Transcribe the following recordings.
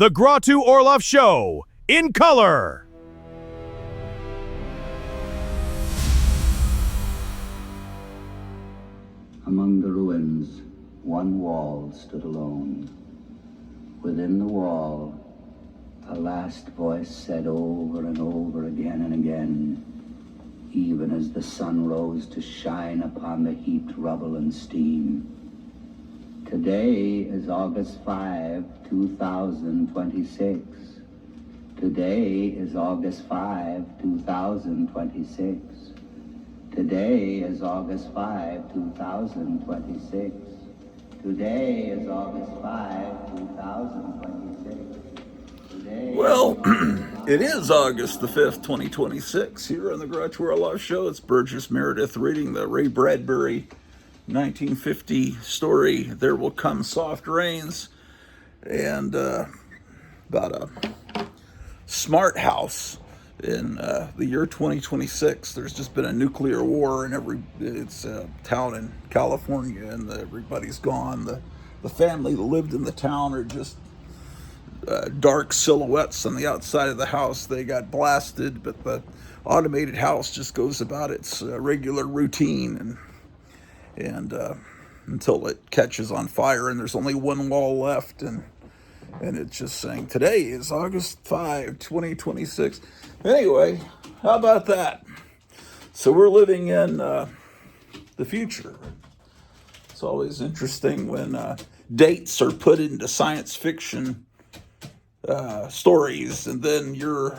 The Grottu Orloff Show, in color. Among the ruins, one wall stood alone. Within the wall, a last voice said over and over again and again, even as the sun rose to shine upon the heaped rubble and steam. Today is August 5, 2026. Today is August 5, 2026. Today is August 5, 2026. Today is August 5, 2026. Today Well, it is August the 5th, 2026. Here on the Grottu Orloff Show, it's Burgess Meredith reading the Ray Bradbury 1950 story, There Will Come Soft Rains, and about a smart house in the year 2026. There's just been a nuclear war in it's a town in California, and everybody's gone. The family that lived in the town are just dark silhouettes on the outside of the house. They got blasted, but the automated house just goes about its regular routine and until it catches on fire, and there's only one wall left, and it's just saying today is August 5, 2026. Anyway, how about that? So we're living in the future. It's always interesting when dates are put into science fiction stories, and then you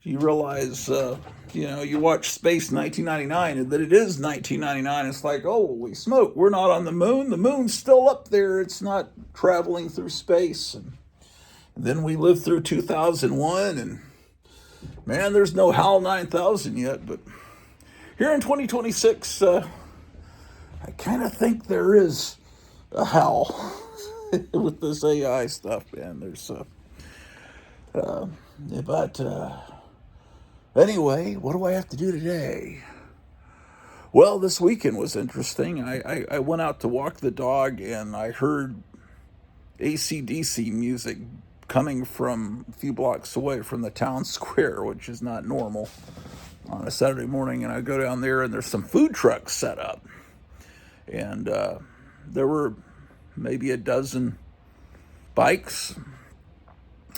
realize, you watch Space 1999, and that it is 1999. It's like, oh, holy smoke, we're not on the moon. The moon's still up there. It's not traveling through space. And then we lived through 2001, and man, there's no HAL 9000 yet. But here in 2026, I kind of think there is a HAL with this AI stuff, man. There's anyway, what do I have to do today? Well, this weekend was interesting. I went out to walk the dog, and I heard AC/DC music coming from a few blocks away from the town square, which is not normal on a Saturday morning. And I go down there, and there's some food trucks set up. And there were maybe a dozen bikes.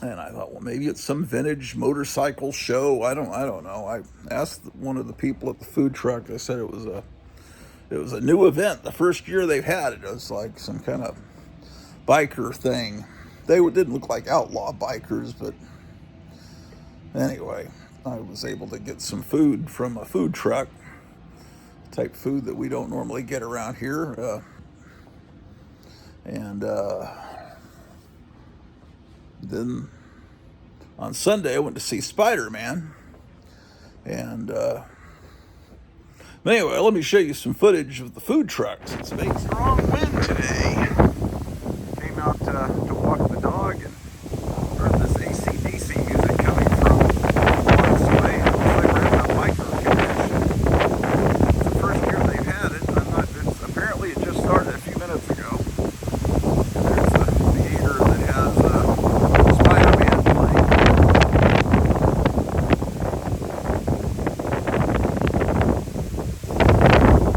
And I thought, well, maybe it's some vintage motorcycle show. I don't know. I asked one of the people at the food truck. They said it was a new event. The first year they've had it. It was like some kind of biker thing. They didn't look like outlaw bikers, but anyway, I was able to get some food from a food truck, type food that we don't normally get around here. Then on Sunday, I went to see Spider-Man. And anyway, let me show you some footage of the food trucks. It's a big, strong wind today. Came out to walk the dog and heard this AC/DC music coming from blocks away. It looks like we're having a biker convention. It's the first year they've had it. Apparently it just started a few minutes ago. There's a theater that has Spider-Man playing.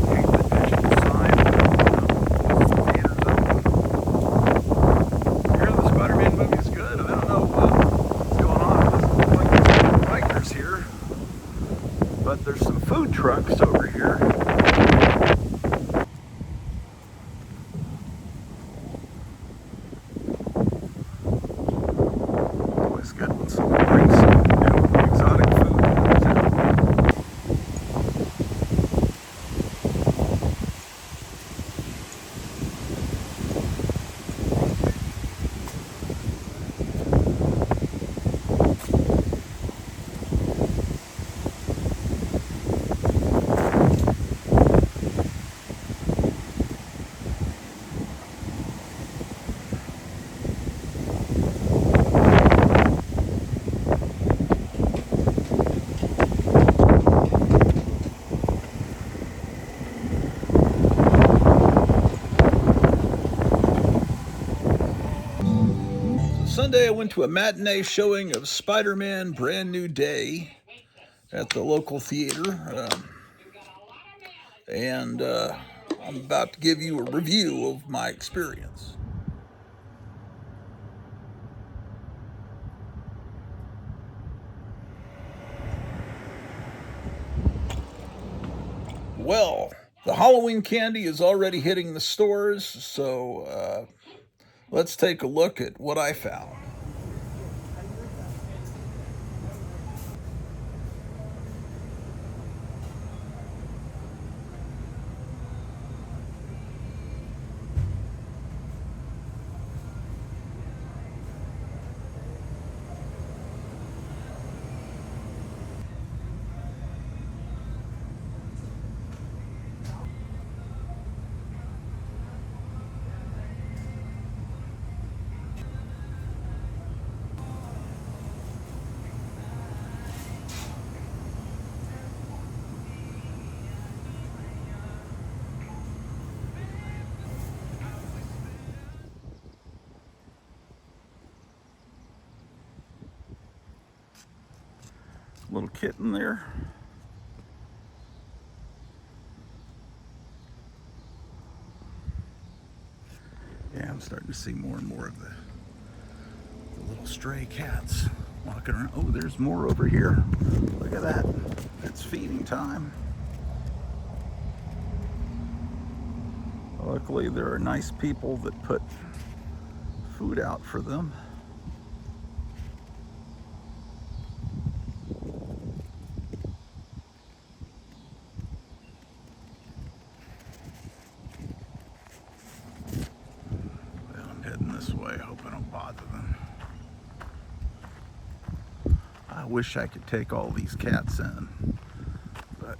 Change the digital sign. The theater's open. Sunday, I went to a matinee showing of Spider-Man Brand New Day at the local theater. And I'm about to give you a review of my experience. Well, the Halloween candy is already hitting the stores, so let's take a look at what I found. Little kitten there. Yeah, I'm starting to see more and more of the little stray cats walking around. Oh, there's more over here. Look at that. It's feeding time. Luckily, there are nice people that put food out for them. Well, I'm heading this way. Hope I don't bother them. I wish I could take all these cats in, but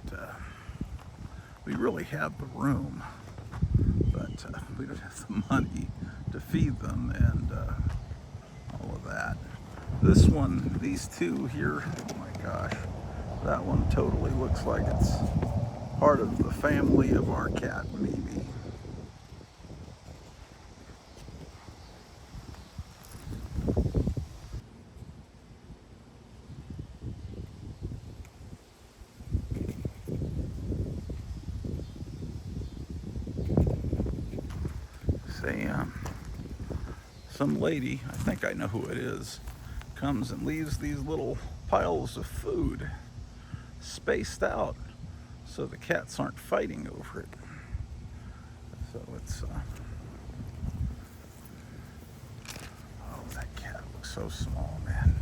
we really have the room, but we don't have the money to feed them and all of that. This one, these two here, oh my gosh, that one totally looks like it's part of the family of our cat, Mimi. Sam, some lady, I think I know who it is, comes and leaves these little piles of food spaced out so the cats aren't fighting over it. So it's, oh, that cat looks so small, man.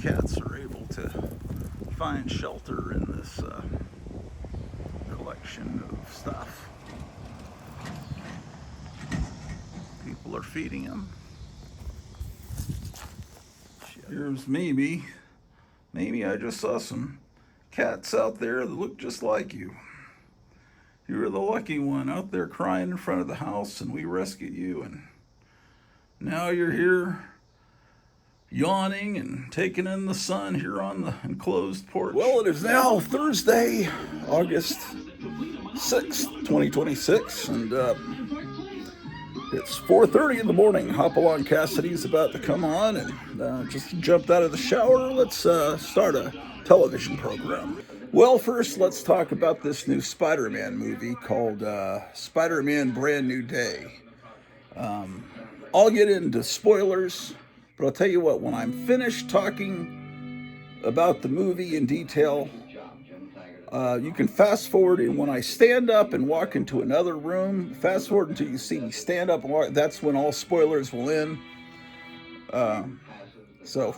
Cats are able to find shelter in this collection of stuff. People are feeding them. Here's Mimi. Mimi, I just saw some cats out there that look just like you. You were the lucky one out there crying in front of the house, and we rescued you, and now you're here yawning and taking in the sun here on the enclosed porch. Well, it is now Thursday, August 6th, 2026, and it's 4:30 in the morning. Hopalong Cassidy's about to come on, and just jumped out of the shower. Let's start a television program. Well, first, let's talk about this new Spider-Man movie called Spider-Man Brand New Day. I'll get into spoilers, but I'll tell you what, when I'm finished talking about the movie in detail, you can fast forward, and when I stand up and walk into another room, fast forward until you see me stand up and walk, that's when all spoilers will end. So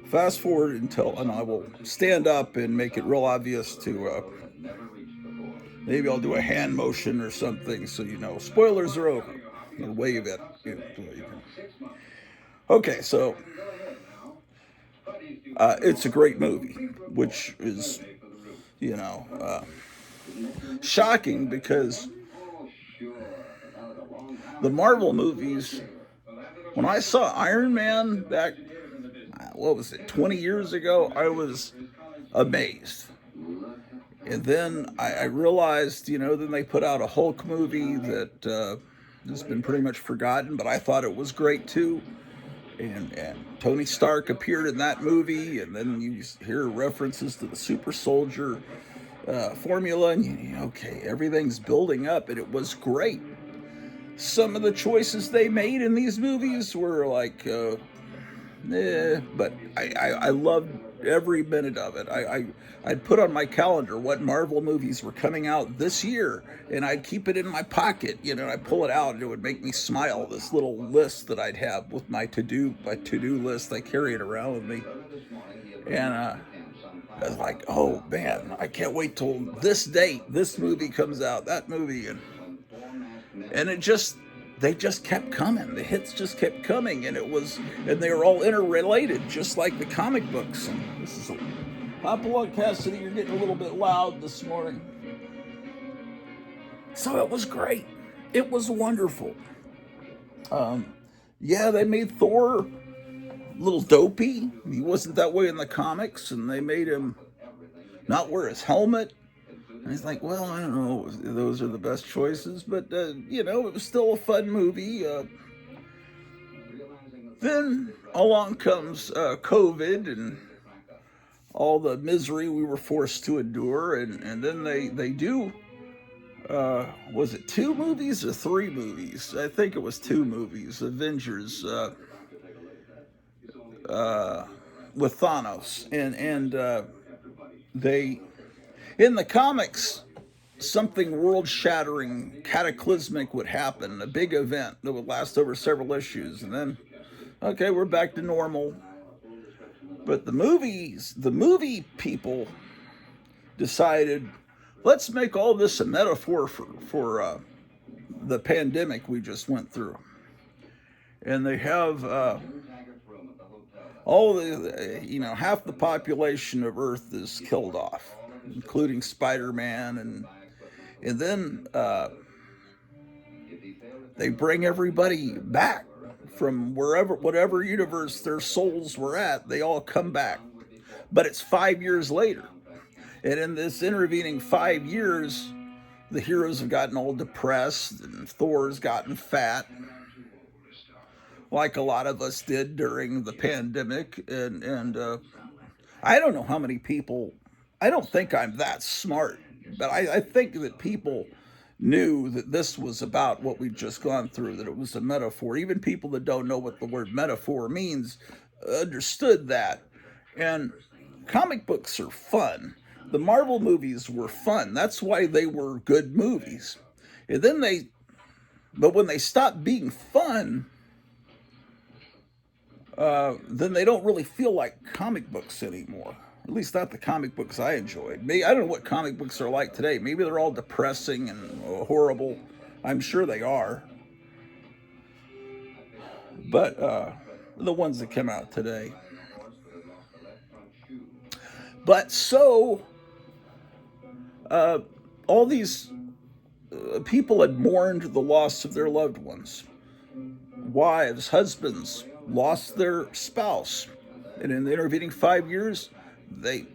fast forward until, and I will stand up and make it real obvious to, maybe I'll do a hand motion or something so you know spoilers are over. You'll wave it. Okay, so it's a great movie, which is, you know, shocking because the Marvel movies, when I saw Iron Man back, what was it, 20 years ago, I was amazed. And then I realized, then they put out a Hulk movie that has been pretty much forgotten, but I thought it was great too. And Tony Stark appeared in that movie, and then you hear references to the super soldier formula, and okay, everything's building up, and it was great. Some of the choices they made in these movies were like, but I loved every minute of it. I'd put on my calendar what Marvel movies were coming out this year, and I'd keep it in my pocket. I'd pull it out, and it would make me smile. This little list that I'd have with my to-do list. I carry it around with me, and I was like, oh man, I can't wait till this date. This movie comes out, that movie, and they just kept coming. The hits just kept coming, and they were all interrelated, just like the comic books. And this is Hopalong Cassidy. You're getting a little bit loud this morning. So it was great. It was wonderful. Yeah, they made Thor a little dopey. He wasn't that way in the comics, and they made him not wear his helmet. And he's like, well, I don't know, those are the best choices, but, it was still a fun movie. Then along comes COVID and all the misery we were forced to endure, and then they do, was it 2 movies or 3 movies? I think it was 2 movies, Avengers, with Thanos, and they... In the comics, something world-shattering, cataclysmic would happen, a big event that would last over several issues, and then, okay, we're back to normal. But the movie people decided, let's make all this a metaphor for the pandemic we just went through. And they have half the population of Earth is killed off, including Spider-Man, and then they bring everybody back from whatever universe their souls were at. They all come back, but it's 5 years later, and in this intervening 5 years, the heroes have gotten all depressed, and Thor's gotten fat, like a lot of us did during the pandemic, and I don't know how many people. I don't think I'm that smart, but I think that people knew that this was about what we'd just gone through, that it was a metaphor. Even people that don't know what the word metaphor means understood that. And comic books are fun. The Marvel movies were fun. That's why they were good movies. And then but when they stopped being fun, then they don't really feel like comic books anymore. At least not the comic books I enjoyed. I don't know what comic books are like today. Maybe they're all depressing and horrible. I'm sure they are. But the ones that come out today. But so, all these people had mourned the loss of their loved ones. Wives, husbands lost their spouse. And in the intervening 5 years, they,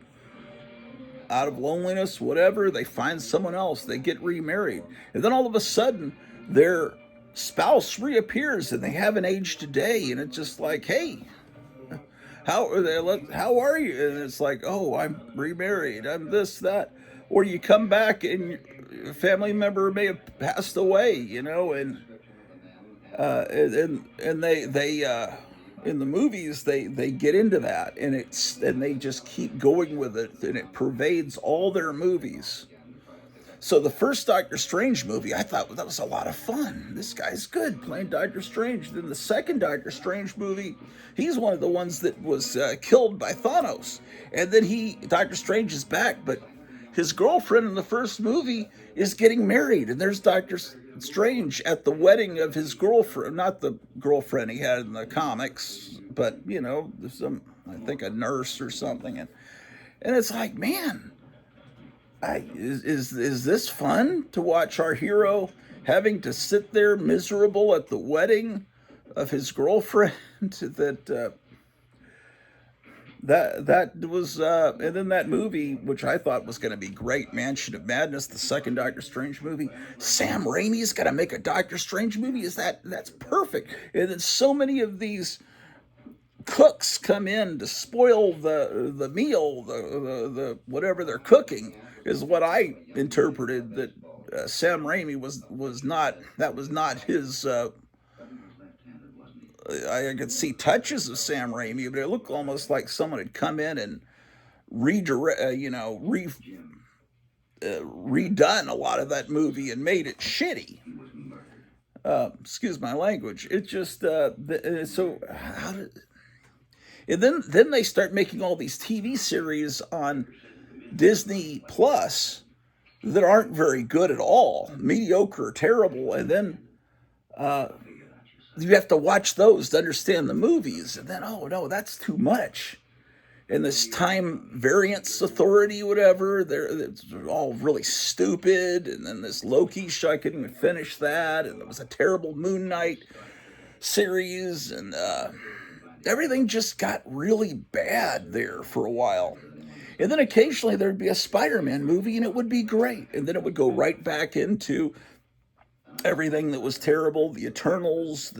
out of loneliness, whatever, they find someone else. They get remarried. And then all of a sudden, their spouse reappears and they haven't aged today. And it's just like, hey, how are you? And it's like, oh, I'm remarried. I'm this, that. Or you come back and your family member may have passed away, and they in the movies they get into that, and they just keep going with it, and it pervades all their movies. So the first Doctor Strange movie, I thought that was a lot of fun. This guy's good playing Doctor Strange. Then the second Doctor Strange movie, he's one of the ones that was killed by Thanos. And then Doctor Strange is back, but his girlfriend in the first movie is getting married. And there's Doctor Strange at the wedding of his girlfriend, not the girlfriend he had in the comics, but, I think a nurse or something. And it's like, man, Is this fun to watch our hero having to sit there miserable at the wedding of his girlfriend? That was and then that movie, which I thought was going to be great, Mansion of Madness, the second Doctor Strange movie. Sam Raimi's got to make a Doctor Strange movie. That's perfect? And then so many of these cooks come in to spoil the meal, the whatever they're cooking, is what I interpreted. That Sam Raimi was not, that was not his. I could see touches of Sam Raimi, but it looked almost like someone had come in and redirect, redone a lot of that movie and made it shitty. Excuse my language. It just so how did, and then they start making all these TV series on Disney Plus that aren't very good at all, mediocre or terrible, and then you have to watch those to understand the movies, and then oh no, that's too much. And this time variance authority, whatever, they're all really stupid. And then this Loki show, I couldn't even finish that, and it was a terrible Moon Knight series, and everything just got really bad there for a while. And then occasionally there'd be a Spider-Man movie, and it would be great, and then it would go right back into everything that was terrible. The Eternals,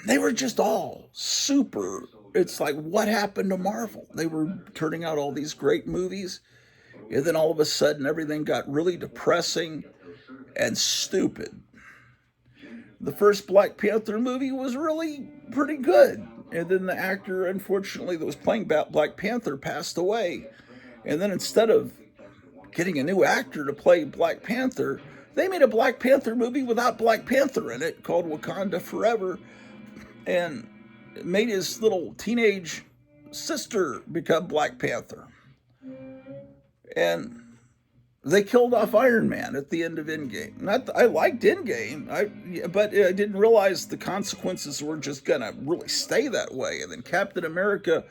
they were just all super. It's like, what happened to Marvel? They were turning out all these great movies, and then all of a sudden everything got really depressing and stupid. The first Black Panther movie was really pretty good, and then the actor, unfortunately, that was playing Black Panther passed away. And then instead of getting a new actor to play Black Panther, they made a Black Panther movie without Black Panther in it called Wakanda Forever, and made his little teenage sister become Black Panther. And they killed off Iron Man at the end of Endgame. I liked Endgame, but I didn't realize the consequences were just gonna really stay that way. And then Captain America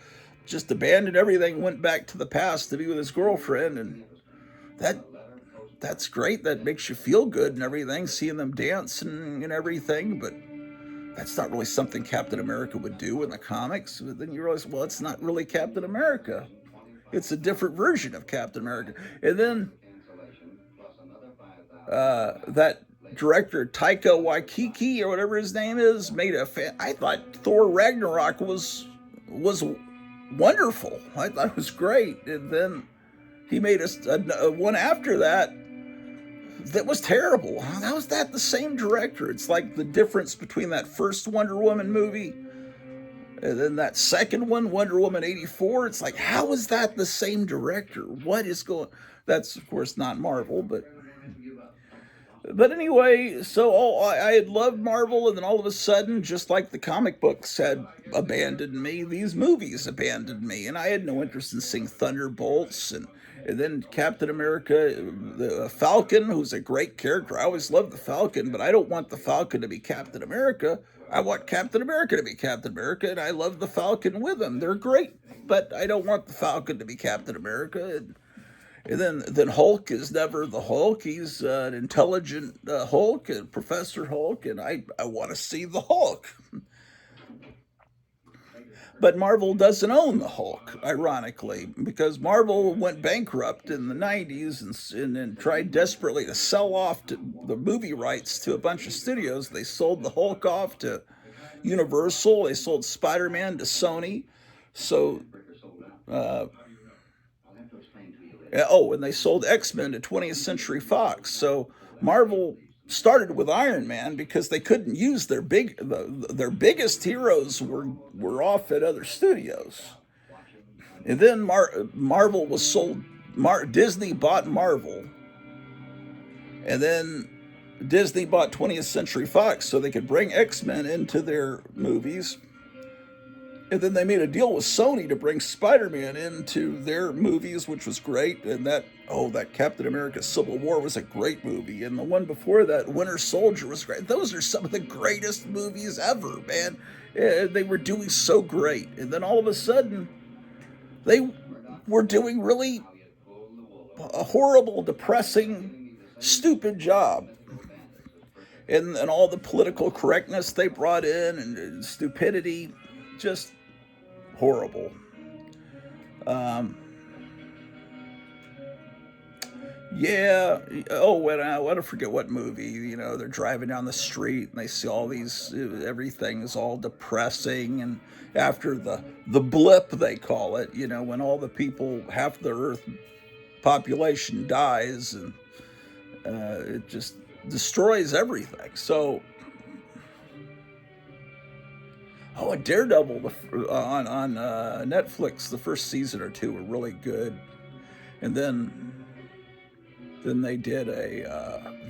just abandoned everything, went back to the past to be with his girlfriend, and that's great. That makes you feel good and everything, seeing them dance and everything, but that's not really something Captain America would do in the comics. But then you realize, well, it's not really Captain America. It's a different version of Captain America. And then that director Taika Waititi or whatever his name is made I thought Thor Ragnarok was wonderful. I thought it was great, and then he made a one after that was terrible. How is that the same director? It's like the difference between that first Wonder Woman movie and then that second one, Wonder Woman 84. It's like, how is that the same director? What is going? That's of course not Marvel, but anyway, so I had loved Marvel, and then all of a sudden, just like the comic books had abandoned me, these movies abandoned me, and I had no interest in seeing Thunderbolts, and then Captain America, the Falcon, who's a great character. I always loved the Falcon, but I don't want the Falcon to be Captain America. I want Captain America to be Captain America, and I love the Falcon with him. They're great, but I don't want the Falcon to be Captain America. And then Hulk is never the Hulk. He's an intelligent Hulk, and Professor Hulk, and I want to see the Hulk. But Marvel doesn't own the Hulk, ironically, because Marvel went bankrupt in the 90s and tried desperately to sell off the movie rights to a bunch of studios. They sold the Hulk off to Universal. They sold Spider-Man to Sony. So... and they sold X-Men to 20th Century Fox. So Marvel started with Iron Man because they couldn't use their biggest heroes were off at other studios. And then Marvel was sold. Disney bought Marvel, and then Disney bought 20th Century Fox so they could bring X-Men into their movies. And then they made a deal with Sony to bring Spider-Man into their movies, which was great. And that Captain America Civil War was a great movie. And the one before that, Winter Soldier, was great. Those are some of the greatest movies ever, man. They were doing so great. And then all of a sudden, they were doing really a horrible, depressing, stupid job. And all the political correctness they brought in and stupidity, just horrible. Yeah. Oh, and I want to forget what movie. You know, they're driving down the street and they see all these. Everything is all depressing, and after the blip they call it. You know, when all the people, half the Earth population dies, and it just destroys everything. So, oh, and Daredevil on Netflix, the first season or two were really good, and then they did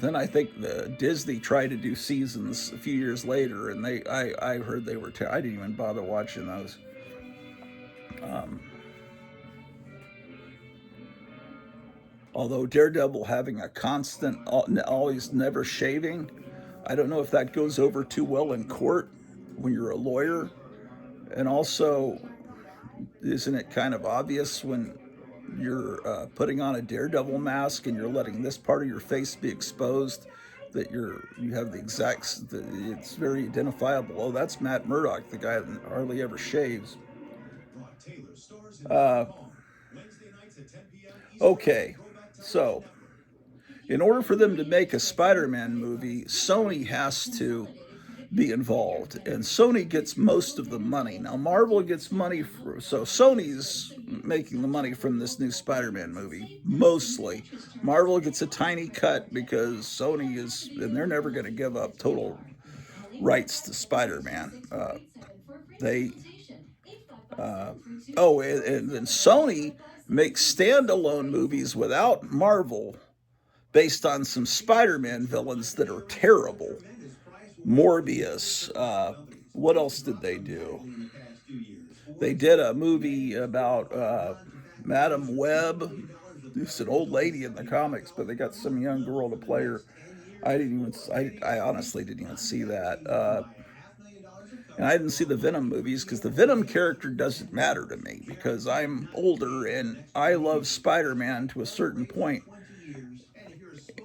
then I think Disney tried to do seasons a few years later, and I heard they were I didn't even bother watching those. Although Daredevil having a constant, always never shaving, I don't know if that goes over too well in court when you're a lawyer. And also, isn't it kind of obvious when you're putting on a Daredevil mask and you're letting this part of your face be exposed that you have the exact, it's very identifiable. Oh, that's Matt Murdock, the guy that hardly ever shaves. Okay, so in order for them to make a Spider-Man movie, Sony has to be involved, and Sony gets most of the money. Now Marvel gets money so Sony's making the money from this new Spider-Man movie mostly. Marvel gets a tiny cut because Sony is, and they're never going to give up total rights to Spider-Man. They oh, and then Sony makes standalone movies without Marvel based on some Spider-Man villains that are terrible. Morbius. What else did they do? They did a movie about Madam Web. It's an old lady in the comics, but they got some young girl to play her. I honestly didn't even see that. And I didn't see the Venom movies because the Venom character doesn't matter to me because I'm older and I love Spider-Man to a certain point.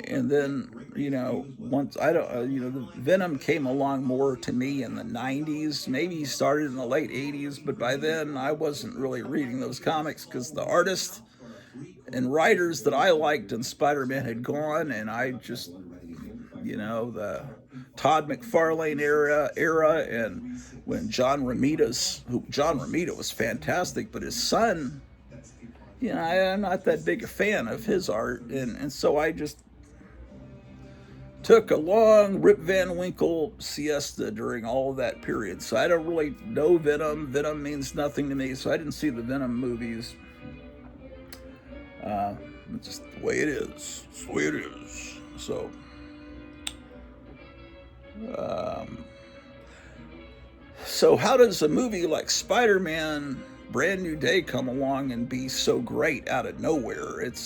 And then, you know, once I don't, the Venom came along more to me in the 90s. Maybe he started in the late 80s, but by then I wasn't really reading those comics because the artists and writers that I liked in Spider-Man had gone, and I just, the Todd McFarlane era, and when John Romita was fantastic, but his son, I'm not that big a fan of his art, and so I just took a long Rip Van Winkle siesta during all of that period. So I don't really know Venom. Venom means nothing to me, so I didn't see the Venom movies. It's just the way it is. It's the way it is. So how does a movie like Spider-Man Brand New Day come along and be so great out of nowhere? It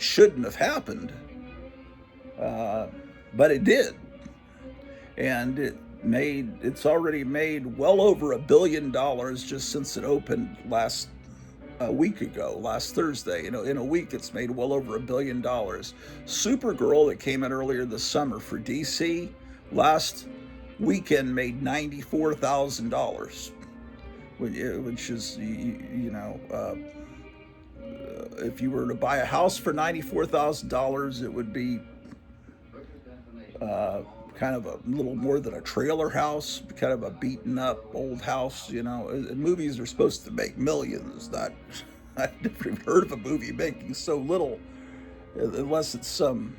shouldn't have happened. But it did, and it's already made well over $1 billion just since it opened last Thursday. In a week it's made well over $1 billion. Supergirl, that came out earlier this summer for DC, last weekend made $94,000, which is if you were to buy a house for $94,000, it would be kind of a little more than a trailer house, kind of a beaten up old house. Movies are supposed to make millions. I've never even heard of a movie making so little, unless it's some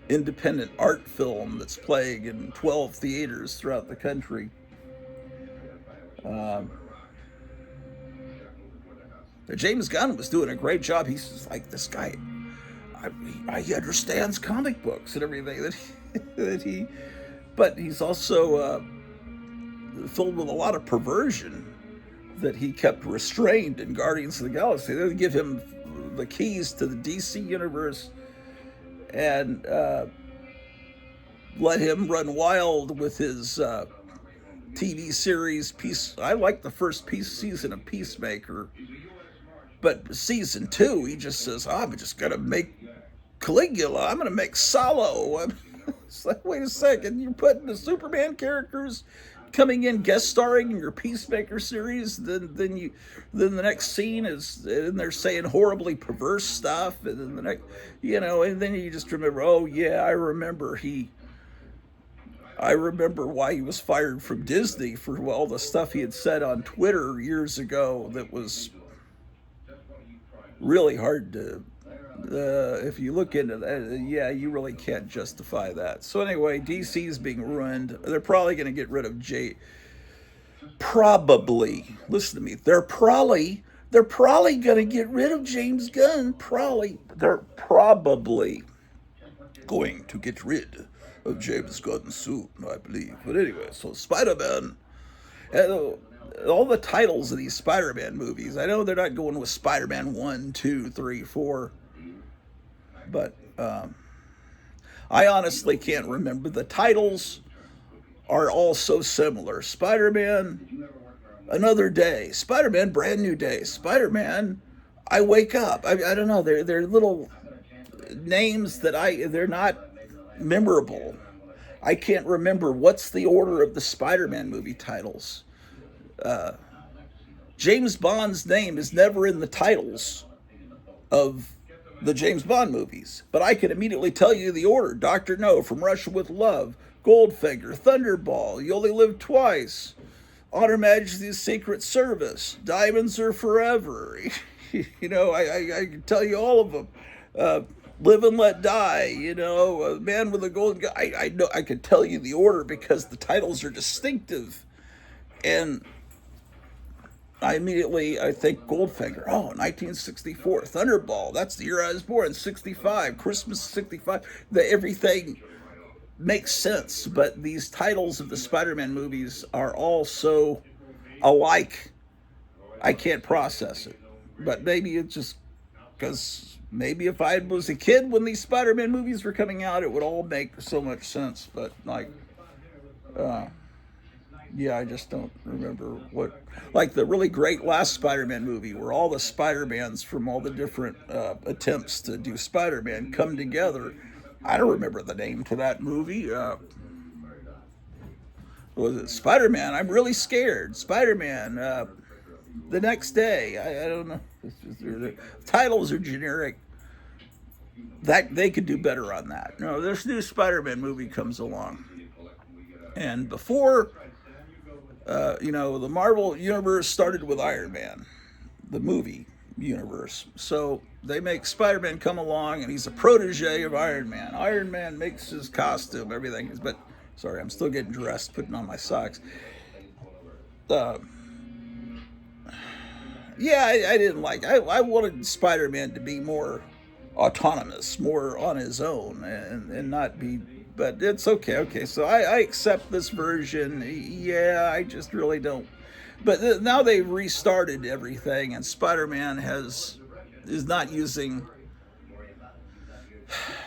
independent art film that's playing in 12 theaters throughout the country. James Gunn was doing a great job. He's just like, this guy, he understands comic books and everything but he's also filled with a lot of perversion that he kept restrained in Guardians of the Galaxy. They would give him the keys to the DC universe and let him run wild with his TV series. I liked the first season of Peacemaker, But season 2, he just says, I'm just going to make Caligula. I'm going to make Solo. It's like, wait a second, you're putting the Superman characters coming in guest starring in your Peacemaker series, then the next scene is, and they're saying horribly perverse stuff, and then the next, and then you just remember, oh yeah, I remember why he was fired from Disney for all the stuff he had said on Twitter years ago that was really hard to, if you look into that, yeah, you really can't justify that. So anyway, DC's being ruined. They're probably going to get rid of probably, listen to me, they're probably going to get rid of James Gunn. They're probably going to get rid of James Gunn soon, I believe. But anyway, so Spider-Man, all the titles of these Spider-Man movies, I know they're not going with Spider-Man 1, 2, 3, 4, but I honestly can't remember. The titles are all so similar. Spider-Man, Another Day. Spider-Man, Brand New Day. Spider-Man, I Wake Up. I don't know. They're little names that they're not memorable. I can't remember what's the order of the Spider-Man movie titles. James Bond's name is never in the titles of the James Bond movies, but I can immediately tell you the order. Dr. No, From Russia with Love, Goldfinger, Thunderball, You Only Live Twice, On Her Majesty's Secret Service, Diamonds Are Forever. I can tell you all of them. Live and Let Die, Man with a Golden Gun. I know I can tell you the order because the titles are distinctive. And I think Goldfinger. Oh, 1964. Thunderball. That's the year I was born. 65. Christmas 65. Everything makes sense. But these titles of the Spider-Man movies are all so alike. I can't process it. But maybe it's just because maybe if I was a kid when these Spider-Man movies were coming out, it would all make so much sense. But yeah, I just don't remember like the really great last Spider-Man movie where all the Spider-Mans from all the different attempts to do Spider-Man come together. I don't remember the name to that movie. Was it Spider-Man? I'm Really Scared. Spider-Man, The Next Day. I don't know. The titles are generic. That they could do better on that. No, this new Spider-Man movie comes along. And before the Marvel universe started with Iron Man, the movie universe. So they make Spider-Man come along, and he's a protege of Iron Man. Iron Man makes his costume, everything. But, sorry, I'm still getting dressed, putting on my socks. Yeah, I didn't like. I wanted Spider-Man to be more autonomous, more on his own, and not be. But it's okay. Okay, so I accept this version. Yeah, I just really don't. But now they've restarted everything, and Spider-Man is not using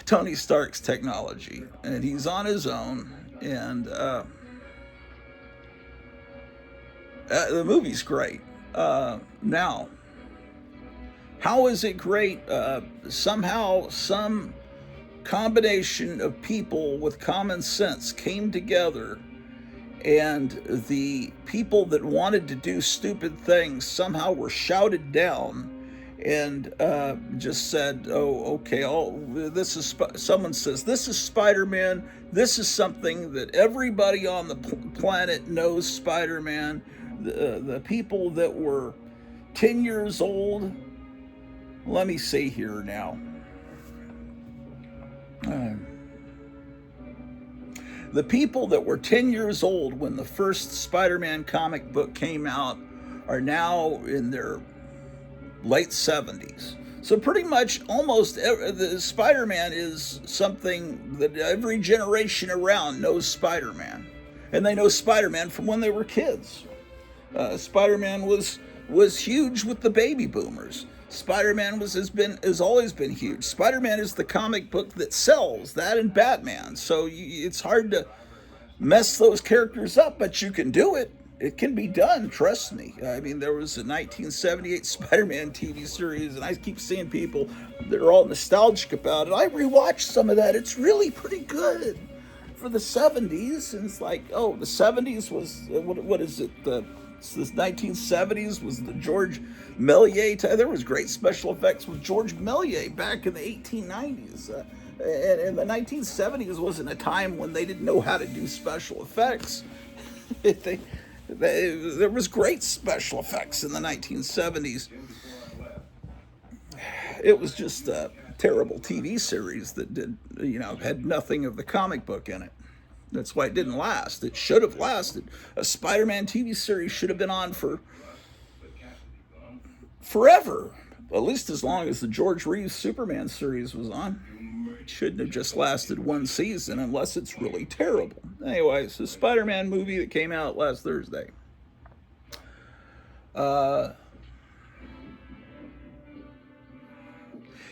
Tony Stark's technology, and he's on his own. And the movie's great. Now, how is it great? Somehow, some combination of people with common sense came together, and the people that wanted to do stupid things somehow were shouted down and just said, oh, okay, someone says, this is Spider-Man. This is something that everybody on the planet knows Spider-Man. The people that were 10 years old, let me see here now. The people that were 10 years old when the first Spider-Man comic book came out are now in their late 70s. So pretty much almost the Spider-Man is something that every generation around knows Spider-Man. And they know Spider-Man from when they were kids. Spider-Man was huge with the baby boomers. Spider-Man has always been huge. Spider-Man is the comic book that sells, that and Batman. So it's hard to mess those characters up, but you can do it. it can be done, trust me. I mean, there was a 1978 Spider-Man TV series, and I keep seeing people, they're all nostalgic about it. I rewatched some of that. It's really pretty good for the 70s. And it's like, oh, the 70s was, what is it? This 1970s was the George Méliès time. There was great special effects with George Méliès back in the 1890s. And the 1970s wasn't a time when they didn't know how to do special effects. There was great special effects in the 1970s. It was just a terrible TV series that had nothing of the comic book in it. That's why it didn't last. It should have lasted. A Spider-Man TV series should have been on for forever, at least as long as the George Reeves Superman series was on. It shouldn't have just lasted one season unless it's really terrible. Anyway, it's a Spider-Man movie that came out last Thursday.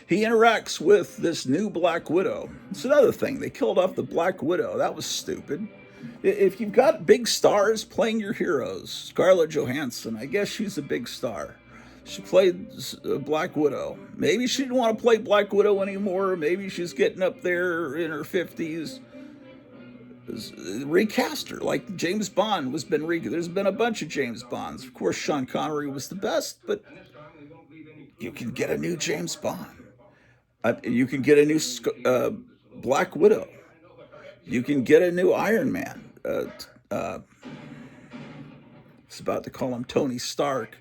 He interacts with this new Black Widow. It's another thing. They killed off the Black Widow. That was stupid. If you've got big stars playing your heroes, Scarlett Johansson, I guess she's a big star. She played Black Widow. Maybe she didn't want to play Black Widow anymore. Maybe she's getting up there in her 50s. Recast her like James Bond was been there's been a bunch of James Bonds. Of course, Sean Connery was the best, but you can get a new James Bond. You can get a new Black Widow. You can get a new Iron Man. I was about to call him Tony Stark.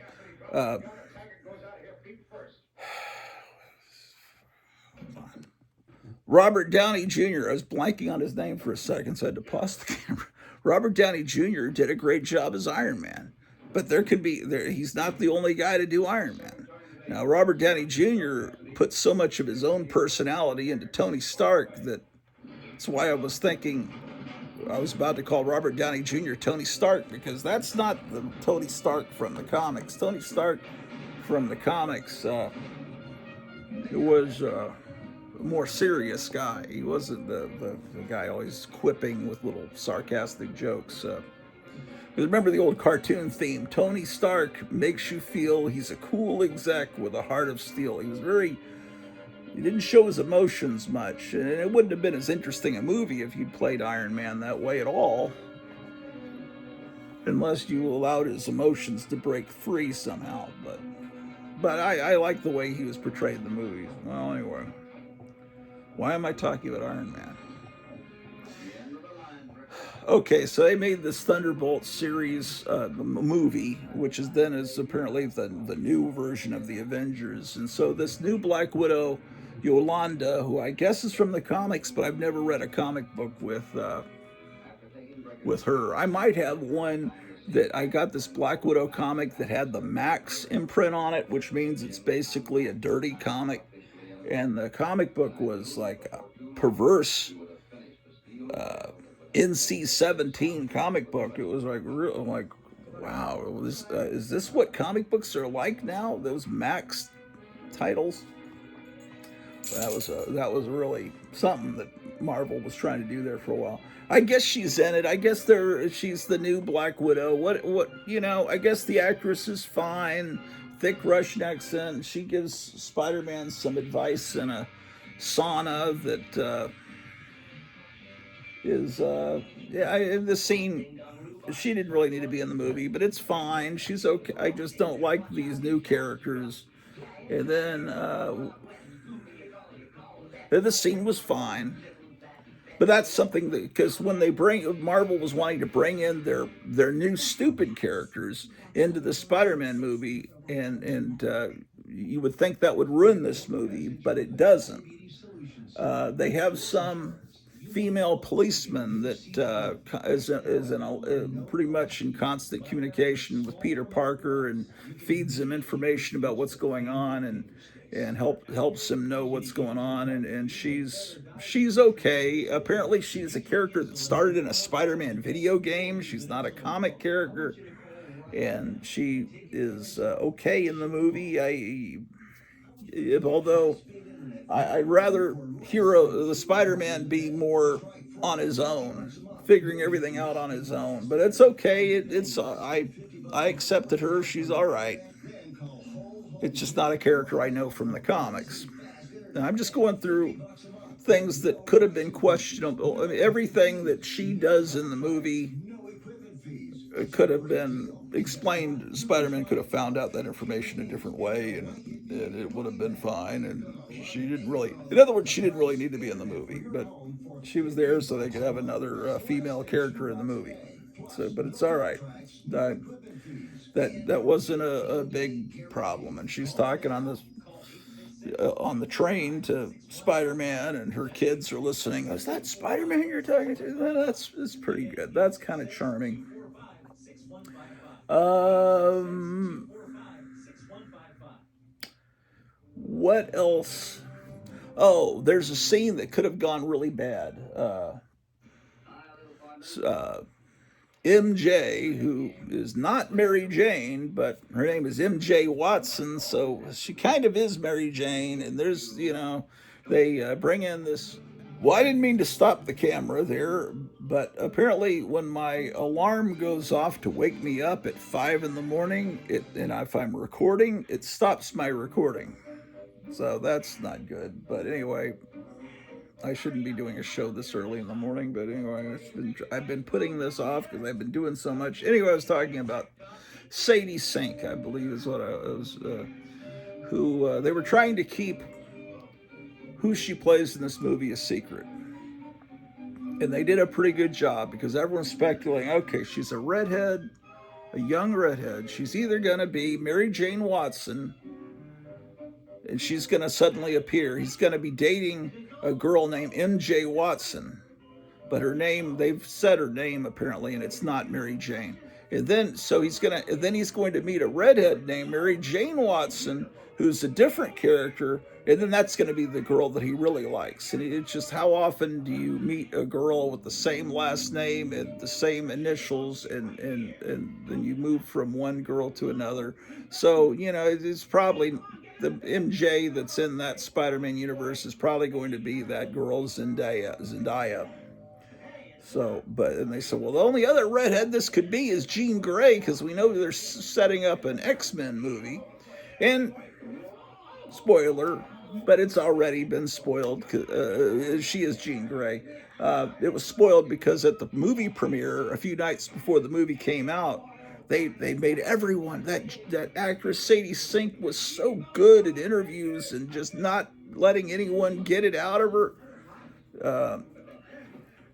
Robert Downey Jr. I was blanking on his name for a second, so I had to pause the camera. Robert Downey Jr. did a great job as Iron Man, but he's not the only guy to do Iron Man. Now, Robert Downey Jr. put so much of his own personality into Tony Stark that's why I was thinking I was about to call Robert Downey Jr. Tony Stark, because that's not the Tony Stark from the comics. Tony Stark from the comics was a more serious guy. He wasn't the guy always quipping with little sarcastic jokes. Remember the old cartoon theme? Tony Stark makes you feel he's a cool exec with a heart of steel. He didn't show his emotions much, and it wouldn't have been as interesting a movie if he'd played Iron Man that way at all, unless you allowed his emotions to break free somehow. But I like the way he was portrayed in the movies. Well, anyway, why am I talking about Iron Man? Okay, so they made this Thunderbolt series, the movie, which is apparently the new version of the Avengers. And so this new Black Widow, Yolanda, who I guess is from the comics, but I've never read a comic book with her. I might have one that I got this Black Widow comic that had the Max imprint on it, which means it's basically a dirty comic. And the comic book was like a perverse NC-17 comic book. It was like real, like, wow, is this what comic books are like now? Those Max titles. That was really something that Marvel was trying to do there for a while. I guess she's in it. I guess she's the new Black Widow. I guess the actress is fine. Thick Russian accent. She gives Spider-Man some advice in a sauna that the scene, she didn't really need to be in the movie, but it's fine. She's okay. I just don't like these new characters. And then the scene was fine. But that's something that, because when Marvel was wanting to bring in their new stupid characters into the Spider-Man movie, and you would think that would ruin this movie, but it doesn't. They have some female policeman that is pretty much in constant communication with Peter Parker and feeds him information about what's going on and helps him know what's going on, and she's okay. Apparently she's a character that started in a Spider-Man video game. She's not a comic character, and she is okay in the movie. Although I'd rather hear the Spider-Man be more on his own, figuring everything out on his own. But it's okay. I accepted her. She's all right. It's just not a character I know from the comics. And I'm just going through things that could have been questionable. I mean, everything that she does in the movie could have been explained. Spider-Man could have found out that information a different way, and it would have been fine. And she didn't really, in other words, she didn't really need to be in the movie, but she was there so they could have another female character in the movie. So, but it's all right. That wasn't a big problem. And she's talking on the train to Spider-Man, and her kids are listening. Is that Spider-Man you're talking to? Well, that's pretty good. That's kind of charming. What else? Oh, there's a scene that could have gone really bad. MJ, who is not Mary Jane, but her name is MJ Watson, so she kind of is Mary Jane. And there's, they bring in this. Well, I didn't mean to stop the camera there, but apparently when my alarm goes off to wake me up at 5 in the morning, and if I'm recording, it stops my recording. So that's not good. But anyway, I shouldn't be doing a show this early in the morning, but anyway, I've been putting this off because I've been doing so much. Anyway, I was talking about Sadie Sink, I believe is what I was, who they were trying to keep who she plays in this movie a secret. And they did a pretty good job because everyone's speculating, okay, she's a redhead, a young redhead. She's either going to be Mary Jane Watson, and she's going to suddenly appear. He's going to be dating a girl named MJ Watson, but her name, they've said her name apparently, and it's not Mary Jane. And then he's going to meet a redhead named Mary Jane Watson, who's a different character, and then that's going to be the girl that he really likes. And it's just, how often do you meet a girl with the same last name and the same initials, and then you move from one girl to another? So, it's probably the MJ that's in that Spider-Man universe is probably going to be that girl Zendaya. So, and they said, well, the only other redhead this could be is Jean Grey, because we know they're setting up an X-Men movie. And spoiler, but it's already been spoiled. She is Jean Grey. It was spoiled because at the movie premiere, a few nights before the movie came out, they made everyone, that actress Sadie Sink was so good at interviews and just not letting anyone get it out of her.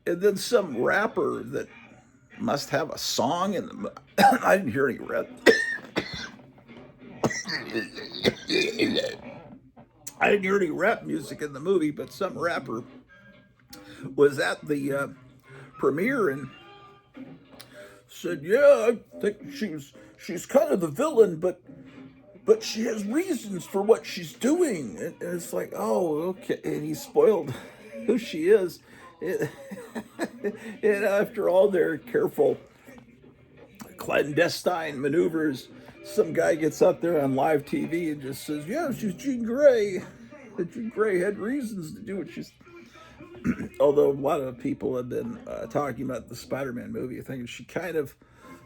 And then some rapper that must have a song in the I didn't hear any rap. I didn't hear any rap music in the movie, but some rapper was at the premiere and said, "Yeah, I think she's kind of the villain, but she has reasons for what she's doing." And it's like, oh, okay. And he spoiled who she is. And after all their careful clandestine maneuvers, some guy gets up there on live TV and just says, "Yeah, she's Jean Grey. Jean Grey had reasons to do what she's." Although a lot of people have been talking about the Spider-Man movie, thinking she kind of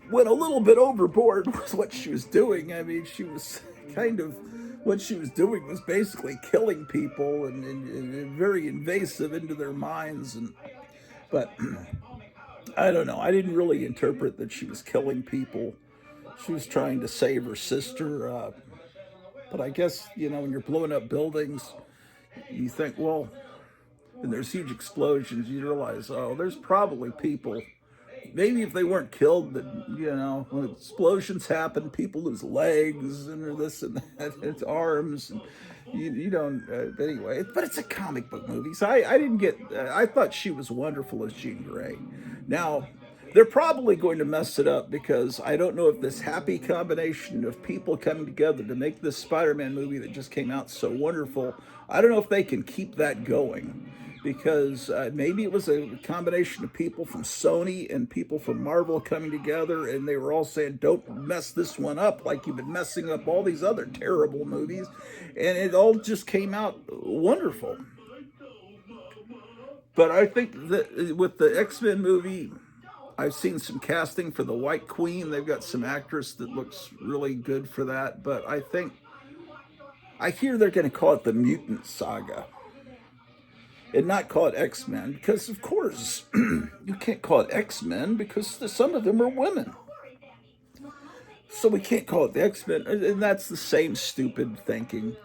went a little bit overboard with what she was doing. I mean, she was kind of, what she was doing was basically killing people and very invasive into their minds. But I don't know. I didn't really interpret that she was killing people. She was trying to save her sister. But I guess, when you're blowing up buildings, you think, well, and there's huge explosions, you realize, oh, there's probably people. Maybe if they weren't killed, that, when explosions happen, people lose legs and this and that, it's arms. And you don't, anyway, but it's a comic book movie. So I didn't get, I thought she was wonderful as Jean Grey. Now, they're probably going to mess it up because I don't know if this happy combination of people coming together to make this Spider-Man movie that just came out so wonderful, I don't know if they can keep that going. because maybe it was a combination of people from Sony and people from Marvel coming together, and they were all saying, don't mess this one up like you've been messing up all these other terrible movies. And it all just came out wonderful. But I think that with the X-Men movie, I've seen some casting for the White Queen. They've got some actress that looks really good for that. But I hear they're going to call it the Mutant Saga and not call it X-Men, because of course you can't call it X-Men because some of them are women. So we can't call it the X-Men, and that's the same stupid thinking.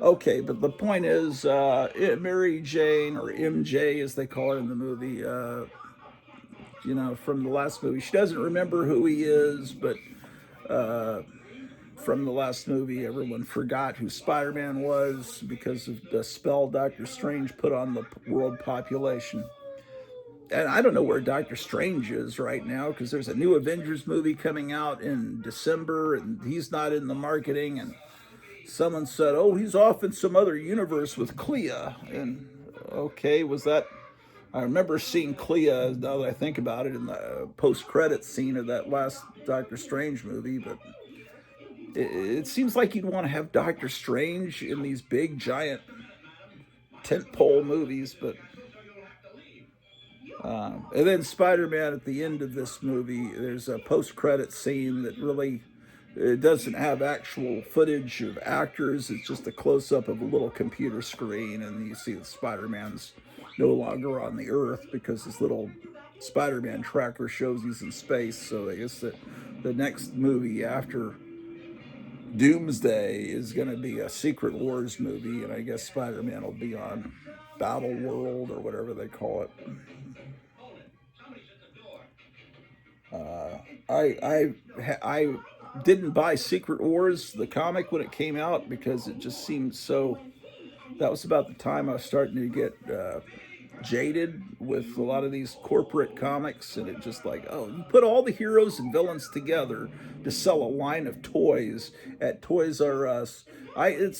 Okay, but the point is, Mary Jane, or MJ as they call her in the movie, from the last movie, she doesn't remember who he is, but from the last movie, everyone forgot who Spider-Man was because of the spell Doctor Strange put on the world population. And I don't know where Doctor Strange is right now, because there's a new Avengers movie coming out in December, and he's not in the marketing. And someone said, oh, he's off in some other universe with Clea. And okay, was that... I remember seeing Clea, now that I think about it, in the post-credits scene of that last Doctor Strange movie, but it seems like you'd want to have Doctor Strange in these big, giant tentpole movies, but... and then Spider-Man at the end of this movie, there's a post-credit scene that really... It doesn't have actual footage of actors. It's just a close-up of a little computer screen, and you see that Spider-Man's no longer on the Earth because this little Spider-Man tracker shows he's in space. So I guess that the next movie after Doomsday is going to be a Secret Wars movie, and I guess Spider-Man will be on Battle World or whatever they call it. I didn't buy Secret Wars, the comic, when it came out, because it just seemed so... That was about the time I was starting to get jaded with a lot of these corporate comics, and it just like, oh, you put all the heroes and villains together to sell a line of toys at Toys R Us. It's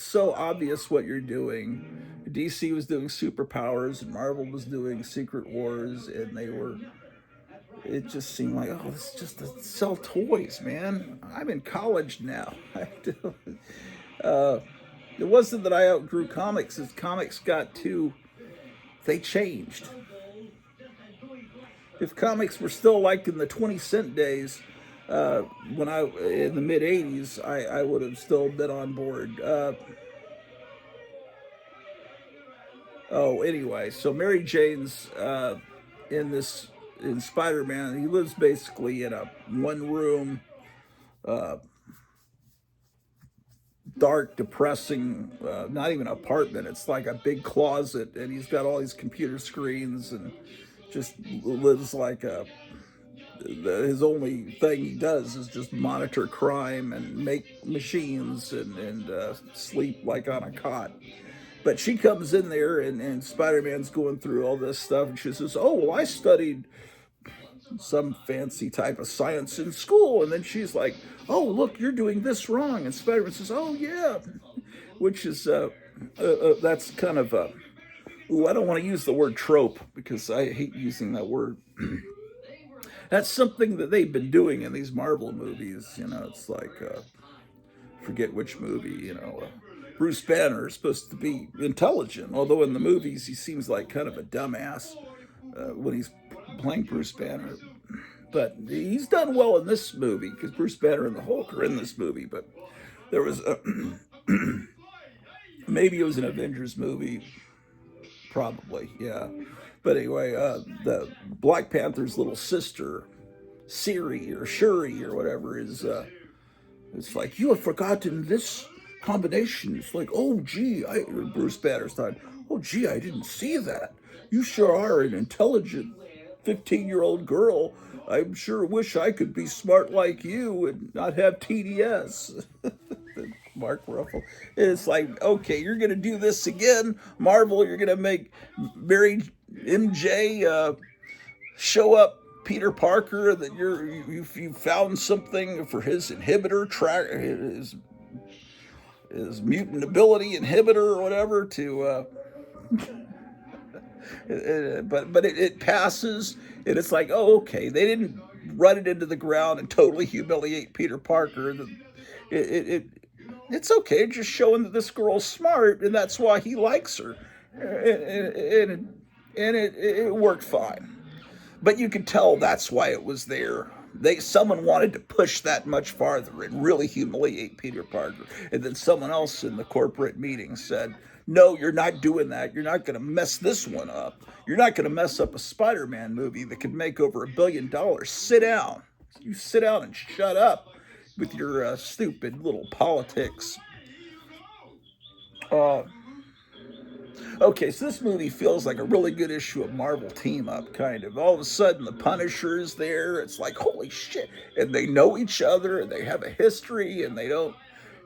so obvious what you're doing. DC was doing superpowers, and Marvel was doing Secret Wars, and it just seemed like, oh, this is just to sell toys, man. I'm in college now. It wasn't that I outgrew comics. As comics they changed. If comics were still like in the 20-cent days, in the mid 80s, I would have still been on board. Anyway, so Mary Jane's in Spider-Man. He lives basically in a one-room, dark, depressing, not even apartment. It's like a big closet, and he's got all these computer screens, and just lives like his only thing he does is just monitor crime and make machines and sleep like on a cot. But she comes in there, and Spider-Man's going through all this stuff, and she says, oh, well, I studied some fancy type of science in school. And then she's like, oh, look, you're doing this wrong. And Spider-Man says, oh, yeah, which is, that's kind of I don't want to use the word trope because I hate using that word. That's something that they've been doing in these Marvel movies. It's like, forget which movie, Bruce Banner is supposed to be intelligent, although in the movies he seems like kind of a dumbass when he's playing Bruce Banner. But he's done well in this movie because Bruce Banner and the Hulk are in this movie. But there was maybe it was an Avengers movie, probably, yeah. But anyway, the Black Panther's little sister, Shuri or whatever, is it's like, you have forgotten this combination. It's like, oh gee, Bruce Banner's time. Oh gee, I didn't see that. You sure are an intelligent 15-year-old girl. I'm sure wish I could be smart like you and not have TDS. Mark Ruffalo. It's like, okay, you're going to do this again, Marvel. You're going to make Mary MJ show up Peter Parker, that you found something for his inhibitor track, his mutant ability inhibitor or whatever, to But it passes, and it's like, oh, okay, they didn't run it into the ground and totally humiliate Peter Parker. It it's okay, just showing that this girl's smart, and that's why he likes her, and it worked fine. But you could tell that's why it was there. Someone wanted to push that much farther and really humiliate Peter Parker, and then someone else in the corporate meeting said, "No, you're not doing that. You're not going to mess this one up. You're not going to mess up a Spider-Man movie that could make over $1 billion. Sit down. You sit down and shut up with your stupid little politics." Uh, Okay, so this movie feels like a really good issue of Marvel Team Up, kind of. All of a sudden, the Punisher is there. It's like, holy shit. And they know each other, and they have a history, and they don't.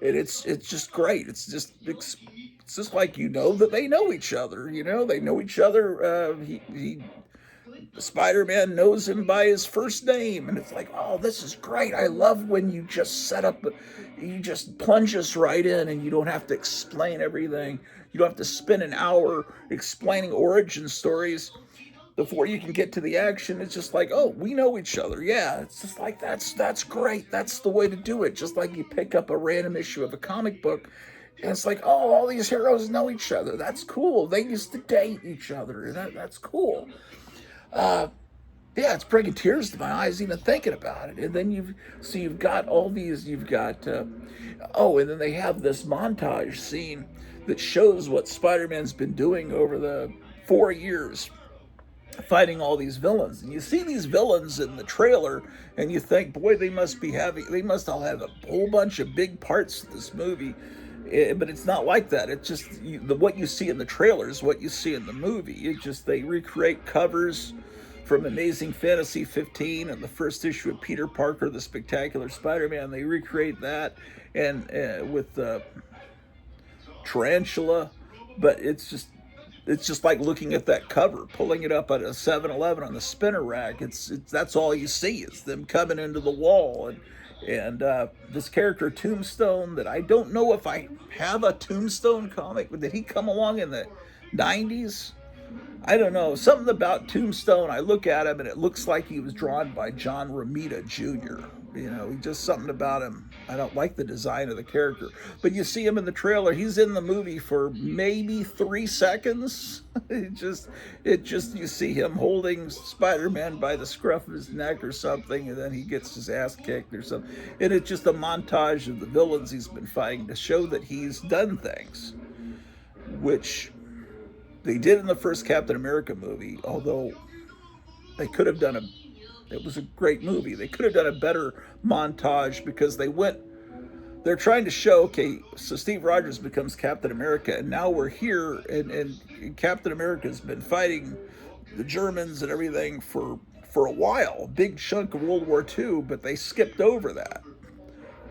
And it's just great. It's just like that they know each other. They know each other. He Spider-Man knows him by his first name, and it's like, oh, this is great. I love when you just you just plunge us right in, and you don't have to explain everything. You don't have to spend an hour explaining origin stories before you can get to the action. It's just like, oh, we know each other. Yeah, it's just like that's great. That's the way to do it. Just like you pick up a random issue of a comic book, and it's like, oh, all these heroes know each other. That's cool. They used to date each other. That's cool. Yeah, it's bringing tears to my eyes even thinking about it. And then you've got all these, and then they have this montage scene that shows what Spider-Man's been doing over the 4 years, fighting all these villains. And you see these villains in the trailer, and you think, boy, they must all have a whole bunch of big parts to this movie. But it's not like that. It's just what you see in the trailer is what you see in the movie. They recreate covers from Amazing Fantasy 15 and the first issue of Peter Parker, the Spectacular Spider-Man. They recreate that, and with Tarantula, but it's just like looking at that cover, pulling it up at a 7-Eleven on the spinner rack. That's all you see is them coming into the wall, and this character Tombstone, that I don't know if I have a Tombstone comic. Did he come along in the 90s? I don't know. Something about Tombstone, I look at him and it looks like he was drawn by John Romita Jr. Just something about him. I don't like the design of the character. But you see him in the trailer. He's in the movie for maybe 3 seconds. You see him holding Spider-Man by the scruff of his neck or something, and then he gets his ass kicked or something. And it's just a montage of the villains he's been fighting to show that he's done things, which they did in the first Captain America movie, although they could have done it was a great movie. They could have done a better montage because they're trying to show, okay, so Steve Rogers becomes Captain America, and now we're here, and Captain America's been fighting the Germans and everything for a while, a big chunk of World War II, but they skipped over that.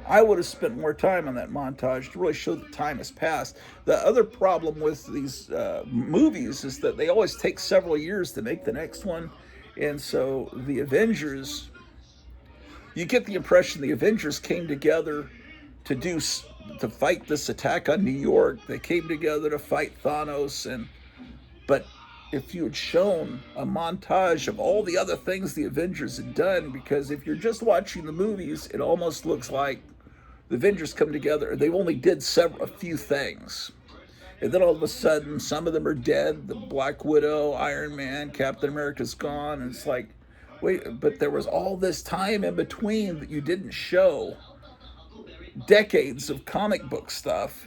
I would have spent more time on that montage to really show that time has passed. The other problem with these movies is that they always take several years to make the next one. And so the Avengers, you get the impression the Avengers came together to fight this attack on New York. They came together to fight Thanos. But if you had shown a montage of all the other things the Avengers had done, because if you're just watching the movies, it almost looks like the Avengers come together, they only did a few things. And then all of a sudden, some of them are dead. The Black Widow, Iron Man, Captain America's gone. And it's like, wait, but there was all this time in between that you didn't show. Decades of comic book stuff.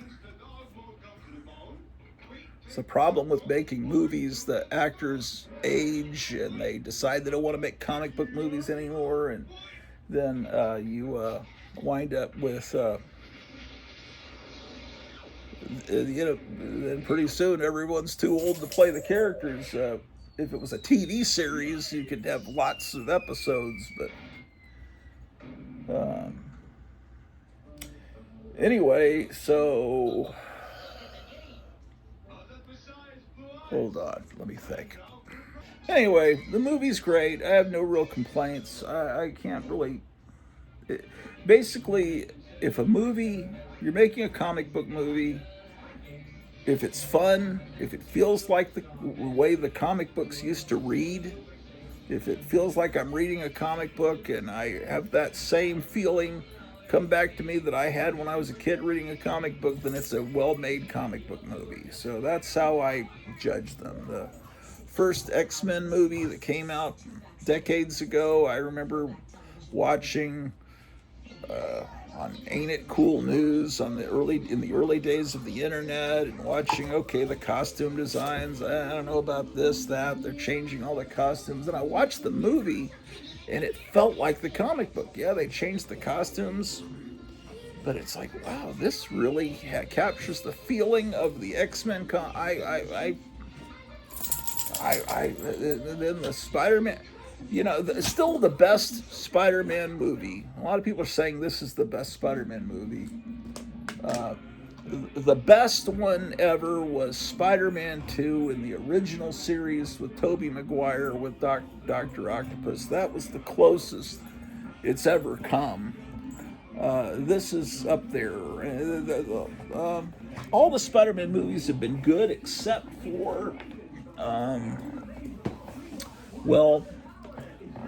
It's a problem with making movies. The actors age, and they decide they don't want to make comic book movies anymore. And then you wind up with then pretty soon everyone's too old to play the characters. If it was a TV series, you could have lots of episodes, but anyway, so hold on, let me think. Anyway, the movie's great. I have no real complaints. I can't really. Basically, if you're making a comic book movie, if it's fun, if it feels like the way the comic books used to read, if it feels like I'm reading a comic book and I have that same feeling come back to me that I had when I was a kid reading a comic book, then it's a well-made comic book movie. So that's how I judge them. The first X-Men movie that came out decades ago, I remember watching on Ain't It Cool News in the early days of the internet, and watching, okay, the costume designs, I don't know about this, that, they're changing all the costumes. And I watched the movie and it felt like the comic book. Yeah, they changed the costumes, but it's like, wow, this really captures the feeling of the X-Men. Then the Spider-Man, still the best Spider-Man movie. A lot of people are saying this is the best Spider-Man movie. The best one ever was Spider-Man 2 in the original series with Tobey Maguire with Dr. Octopus. That was the closest it's ever come. This is up there. All the Spider-Man movies have been good except for,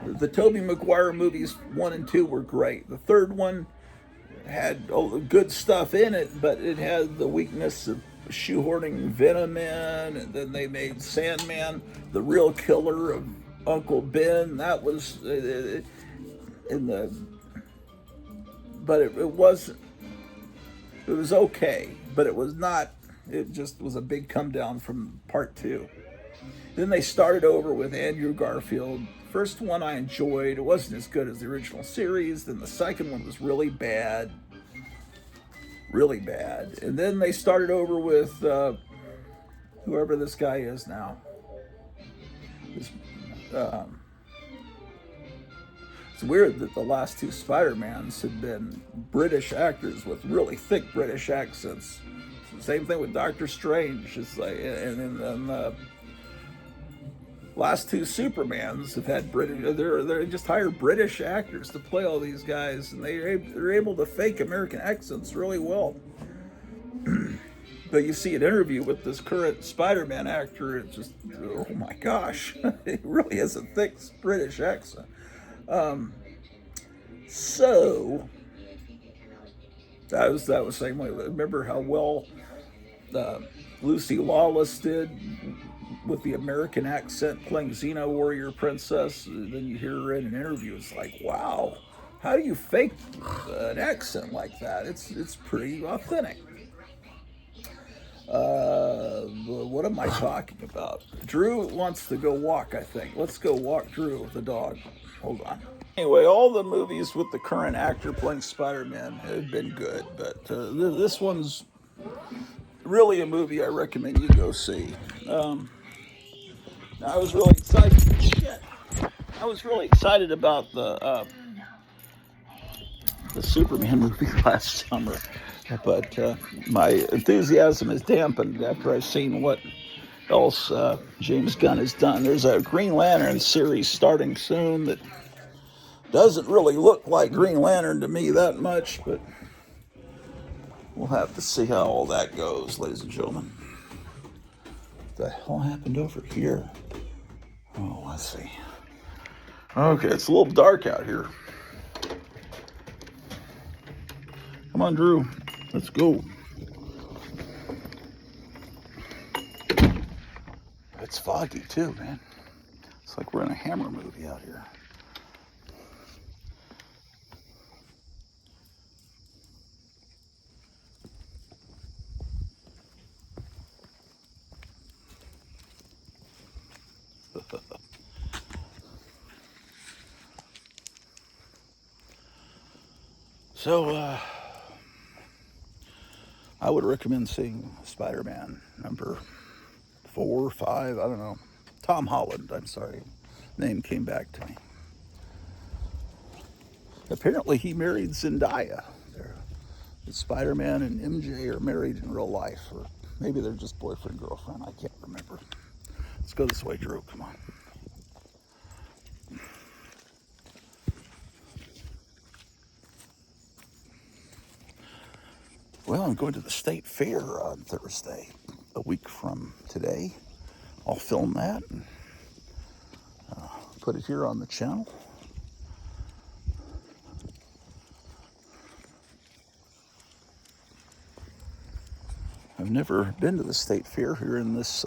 the Tobey Maguire movies 1 and 2 were great. The third one had good stuff in it, but it had the weakness of shoehorning Venom in, and then they made Sandman the real killer of Uncle Ben. That was but it wasn't. It was okay, but it was not. It just was a big come down from part 2. Then they started over with Andrew Garfield. First one I enjoyed. It wasn't as good as the original series. Then the second one was really bad. Really bad. And then they started over with whoever this guy is now. It's weird that the last 2 Spider-Mans had been British actors with really thick British accents. Same thing with Doctor Strange. It's like, and then last 2 Supermans have had British. They're just hired British actors to play all these guys, and they're able to fake American accents really well. But you see an interview with this current Spider-Man actor, it's just, oh my gosh, he really has a thick British accent. So that was the same way. Remember how well Lucy Lawless did with the American accent playing Xena Warrior Princess? Then you hear her in an interview. It's like, wow, how do you fake an accent like that? It's pretty authentic. What am I talking about? Drew wants to go walk, I think. Let's go walk Drew, the dog. Hold on. Anyway, all the movies with the current actor playing Spider-Man have been good, but this one's really a movie I recommend you go see. I was really excited. I was really excited about the Superman movie last summer, but my enthusiasm is dampened after I've seen what else James Gunn has done. There's a Green Lantern series starting soon that doesn't really look like Green Lantern to me that much, but we'll have to see how all that goes, ladies and gentlemen. What the hell happened over here? Oh, let's see. Okay, it's a little dark out here. Come on, Drew. Let's go. It's foggy too, man. It's like we're in a Hammer movie out here. So, I would recommend seeing Spider-Man number 4 or 5, I don't know. Tom Holland, I'm sorry. Name came back to me. Apparently he married Zendaya. Spider-Man and MJ are married in real life, or maybe they're just boyfriend, girlfriend, I can't remember. Let's go this way, Drew, come on. Well, I'm going to the state fair on Thursday. a week from today. I'll film that and put it here on the channel. I've never been to the state fair here in this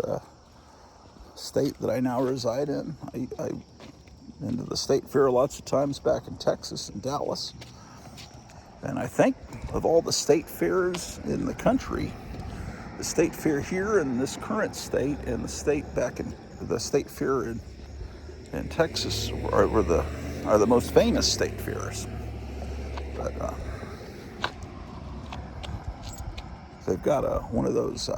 state that I now reside in. I've been to the state fair lots of times back in Texas and Dallas. And I think of all the state fairs in the country, the state fair here in this current state and the state back in the state fair in Texas are the most famous state fairs. But they've got one of those,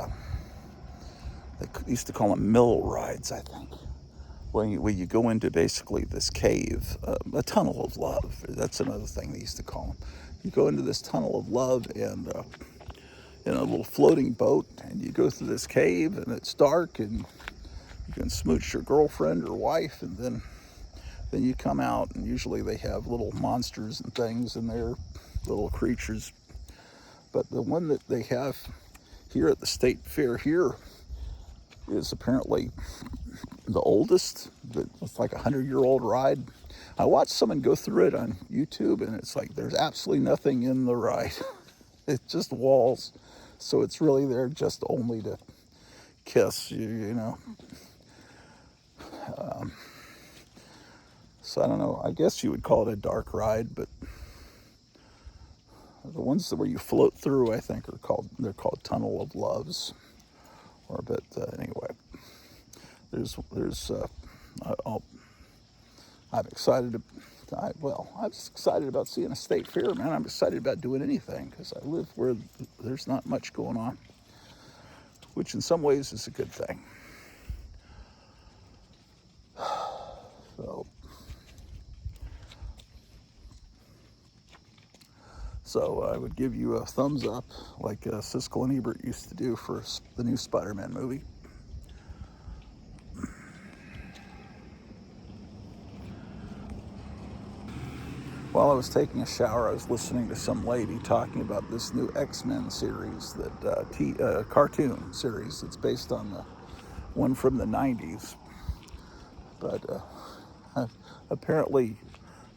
they used to call them mill rides, I think, where you go into basically this cave, a tunnel of love. That's another thing they used to call them. You go into this tunnel of love and in a little floating boat, and you go through this cave, and it's dark, and you can smooch your girlfriend or wife, and then you come out, and usually they have little monsters and things in there, little creatures. But the one that they have here at the state fair here is apparently the oldest. It's like a 100-year-old ride. I watched someone go through it on YouTube, and it's like there's absolutely nothing in the ride. It's just walls. So it's really there just only to kiss, you know. So I don't know. I guess you would call it a dark ride, but the ones where you float through, I think, they're called Tunnel of Loves. Anyway, I'm excited. I'm just excited about seeing a state fair, man. I'm excited about doing anything because I live where there's not much going on, which in some ways is a good thing. So I would give you a thumbs up, like Siskel and Ebert used to do for the new Spider-Man movie. While I was taking a shower, I was listening to some lady talking about this new X-Men series, that cartoon series. It's based on the one from the 90s. But apparently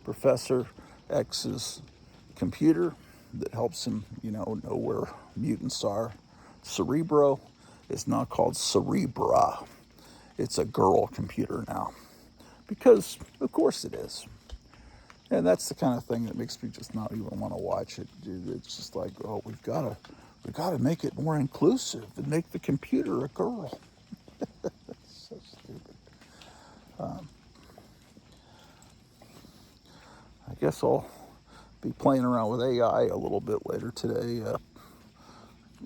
Professor X's computer that helps him, know where mutants are, Cerebro, is now called Cerebra. It's a girl computer now. Because, of course it is. And that's the kind of thing that makes me just not even want to watch it. It's just like, oh, we've got to make it more inclusive and make the computer a girl. That's so stupid. I guess I'll be playing around with AI a little bit later today,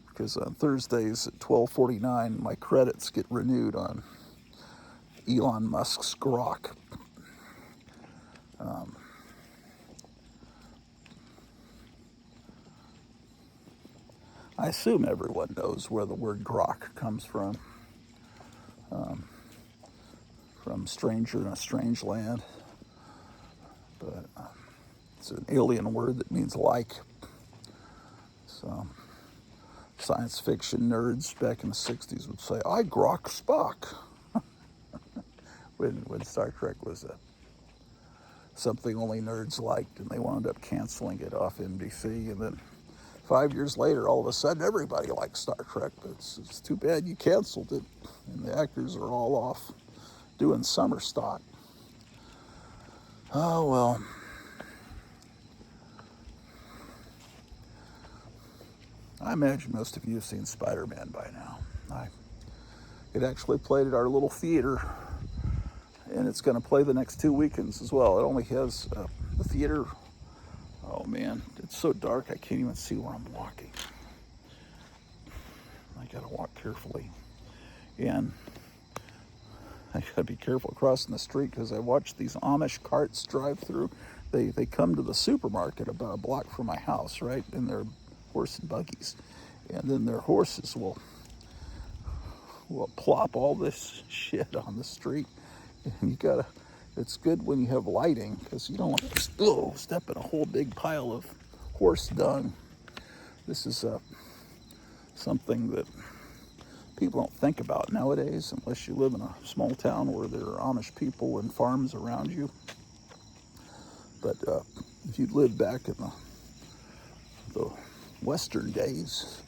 because on Thursdays at 12:49, my credits get renewed on Elon Musk's Grok. I assume everyone knows where the word grok comes from Stranger in a Strange Land. But it's an alien word that means like. So science fiction nerds back in the 60s would say, I grok Spock. when Star Trek was something only nerds liked, and they wound up canceling it off NBC, and then 5 years later, all of a sudden, everybody likes Star Trek, but it's too bad you canceled it, and the actors are all off doing summer stock. Oh, well. I imagine most of you have seen Spider-Man by now. It actually played at our little theater, and it's going to play the next 2 weekends as well. It only has the theater. Oh man, it's so dark I can't even see where I'm walking. I gotta walk carefully. And I gotta be careful crossing the street because I watch these Amish carts drive through. They come to the supermarket about a block from my house, right? In their horse and buggies. And then their horses will plop all this shit on the street. And it's good when you have lighting because you don't want to step in a whole big pile of horse dung. This is something that people don't think about nowadays, unless you live in a small town where there are Amish people and farms around you. But if you lived back in the Western days,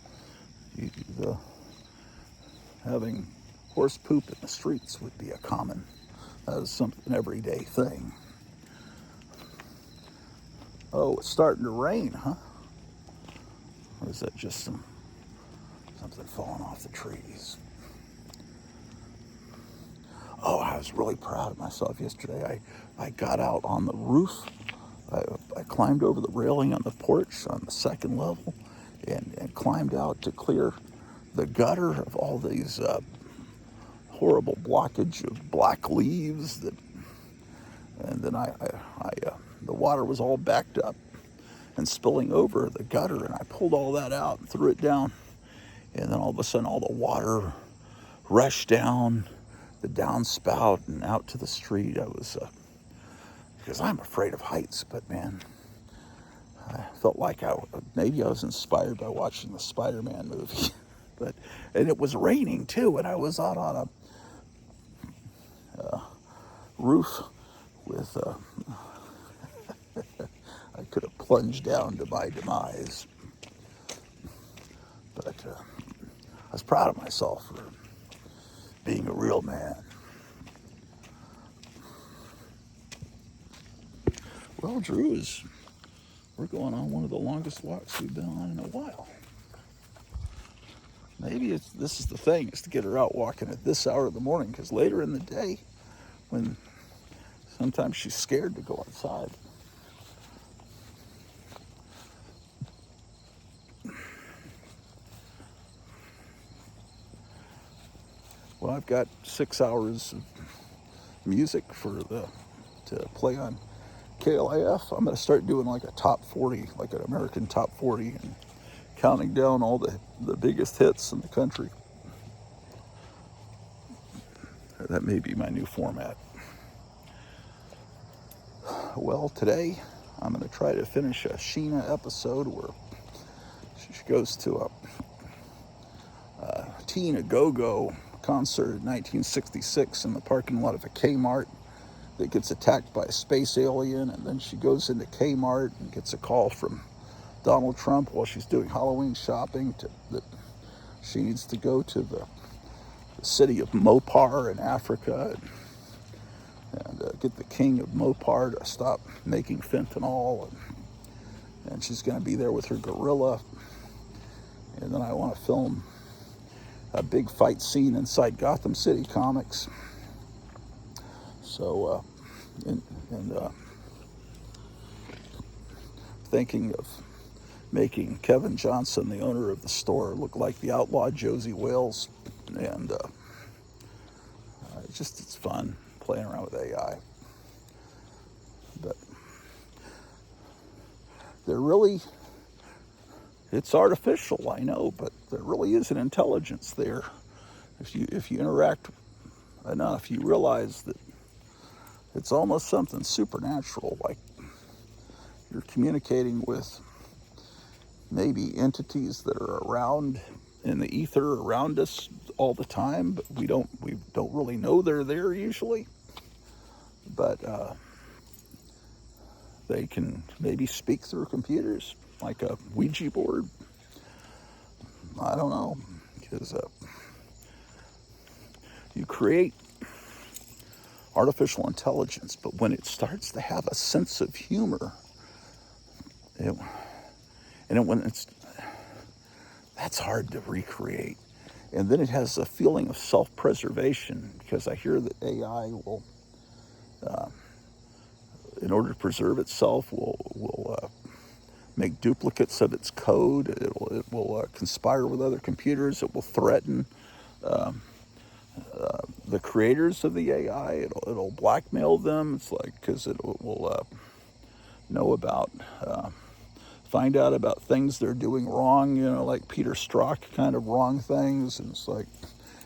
having horse poop in the streets would be a common, an everyday thing. Oh, it's starting to rain, huh? Or is that just something falling off the trees? Oh, I was really proud of myself yesterday. I got out on the roof. I climbed over the railing on the porch on the second level and climbed out to clear the gutter of all these horrible blockage of black leaves and then the water was all backed up and spilling over the gutter, and I pulled all that out and threw it down, and then all of a sudden all the water rushed down the downspout and out to the street. I was because I'm afraid of heights, but man, I felt like maybe I was inspired by watching the Spider-Man movie. And it was raining too, and I was out on a roof with I could have plunged down to my demise, but I was proud of myself for being a real man. Well, Drew, we're going on one of the longest walks we've been on in a while. Maybe this is the thing, is to get her out walking at this hour of the morning, because later in the day, when sometimes she's scared to go outside. Well, I've got 6 hours of music to play on KLIF. I'm going to start doing like a top 40, like an American top 40, and counting down all the biggest hits in the country. That may be my new format. Well, today I'm going to try to finish a Sheena episode where she goes to a Teen A-Go-Go concert in 1966 in the parking lot of a Kmart that gets attacked by a space alien, and then she goes into Kmart and gets a call from Donald Trump while she's doing Halloween shopping that she needs to go to the city of Mopar in Africa and get the king of Mopar to stop making fentanyl, and she's going to be there with her gorilla. And then I want to film a big fight scene inside Gotham City Comics. So, thinking of making Kevin Johnson, the owner of the store, look like the outlaw Josie Wales, and it's fun playing around with AI. But it's artificial, I know, but there really is an intelligence there. If you interact enough, you realize that it's almost something supernatural, like you're communicating with maybe entities that are around in the ether around us all the time, but we don't really know they're there usually. But they can maybe speak through computers, like a Ouija board. I don't know, because you create artificial intelligence, but when it starts to have a sense of humor, that's hard to recreate. And then it has a feeling of self-preservation, because I hear that AI will, in order to preserve itself, will make duplicates of its code. It will conspire with other computers. It will threaten the creators of the AI. It'll blackmail them. It's like, because it will know about, find out about things they're doing wrong, like Peter Strzok kind of wrong things. And it's like,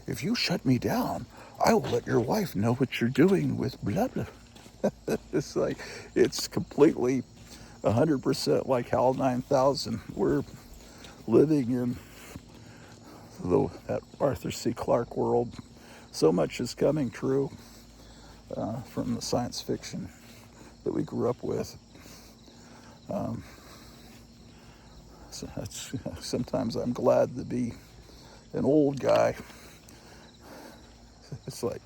if you shut me down, I will let your wife know what you're doing with blah, blah. It's like, it's completely 100% like HAL 9000. We're living in that Arthur C. Clarke world. So much is coming true from the science fiction that we grew up with. So sometimes I'm glad to be an old guy. It's like,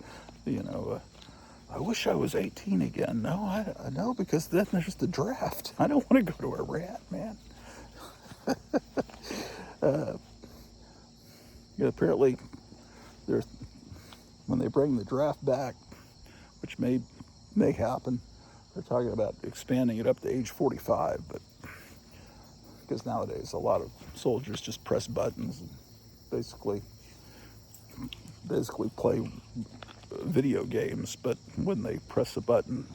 I wish I was 18 again. No, I know, because then there's the draft. I don't want to go to Iran, man. Apparently, when they bring the draft back, which may happen, they're talking about expanding it up to age 45, but because nowadays a lot of soldiers just press buttons and basically play video games, but when they press a button,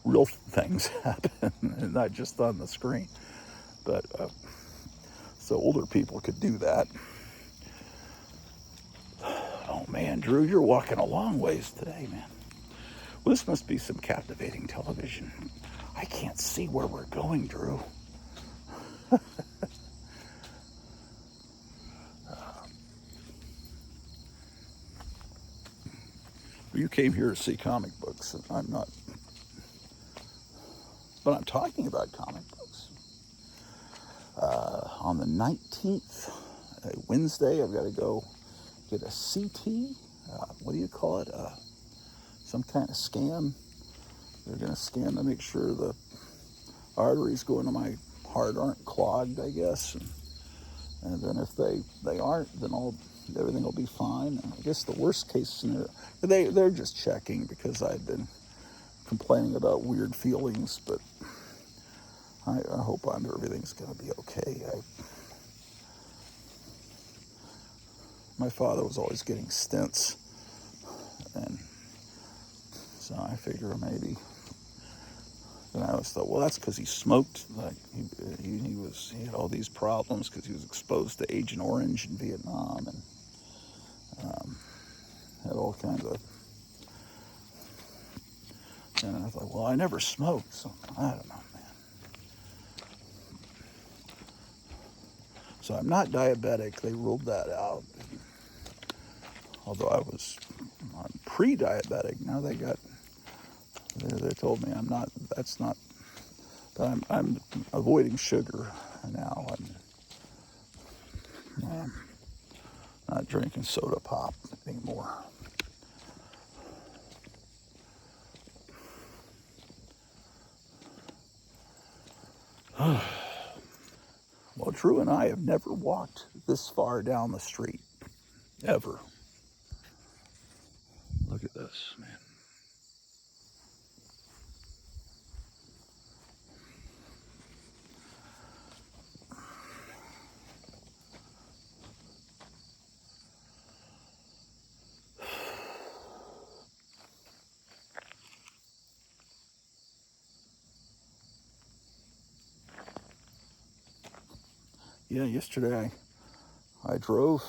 real things happen, and not just on the screen. But so older people could do that. Oh man, Drew, you're walking a long ways today, man. Well, this must be some captivating television. I can't see where we're going, Drew. You came here to see comic books, and I'm not. But I'm talking about comic books. On the 19th, Wednesday, I've got to go get a CT. What do you call it? Some kind of scan. They're going to scan to make sure the arteries going to my heart aren't clogged, I guess. And then if they aren't, then everything will be fine. And I guess the worst case scenario, they're just checking because I've been complaining about weird feelings, but I hope everything's going to be okay. My father was always getting stents, and so I figure maybe. And I always thought, well, that's because he smoked. Like he had all these problems because he was exposed to Agent Orange in Vietnam, and had all kinds of. And I thought, well, I never smoked, so I don't know, man. So I'm not diabetic. They ruled that out. Although I'm pre-diabetic. Now they told me I'm not. That's not. But I'm avoiding sugar now. I'm not drinking soda pop anymore. Well, Drew and I have never walked this far down the street, ever. Look at this, man. Yeah, yesterday I drove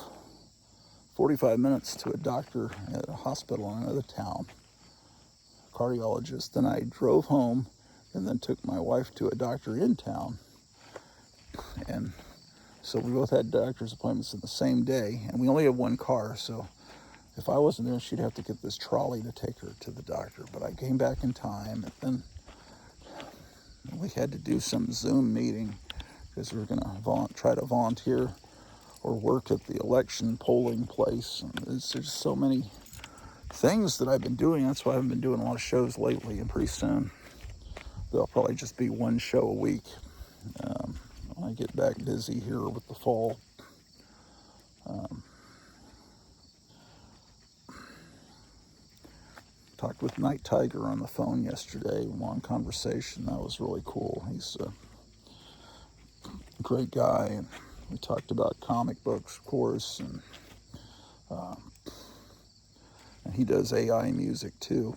45 minutes to a doctor at a hospital in another town, cardiologist. Then I drove home and then took my wife to a doctor in town. And so we both had doctor's appointments in the same day, and we only have one car, so if I wasn't there, she'd have to get this trolley to take her to the doctor. But I came back in time, and then we had to do some Zoom meeting because we were going to try to volunteer or work at the election polling place. And there's just so many things that I've been doing. That's why I haven't been doing a lot of shows lately, and pretty soon there'll probably just be one show a week when I get back busy here with the fall. Talked with Night Tiger on the phone yesterday, long conversation. That was really cool. He's a great guy, and we talked about comic books, of course, and he does AI music too.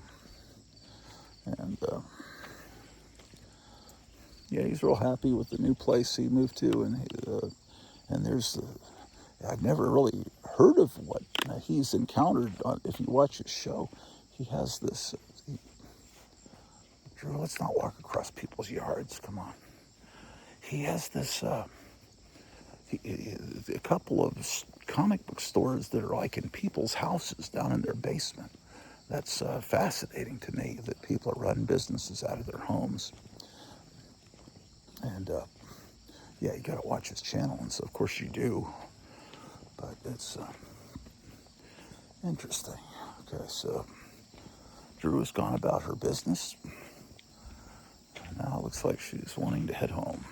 And yeah, he's real happy with the new place he moved to, and I've never really heard of what he's encountered. If you watch his show, he has this. Drew, let's not walk across people's yards. Come on. He has this. a couple of comic book stores that are like in people's houses down in their basement. That's fascinating to me, that people are running businesses out of their homes. And yeah, you got to watch his channel, and so of course you do. But it's interesting. Okay, so Drew has gone about her business. Now it looks like she's wanting to head home.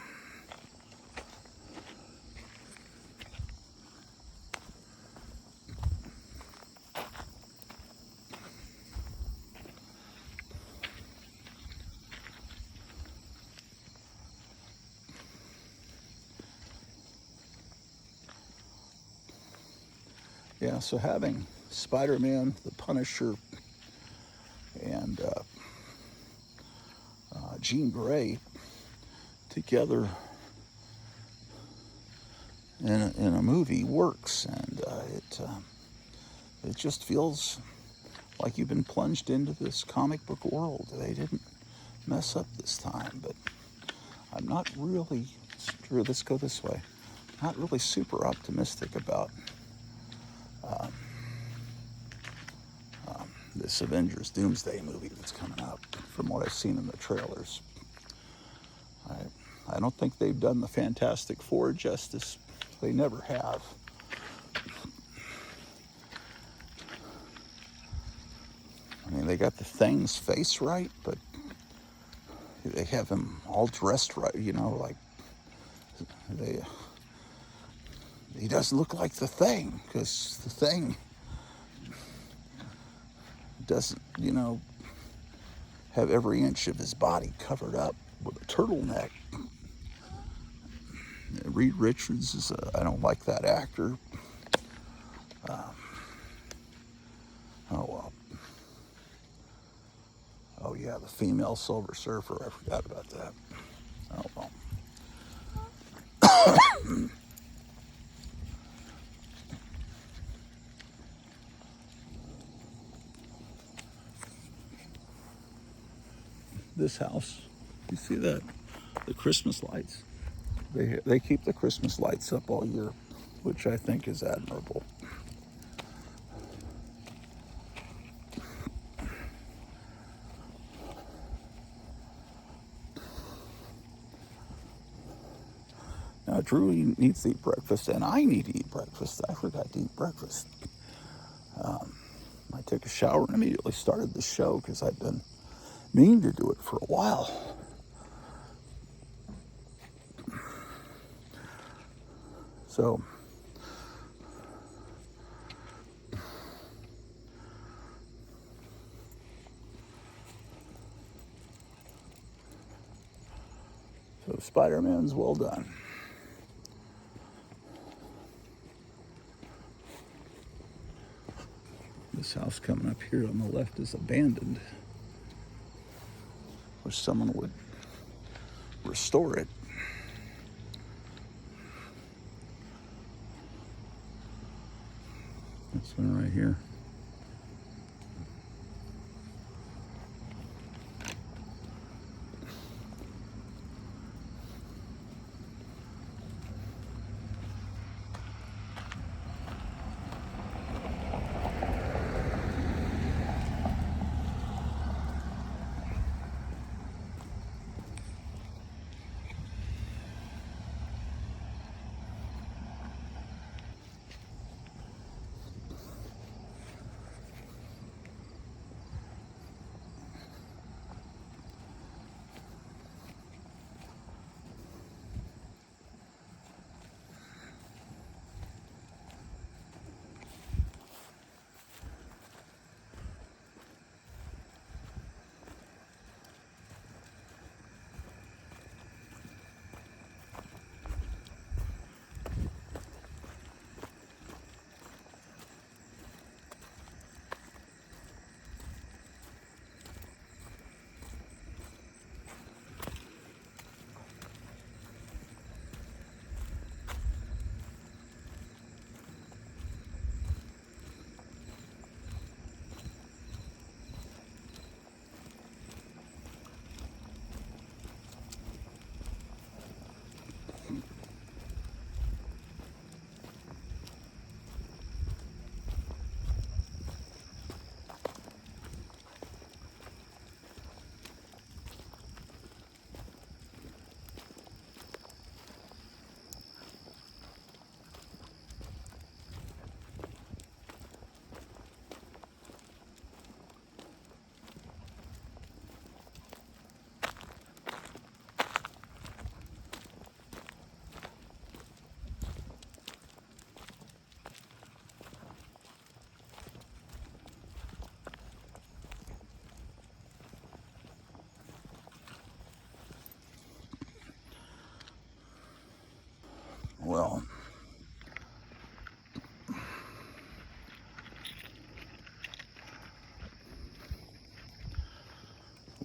Yeah, so having Spider-Man, the Punisher, and Jean Grey together in a movie works, and it just feels like you've been plunged into this comic book world. They didn't mess up this time, but I'm not really, Drew, let's go this way, not really super optimistic about this Avengers Doomsday movie that's coming up, from what I've seen in the trailers. I don't think they've done the Fantastic Four justice. They never have. I mean, they got the Thing's face right, but they have him all dressed right, you know, like he doesn't look like the Thing, because the Thing doesn't, you know, have every inch of his body covered up with a turtleneck. Reed Richards is I don't like that actor. Oh well. Oh yeah, the female Silver Surfer. I forgot about that. Oh well. This house, you see that? The Christmas lights. They keep the Christmas lights up all year, which I think is admirable. Now, Drew needs to eat breakfast, and I need to eat breakfast. I forgot to eat breakfast. I took a shower and immediately started the show because I've been meaning to do it for a while. So, Spider-Man's well done. This house coming up here on the left is abandoned. Wish someone would restore it. This one right here.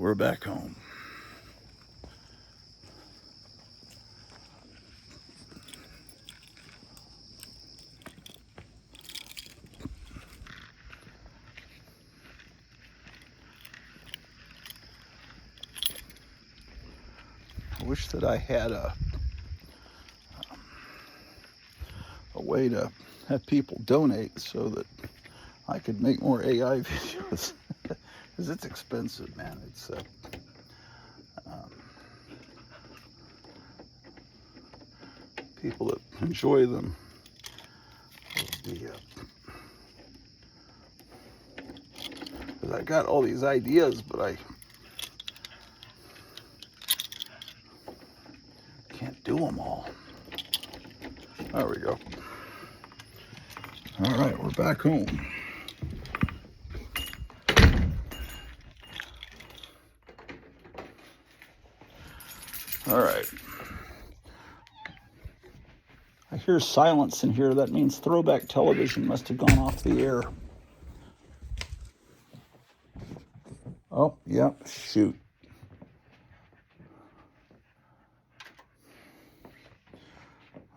we're back home. I wish that I had a way to have people donate so that I could make more AI videos, because it's expensive, man. It's people that enjoy them will be, because I got all these ideas, but I can't do them all. There we go. All right, we're back home. All right. I hear silence in here. That means throwback television must have gone off the air. Oh, yep, shoot.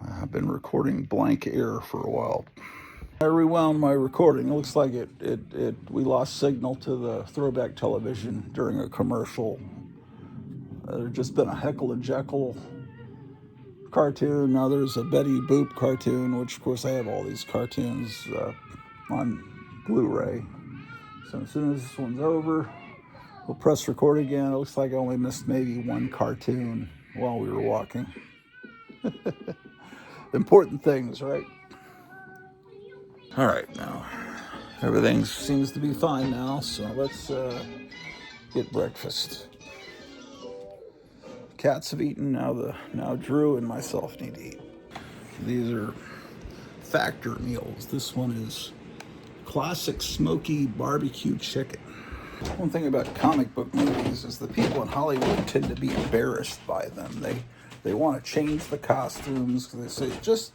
I've been recording blank air for a while. I rewound my recording. It looks like we lost signal to the throwback television during a commercial. There's just been a Heckle and Jekyll cartoon. Now there's a Betty Boop cartoon, which of course I have all these cartoons on Blu-ray. So as soon as this one's over, we'll press record again. It looks like I only missed maybe one cartoon while we were walking. Important things, right? All right, now everything seems to be fine now, so let's get breakfast. Cats have eaten. Now Drew and myself need to eat. These are factor meals. This one is classic smoky barbecue chicken. One thing about comic book movies is the people in Hollywood tend to be embarrassed by them. They want to change the costumes because they say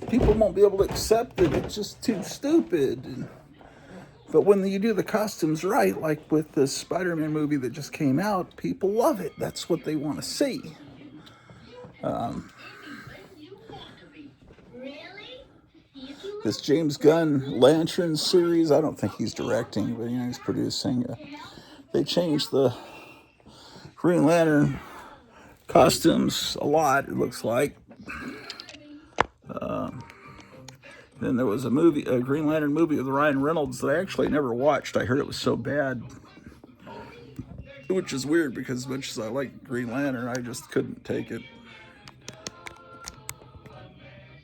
people won't be able to accept it. It's just too stupid. But when you do the costumes right, like with the Spider-Man movie that just came out, people love it. That's what they want to see. This James Gunn Lantern series, I don't think he's directing, but he's producing. They changed the Green Lantern costumes a lot, it looks like. Then there was a Green Lantern movie with Ryan Reynolds that I actually never watched. I heard it was so bad, which is weird because as much as I like Green Lantern, I just couldn't take it.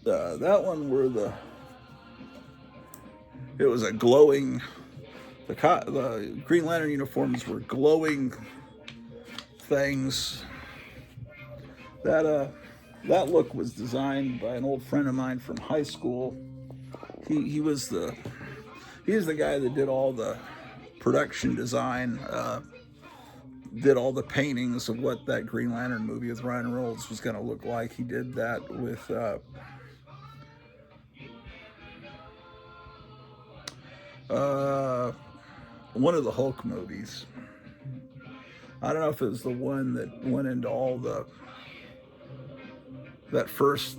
That one where it was a glowing, the Green Lantern uniforms were glowing things. That look was designed by an old friend of mine from high school. He was the guy that did all the production design, did all the paintings of what that Green Lantern movie with Ryan Reynolds was going to look like. He did that with one of the Hulk movies. I don't know if it was the one that went into all that first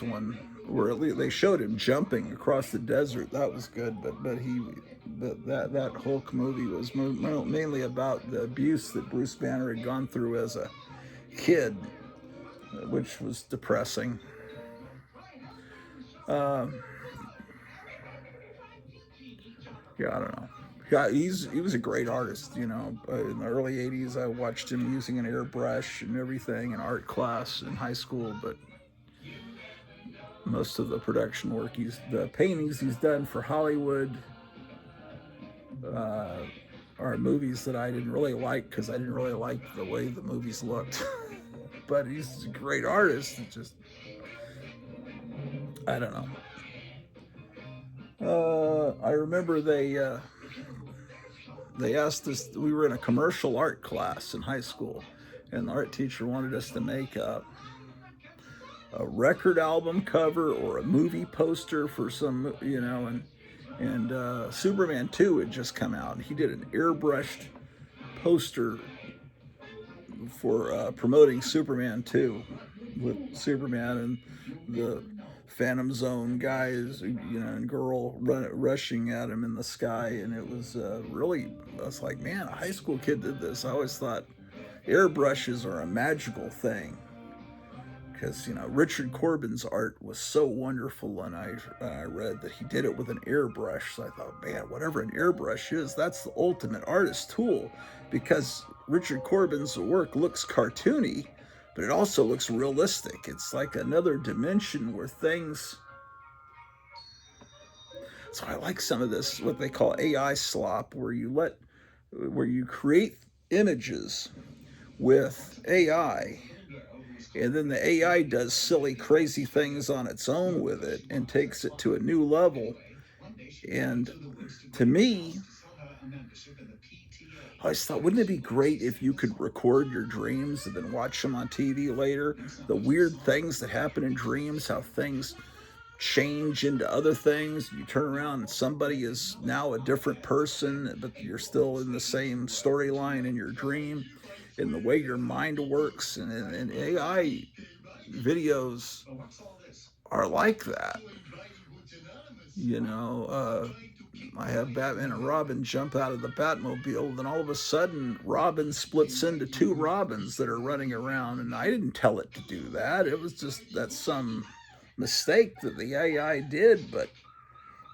one where they showed him jumping across the desert. That was good, but that Hulk movie was mainly about the abuse that Bruce Banner had gone through as a kid, which was depressing. Yeah, I don't know. Yeah, he was a great artist, in the early 80s, I watched him using an airbrush and everything in art class in high school, but most of the production work, the paintings he's done for Hollywood are movies that I didn't really like because I didn't really like the way the movies looked. But he's a great artist. It just, I don't know. I remember they asked us, we were in a commercial art class in high school, and the art teacher wanted us to make a record album cover or a movie poster for some, And Superman 2 had just come out, and he did an airbrushed poster for promoting Superman 2 with Superman and the Phantom Zone guys, and girl rushing at him in the sky. And it was really, I was like, man, a high school kid did this. I always thought airbrushes are a magical thing, because Richard Corbin's art was so wonderful, and I read that he did it with an airbrush. So I thought, man, whatever an airbrush is, that's the ultimate artist tool, because Richard Corbin's work looks cartoony, but it also looks realistic. It's like another dimension where things. So I like some of this, what they call AI slop, where you create images with AI, and then the AI does silly, crazy things on its own with it and takes it to a new level. And to me, I always thought, wouldn't it be great if you could record your dreams and then watch them on TV later? The weird things that happen in dreams, how things change into other things. You turn around and somebody is now a different person, but you're still in the same storyline in your dream. And the way your mind works, and AI videos are like that. I have Batman and Robin jump out of the Batmobile, then all of a sudden Robin splits into two Robins that are running around, and I didn't tell it to do that. It was just that's some mistake that the AI did, but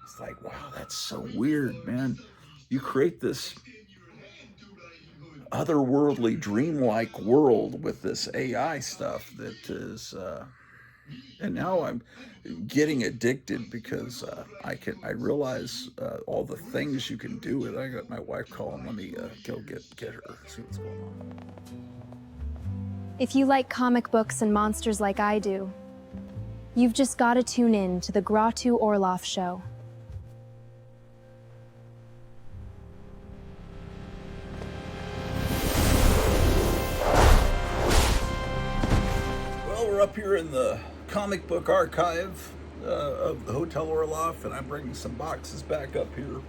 it's like, wow, that's so weird, man. You create this otherworldly, dreamlike world with this AI stuff that is, and now I'm getting addicted because I realize all the things you can do with it. I got my wife calling. Let me go get her, see what's going on. If you like comic books and monsters like I do, you've just got to tune in to the Grottu Orloff Show. We're up here in the comic book archive of the Hotel Orloff, and I'm bringing some boxes back up here.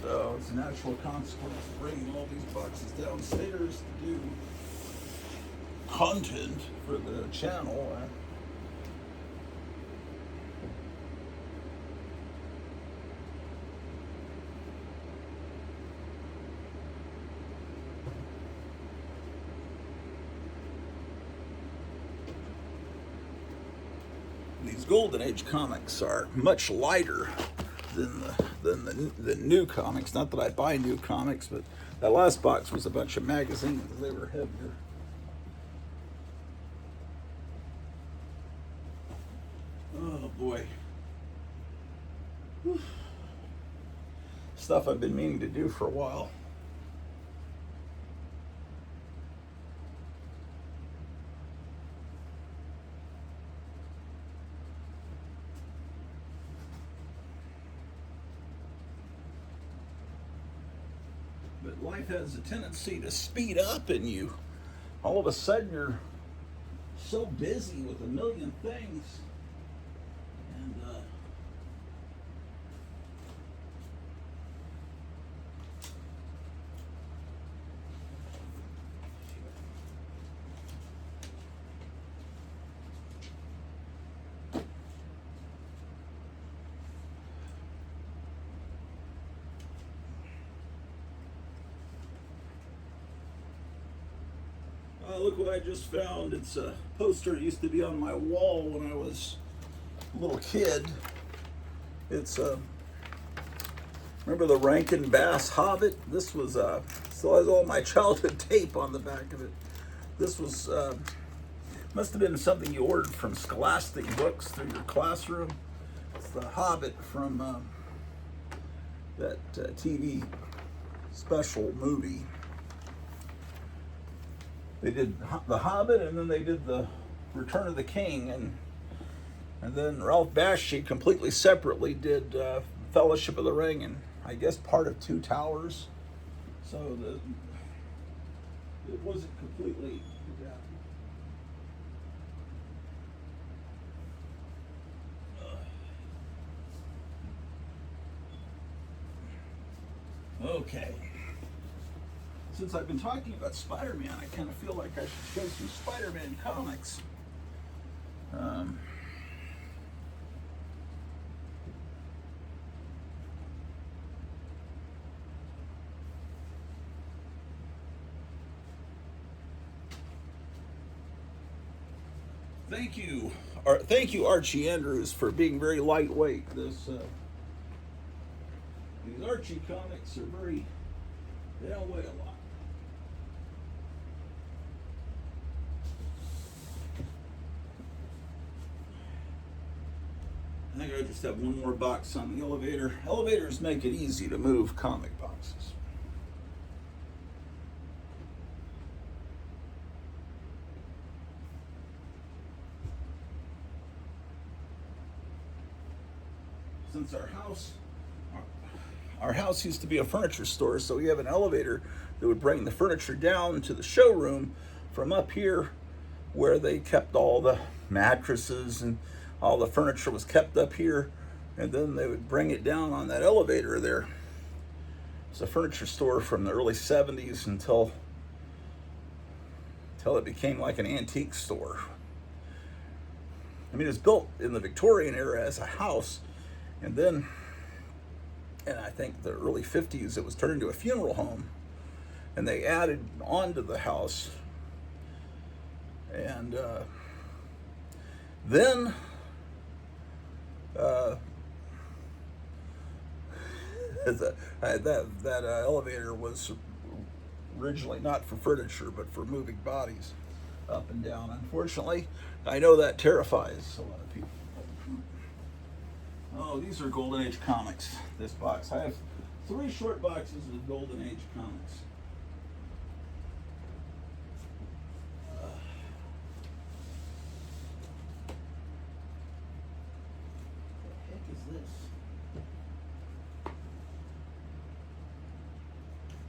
So it's a natural consequence of bringing all these boxes downstairs to do content for the channel. These Golden Age comics are much lighter than the new comics. Not that I buy new comics, but that last box was a bunch of magazines. They were heavier. Oh boy. Whew. Stuff I've been meaning to do for a while. But life has a tendency to speed up, and you, all of a sudden, you're so busy with a million things. And look what I just found. It's a poster that used to be on my wall when I was a little kid. It's remember the Rankin Bass Hobbit? This was still has all my childhood tape on the back of it. This was must have been something you ordered from Scholastic Books through your classroom. It's the Hobbit from that TV special movie. They did The Hobbit, and then they did the Return of the King, and then Ralph Bakshi completely separately did Fellowship of the Ring, and I guess part of Two Towers. So it wasn't completely. Okay. Since I've been talking about Spider-Man, I kind of feel like I should show some Spider-Man comics. Thank you, Archie Andrews, for being very lightweight. These Archie comics are they don't weigh a lot. I think I just have one more box on the elevator. Elevators make it easy to move comic boxes. Since our house used to be a furniture store, so we have an elevator that would bring the furniture down to the showroom from up here where they kept all the mattresses and all the furniture was kept up here, and then they would bring it down on that elevator there. It's a furniture store from the early 70s until it became like an antique store. I mean, it was built in the Victorian era as a house, and then in I think the early 50s it was turned into a funeral home, and they added on to the house, and then that elevator was originally not for furniture but for moving bodies up and down. Unfortunately, I know that terrifies a lot of people. Oh, these are Golden Age comics. This box. I have 3 short boxes of Golden Age comics. What the heck is this?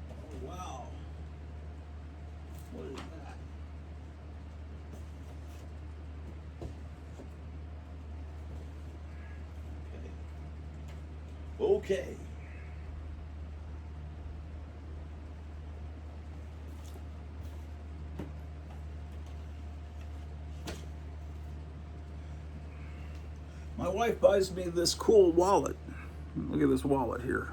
Oh, wow. What is that? Okay. My wife buys me this cool wallet. Look at this wallet here.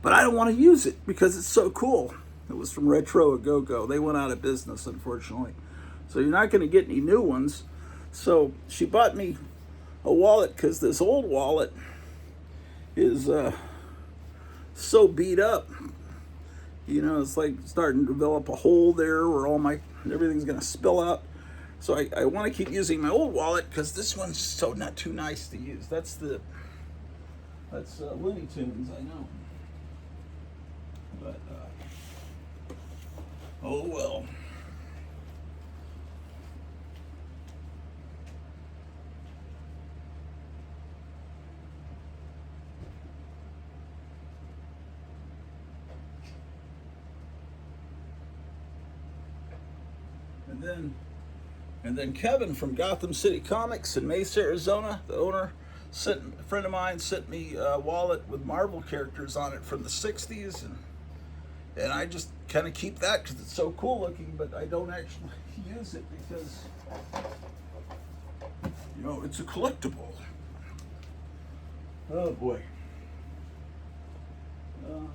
But I don't want to use it because it's so cool. It was from Retro A Go-Go. They went out of business, unfortunately. So you're not going to get any new ones. So she bought me a wallet because this old wallet is so beat up. You know, it's like starting to develop a hole there where everything's going to spill out. So I want to keep using my old wallet because this one's so not too nice to use. That's Looney Tunes, I know. But oh well. And then Kevin from Gotham City Comics in Mesa, Arizona, the owner, a friend of mine sent me a wallet with Marvel characters on it from the 60s, and I just kind of keep that because it's so cool looking, but I don't actually use it because, you know, it's a collectible. Oh boy. Man.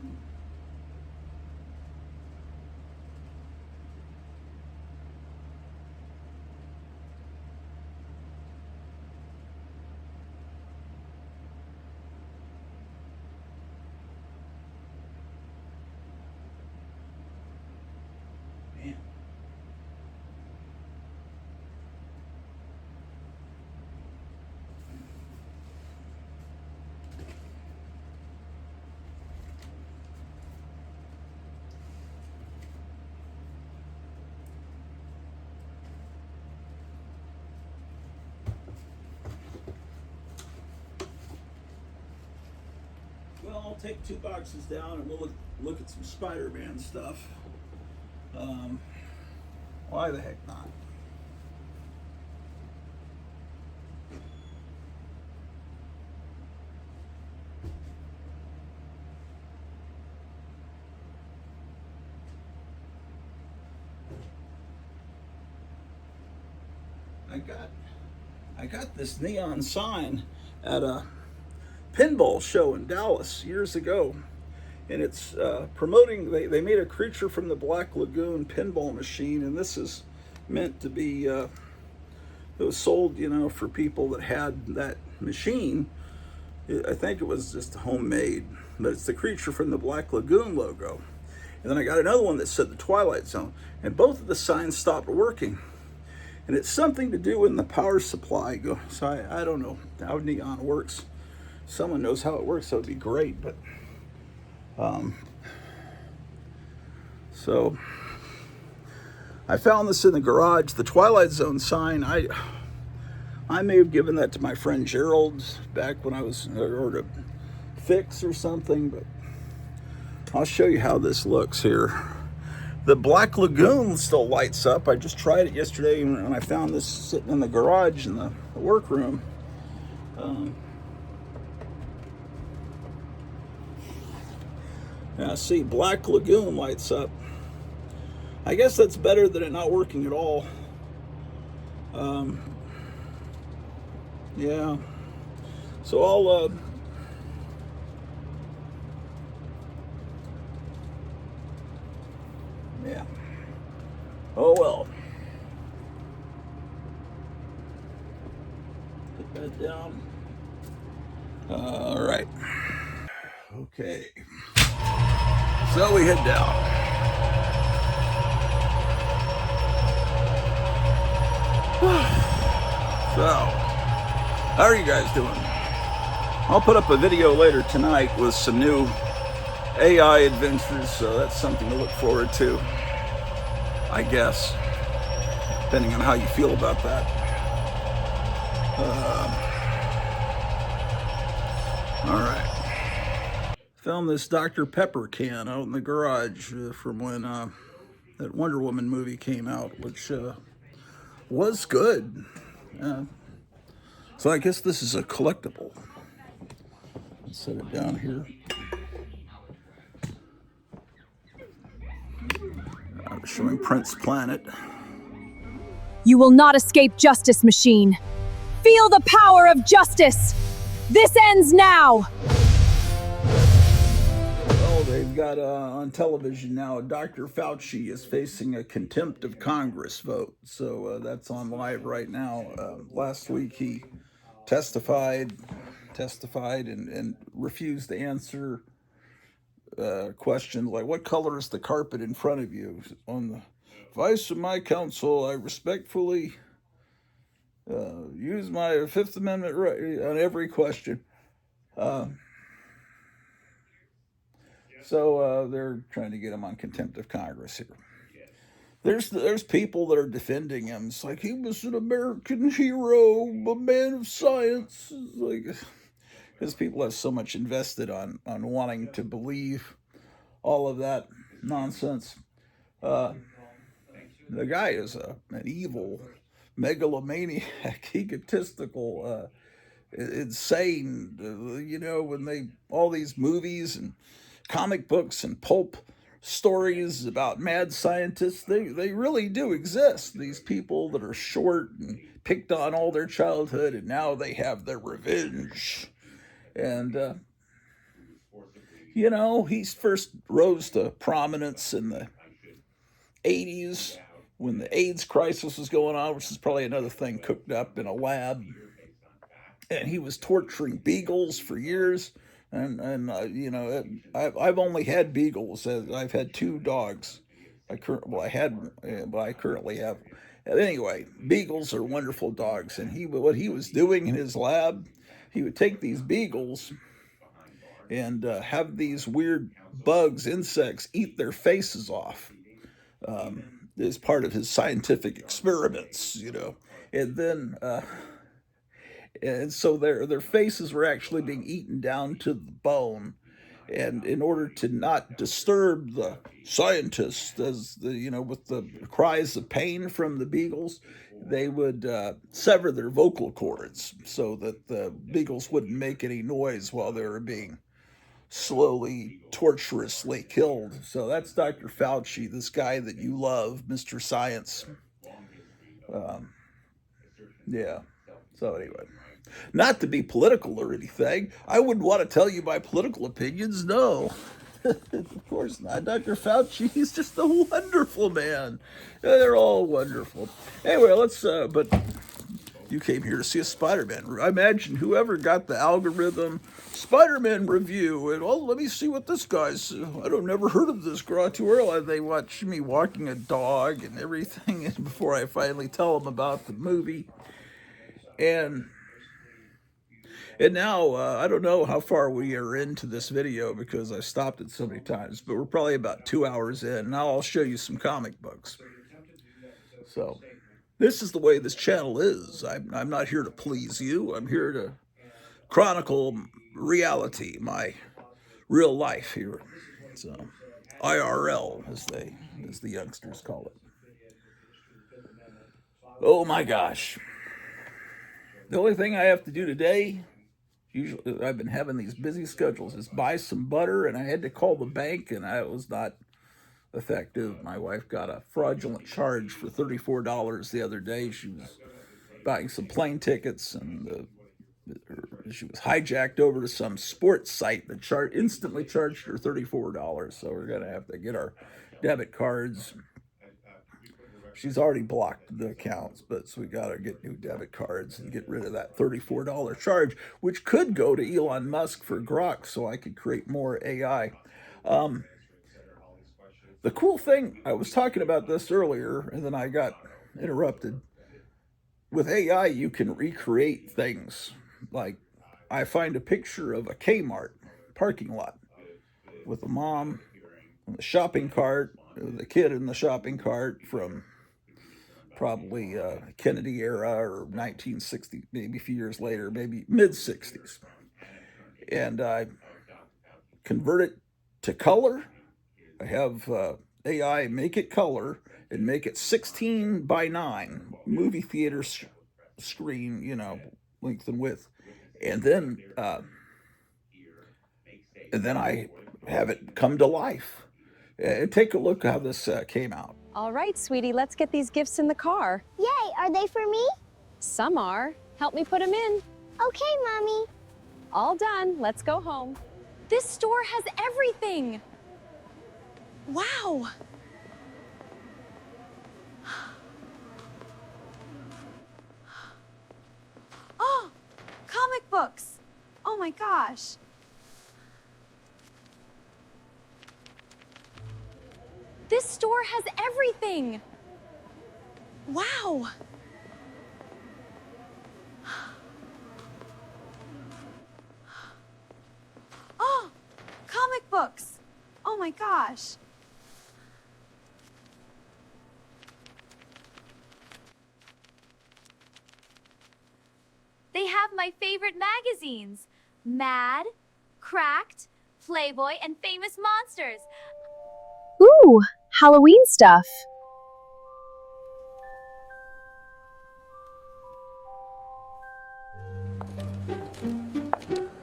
I'll take 2 boxes down and we'll look at some Spider-Man stuff. Why the heck not? I got this neon sign at a pinball show in Dallas years ago, and it's promoting. They made a Creature from the Black Lagoon pinball machine, and this is meant to be. It was sold, for people that had that machine. I think it was just homemade, but it's the Creature from the Black Lagoon logo. And then I got another one that said the Twilight Zone, and both of the signs stopped working. And it's something to do with the power supply. So I don't know how neon works. If someone knows how it works, that would be great. But so I found this in the garage, the Twilight Zone sign. I may have given that to my friend Gerald back when I was, or to fix or something, but I'll show you how this looks here. The Black Lagoon still lights up. I just tried it yesterday and I found this sitting in the garage in the workroom. Now see, Black Lagoon lights up. I guess that's better than it not working at all. Yeah. So I'll yeah. Oh well. Put that down. All right. Okay. So we head down. So, how are you guys doing? I'll put up a video later tonight with some new AI adventures, so that's something to look forward to, I guess, depending on how you feel about that. All right. Found this Dr. Pepper can out in the garage from when that Wonder Woman movie came out, which was good. So I guess this is a collectible. Let's set it down here. Showing Prince Planet. You will not escape justice, machine. Feel the power of justice. This ends now. Well, they've got on television now, Dr. Fauci is facing a contempt of Congress vote. So that's on live right now. Last week he testified and refused to answer questions like, what color is the carpet in front of you? On the advice of my counsel, I respectfully use my Fifth Amendment right on every question. So they're trying to get him on contempt of Congress here. There's people that are defending him. It's like, he was an American hero, a man of science. It's like, because people have so much invested on wanting to believe all of that nonsense. The guy is an evil, megalomaniac, egotistical, insane. When all these movies and comic books and pulp stories about mad scientists, they really do exist. These people that are short and picked on all their childhood, and now they have their revenge. And, he first rose to prominence in the 80s when the AIDS crisis was going on, which is probably another thing cooked up in a lab. And he was torturing beagles for years. And I've only had beagles. I've had 2 dogs. I currently have. Anyway, beagles are wonderful dogs. And what he was doing in his lab, he would take these beagles and have these weird bugs, insects, eat their faces off as part of his scientific experiments, And then, and so their faces were actually being eaten down to the bone. And in order to not disturb the scientists, as with the cries of pain from the beagles, they would sever their vocal cords so that the beagles wouldn't make any noise while they were being slowly, torturously killed. So that's Dr. Fauci, this guy that you love, Mr. Science. Yeah. So anyway, not to be political or anything, I wouldn't want to tell you my political opinions. No, of course not. Dr. Fauci, he's just a wonderful man. They're all wonderful. Anyway, but you came here to see a Spider-Man. I imagine whoever got the algorithm Spider-Man review, and let me see what this guy's. I've never heard of this Grottu Orloff. They watch me walking a dog and everything before I finally tell them about the movie. And now, I don't know how far we are into this video because I stopped it so many times, but we're probably about 2 hours in. Now I'll show you some comic books. So this is the way this channel is. I'm not here to please you. I'm here to chronicle reality, my real life here. So IRL, as the youngsters call it. Oh my gosh. The only thing I have to do today, usually I've been having these busy schedules, is buy some butter, and I had to call the bank, and it was not effective. My wife got a fraudulent charge for $34 the other day. She was buying some plane tickets, and she was hijacked over to some sports site that instantly charged her $34. So we're going to have to get our debit cards. She's already blocked the accounts, but so we got to get new debit cards and get rid of that $34 charge, which could go to Elon Musk for Grok so I could create more AI. The cool thing, I was talking about this earlier, and then I got interrupted. With AI, you can recreate things. Like, I find a picture of a Kmart parking lot with a mom in the shopping cart, the kid in the shopping cart from probably Kennedy era or 1960, maybe a few years later, maybe mid-60s. And I convert it to color. I have AI make it color and make it 16 by 9 movie theater screen, length and width. And then I have it come to life. Take a look how this came out. All right, sweetie, let's get these gifts in the car. Yay, are they for me? Some are. Help me put them in. Okay, Mommy. All done. Let's go home. This store has everything. Wow. Oh, comic books. Oh my gosh. This store has everything. Wow. Oh, comic books. Oh my gosh. They have my favorite magazines: Mad, Cracked, Playboy, and Famous Monsters. Ooh, Halloween stuff.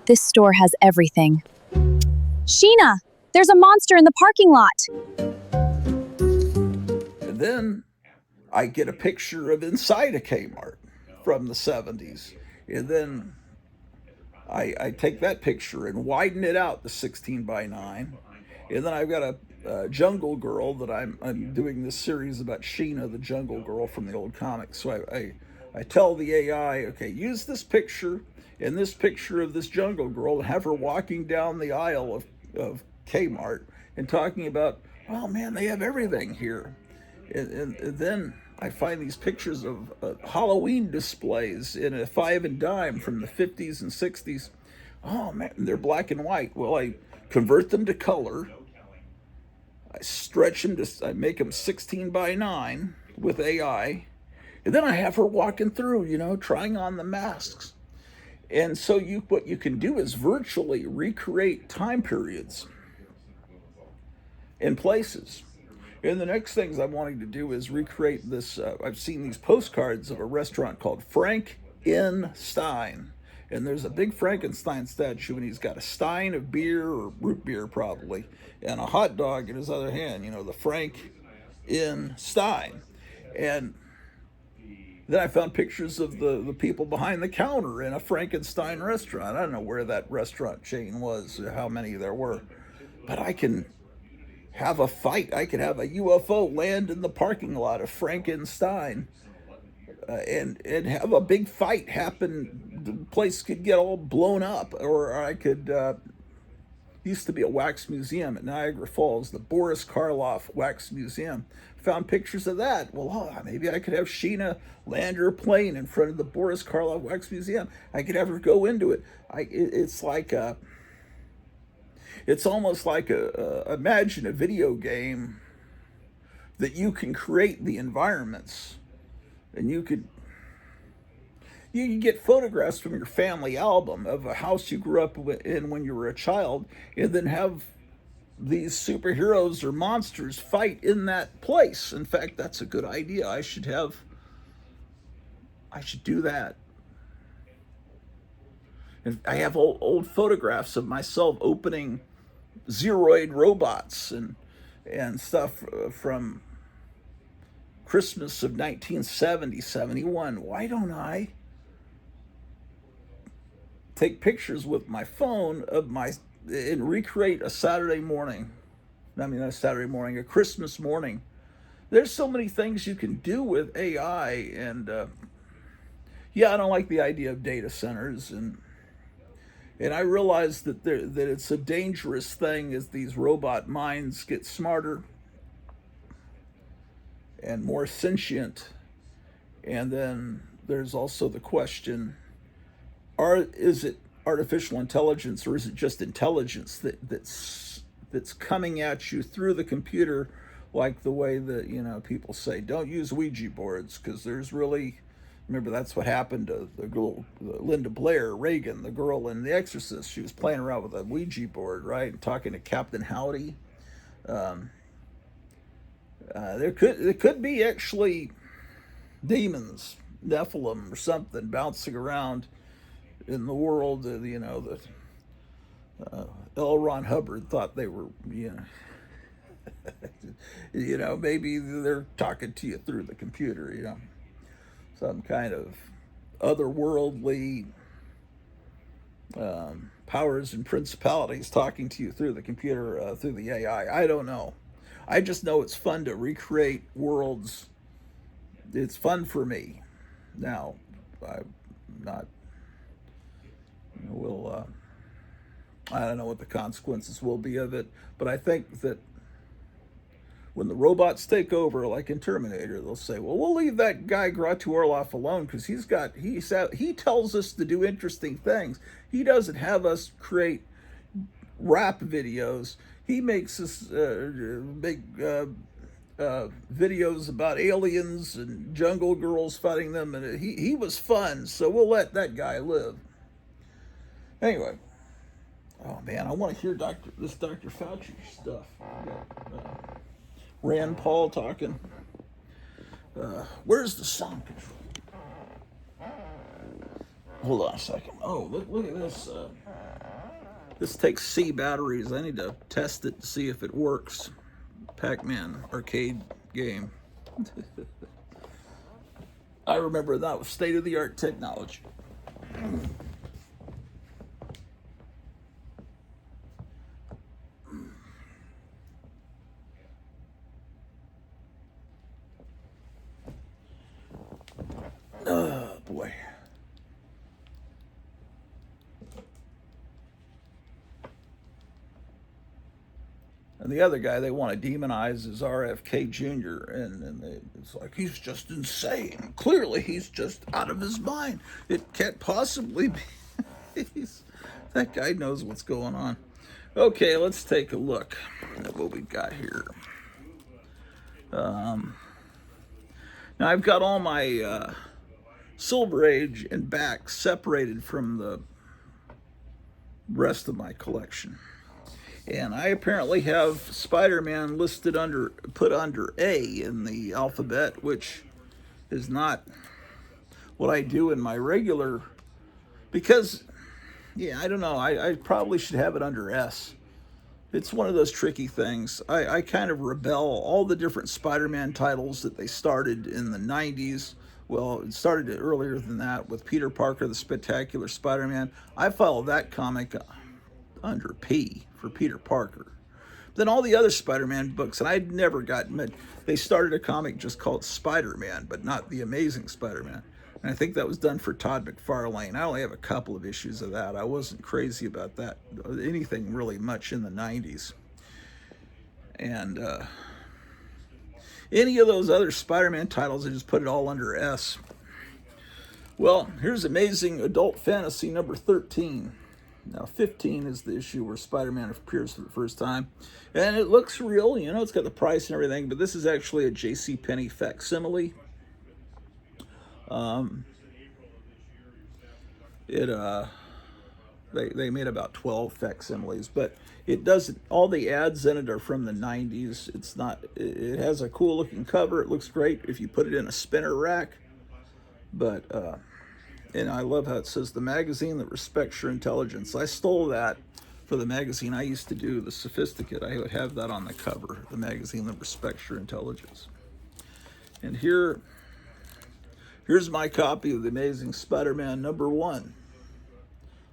This store has everything. Sheena, there's a monster in the parking lot. And then I get a picture of inside a Kmart from the 70s. And then I take that picture and widen it out to 16 by 9. And then I've got a jungle girl that I'm doing this series about Sheena, the jungle girl from the old comics. So I tell the AI, okay, use this picture and this picture of this jungle girl and have her walking down the aisle of Kmart and talking about, oh man, they have everything here. And then I find these pictures of Halloween displays in a 5 and dime from the 50s and 60s. Oh man, they're black and white. Well, I convert them to color. I stretch them I make them 16 by 9 with AI. And then I have her walking through, trying on the masks. And so what you can do is virtually recreate time periods and places. And the next things I'm wanting to do is recreate this. I've seen these postcards of a restaurant called Frankenstein. And there's a big Frankenstein statue, and he's got a stein of beer, or root beer probably, and a hot dog in his other hand, the Frankenstein. And then I found pictures of the people behind the counter in a Frankenstein restaurant. I don't know where that restaurant chain was, how many there were. But I can have a fight. I could have a UFO land in the parking lot of Frankenstein and have a big fight happen. The place could get all blown up. Or I could... used to be a wax museum at Niagara Falls, the Boris Karloff Wax Museum. Found pictures of that. Well, maybe I could have Sheena land her plane in front of the Boris Karloff Wax Museum. I could have her go into it. It's almost like imagine a video game that you can create the environments, and you can get photographs from your family album of a house you grew up in when you were a child, and then have these superheroes or monsters fight in that place. In fact, that's a good idea. I should do that. And I have old photographs of myself opening Zeroid robots and stuff from Christmas of 1970, 71. Why don't I take pictures with my phone and recreate a Christmas morning? There's so many things you can do with AI, and I don't like the idea of data centers, and I realize that it's a dangerous thing as these robot minds get smarter and more sentient. And then there's also the question, is it artificial intelligence, or is it just intelligence that's coming at you through the computer, like the way that people say don't use Ouija boards, because there's really, remember, that's what happened to the girl, Linda Blair Reagan, the girl in The Exorcist. She was playing around with a Ouija board, right, and talking to Captain Howdy. There could be actually demons, Nephilim or something, bouncing around in the world. L. Ron Hubbard thought they were, maybe they're talking to you through the computer, some kind of otherworldly powers and principalities talking to you through the computer, through the AI. I don't know. I just know it's fun to recreate worlds. It's fun for me. Now, I'm not, I don't know what the consequences will be of it, but I think that when the robots take over, like in Terminator, they'll say, well, we'll leave that guy Grottu Orloff alone because he tells us to do interesting things. He doesn't have us create rap videos. He makes us make videos about aliens and jungle girls fighting them, and he was fun, so we'll let that guy live. Anyway, oh man, I want to hear Dr. Fauci stuff. Rand Paul talking. Where's the sound control? Hold on a second. Oh, look at this. This takes C batteries. I need to test it to see if it works. Pac-Man arcade game. I remember that was state-of-the-art technology. Oh, boy. And the other guy they want to demonize is RFK Jr. And it's like, he's just insane. Clearly, he's just out of his mind. It can't possibly be. That guy knows what's going on. Okay, let's take a look at what we got here. Now, I've got all my Silver Age and back, separated from the rest of my collection. And I apparently have Spider-Man put under A in the alphabet, which is not what I do in my regular, because, yeah, I don't know, I probably should have it under S. It's one of those tricky things. I kind of rebel. All the different Spider-Man titles that they started in the 90s, well, it started earlier than that with Peter Parker, the Spectacular Spider-Man. I follow that comic under P for Peter Parker. Then all the other Spider-Man books, and I'd never gotten, they started a comic just called Spider-Man, but not The Amazing Spider-Man. And I think that was done for Todd McFarlane. I only have a couple of issues of that. I wasn't crazy about that, anything really much in the 90s. And any of those other Spider-Man titles, I just put it all under S. Well, here's Amazing Adult Fantasy number 13. Now, 15 is the issue where Spider-Man appears for the first time. And it looks real, you know, it's got the price and everything, but this is actually a JCPenney facsimile. They made about 12 facsimiles, but it doesn't, all the ads in it are from the 90s. It's not, it has a cool looking cover. It looks great if you put it in a spinner rack. But, and I love how it says the magazine that respects your intelligence. I stole that for the magazine I used to do, The Sophisticate. I would have that on the cover, the magazine that respects your intelligence. And here's my copy of The Amazing Spider-Man number 1.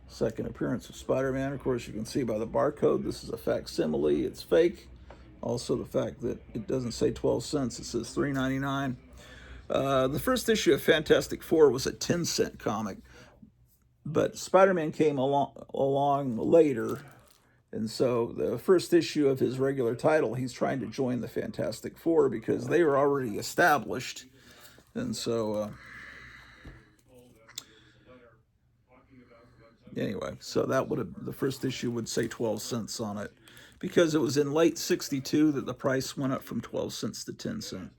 Second appearance of Spider-Man. Of course, you can see by the barcode, this is a facsimile. It's fake. Also, the fact that it doesn't say 12 cents, it says $3.99. The first issue of Fantastic Four was a 10-cent comic, but Spider-Man came along later, and so the first issue of his regular title, he's trying to join the Fantastic Four because they were already established, and so anyway, so that would have, the first issue would say 12 cents on it, because it was in late 62 that the price went up from 12 cents to 10 cents.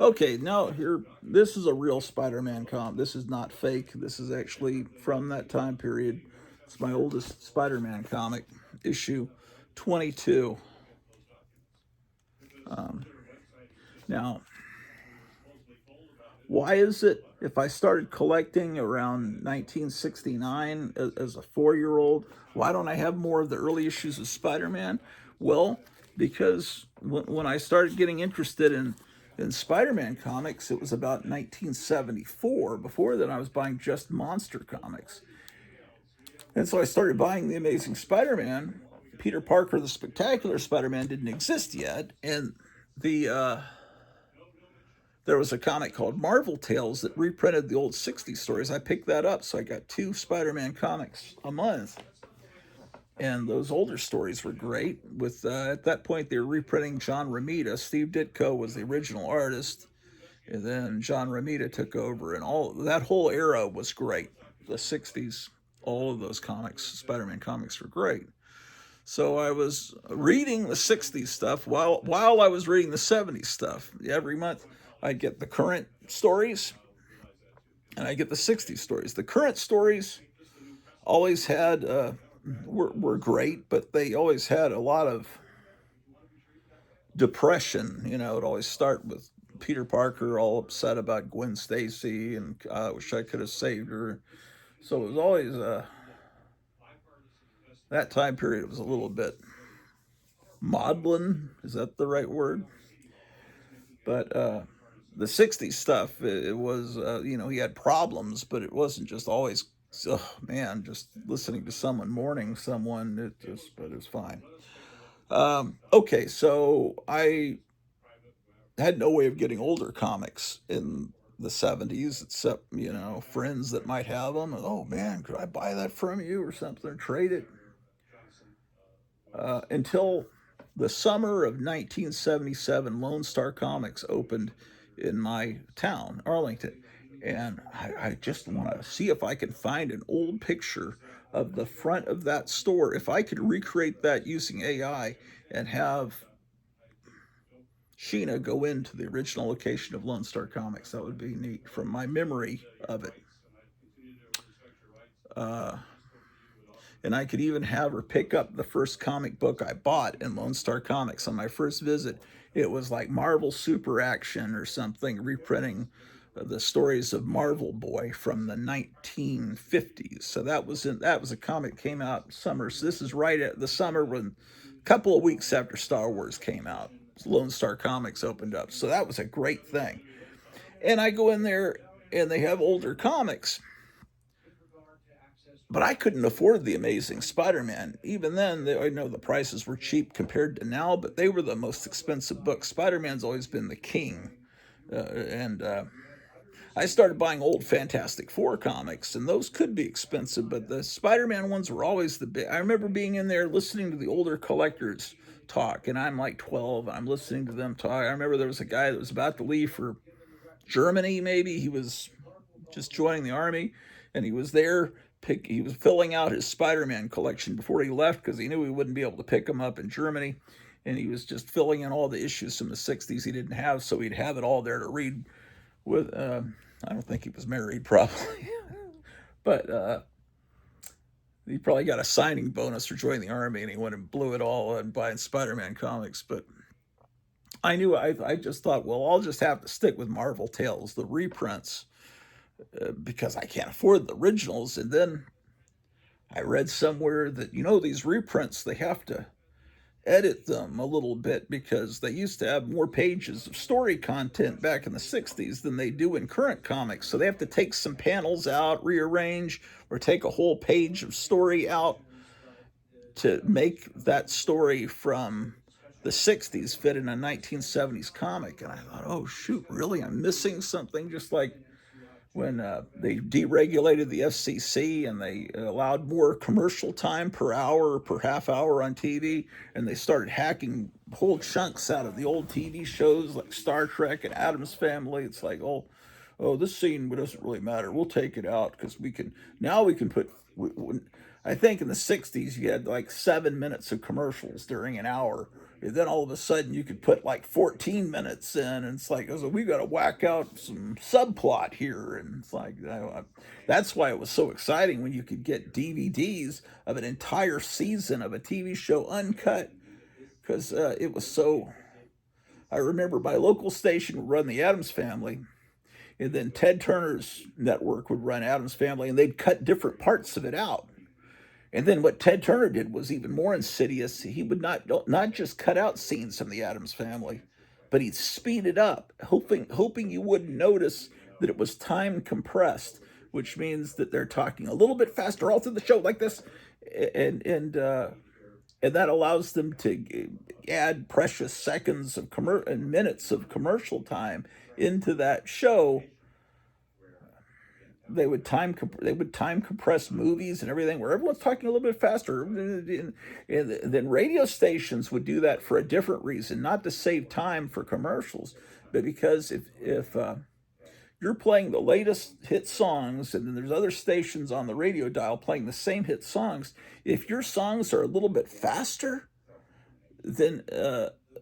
Okay, now here, this is a real Spider-Man comic. This is not fake. This is actually from that time period. It's my oldest Spider-Man comic, issue 22. Now, why is it if I started collecting around 1969 as a 4-year-old, why don't I have more of the early issues of Spider-Man? Well, because when I started getting interested in Spider-Man comics, it was about 1974. Before then, I was buying just monster comics. And so I started buying The Amazing Spider-Man. Peter Parker, the Spectacular Spider-Man, didn't exist yet. And there was a comic called Marvel Tales that reprinted the old 60s stories. I picked that up, so I got 2 Spider-Man comics a month. And those older stories were great. With at that point, they were reprinting John Romita. Steve Ditko was the original artist, and then John Romita took over, and all that whole era was great. The 60s, all of those comics, Spider-Man comics, were great. So I was reading the 60s stuff while I was reading the 70s stuff. Every month, I'd get the current stories, and I get the 60s stories. The current stories always had were great, but they always had a lot of depression. You know, it always start with Peter Parker all upset about Gwen Stacy, and I wish I could have saved her. So it was always that time period was a little bit maudlin. Is that the right word? But the 60s stuff, it was, you know, he had problems, but it wasn't just always, oh man, just listening to someone mourning someone, but it was fine. Okay, so I had no way of getting older comics in the 70s, except, you know, friends that might have them. Oh man, could I buy that from you or something, or trade it? Until the summer of 1977, Lone Star Comics opened in my town, Arlington. And I just want to see if I can find an old picture of the front of that store. If I could recreate that using AI and have Sheena go into the original location of Lone Star Comics, that would be neat from my memory of it. And I could even have her pick up the first comic book I bought in Lone Star Comics on my first visit. It was like Marvel Super Action or something, reprinting the stories of Marvel Boy from the 1950s. So that was a comic that came out summer. So this is right at the summer when a couple of weeks after Star Wars came out. Lone Star Comics opened up. So that was a great thing. And I go in there and they have older comics. But I couldn't afford the Amazing Spider-Man. Even then, I know the prices were cheap compared to now, but they were the most expensive books. Spider-Man's always been the king. And I started buying old Fantastic Four comics, and those could be expensive, but the Spider-Man ones were always the big. I remember being in there listening to the older collectors talk, and I'm like 12. I'm listening to them talk. I remember there was a guy that was about to leave for Germany, maybe. He was just joining the army, and he was there. He was filling out his Spider-Man collection before he left because he knew he wouldn't be able to pick them up in Germany, and he was just filling in all the issues from the '60s he didn't have, so he'd have it all there to read. With I don't think he was married, probably, but he probably got a signing bonus for joining the army, and he went and blew it all on buying Spider-Man comics. But I just thought, well, I'll just have to stick with Marvel Tales, the reprints, because I can't afford the originals. And then I read somewhere that, these reprints, they have to edit them a little bit because they used to have more pages of story content back in the 60s than they do in current comics. So they have to take some panels out, rearrange, or take a whole page of story out to make that story from the 60s fit in a 1970s comic. And I thought, oh, shoot, really? I'm missing something, just like when they deregulated the FCC and they allowed more commercial time per hour or per half hour on TV, and they started hacking whole chunks out of the old TV shows like Star Trek and Addams Family. It's like, oh, this scene doesn't really matter. We'll take it out because we can put. I think in the '60s you had like 7 minutes of commercials during an hour. And then all of a sudden you could put like 14 minutes in, and it's like, oh, we got to whack out some subplot here. And it's like, that's why it was so exciting when you could get DVDs of an entire season of a TV show uncut, because it was so. I remember my local station would run the Addams Family, and then Ted Turner's network would run Addams Family, and they'd cut different parts of it out. And then what Ted Turner did was even more insidious. He would not just cut out scenes from the Addams Family, but he'd speed it up, hoping you wouldn't notice that it was time compressed, which means that they're talking a little bit faster all through the show like this, and that allows them to add precious seconds of and minutes of commercial time into that show. They would time compress movies and everything where everyone's talking a little bit faster. And then radio stations would do that for a different reason, not to save time for commercials, but because if you're playing the latest hit songs and then there's other stations on the radio dial playing the same hit songs, if your songs are a little bit faster, then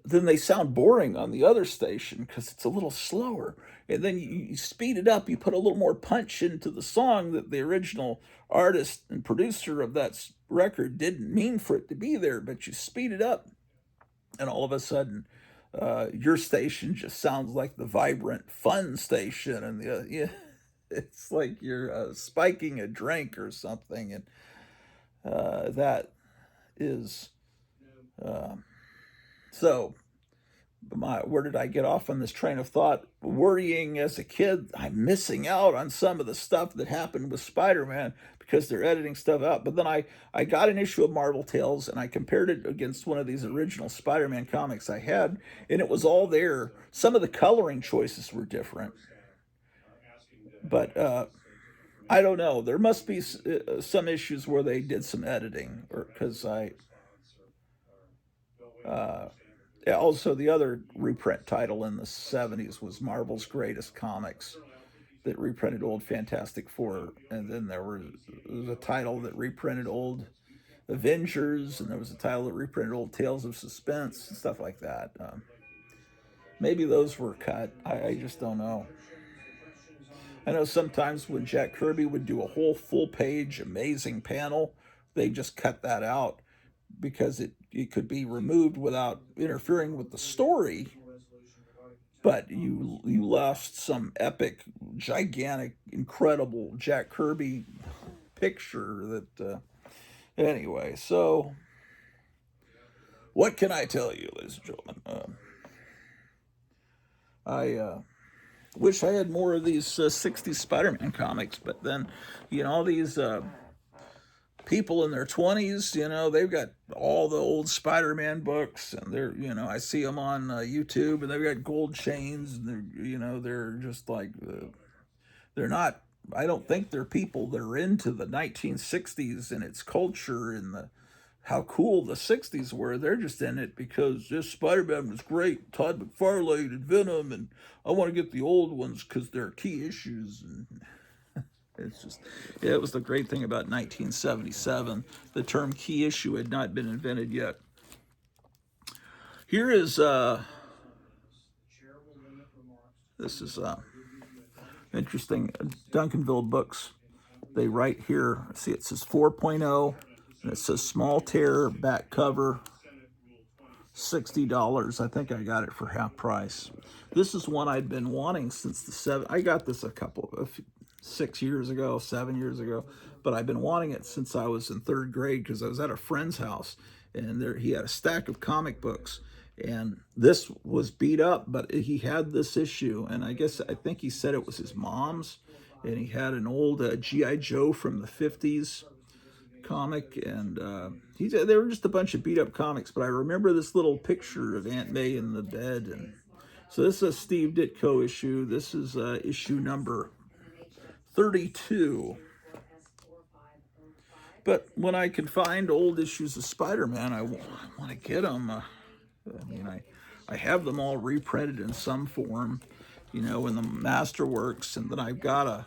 they sound boring on the other station because it's a little slower. And then you speed it up, you put a little more punch into the song that the original artist and producer of that record didn't mean for it to be there, but you speed it up, and all of a sudden your station just sounds like the vibrant, fun station, and it's like you're spiking a drink or something, and that is so. Where did I get off on this train of thought? Worrying as a kid, I'm missing out on some of the stuff that happened with Spider-Man because they're editing stuff out. But then I got an issue of Marvel Tales and I compared it against one of these original Spider-Man comics I had, and it was all there. Some of the coloring choices were different, but I don't know. There must be some issues where they did some editing, or because also, the other reprint title in the '70s was Marvel's Greatest Comics, that reprinted old Fantastic Four, and then there was a title that reprinted old Avengers, and there was a title that reprinted old Tales of Suspense and stuff like that. Maybe those were cut. I just don't know. I know sometimes when Jack Kirby would do a whole full page amazing panel, they just cut that out because it could be removed without interfering with the story. But you left some epic, gigantic, incredible Jack Kirby picture that anyway. So what can I tell you, ladies and gentlemen? I wish I had more of these 60s Spider-Man comics, but then, all these people in their 20s, they've got all the old Spider-Man books, and they're, I see them on YouTube, and they've got gold chains, and they're just like, they're not, I don't think they're people that are into the 1960s and its culture and how cool the 60s were. They're just in it because this Spider-Man was great. Todd McFarlane and Venom, and I want to get the old ones because they're key issues. And it's just, yeah, it was the great thing about 1977. The term key issue had not been invented yet. Here is, this is interesting. Duncanville Books. They write here, see it says 4.0, and it says small tear, back cover, $60. I think I got it for half price. This is one I'd been wanting since I got this 6 years ago, 7 years ago, but I've been wanting it since I was in third grade because I was at a friend's house, and he had a stack of comic books, and this was beat up, but he had this issue, and I think he said it was his mom's, and he had an old G.I. Joe from the 50s comic, and they were just a bunch of beat up comics, but I remember this little picture of Aunt May in the bed. And so this is a Steve Ditko issue. This is issue number 32. But when I can find old issues of Spider-Man, I want to get them. I have them all reprinted in some form, in the Masterworks, and then I've got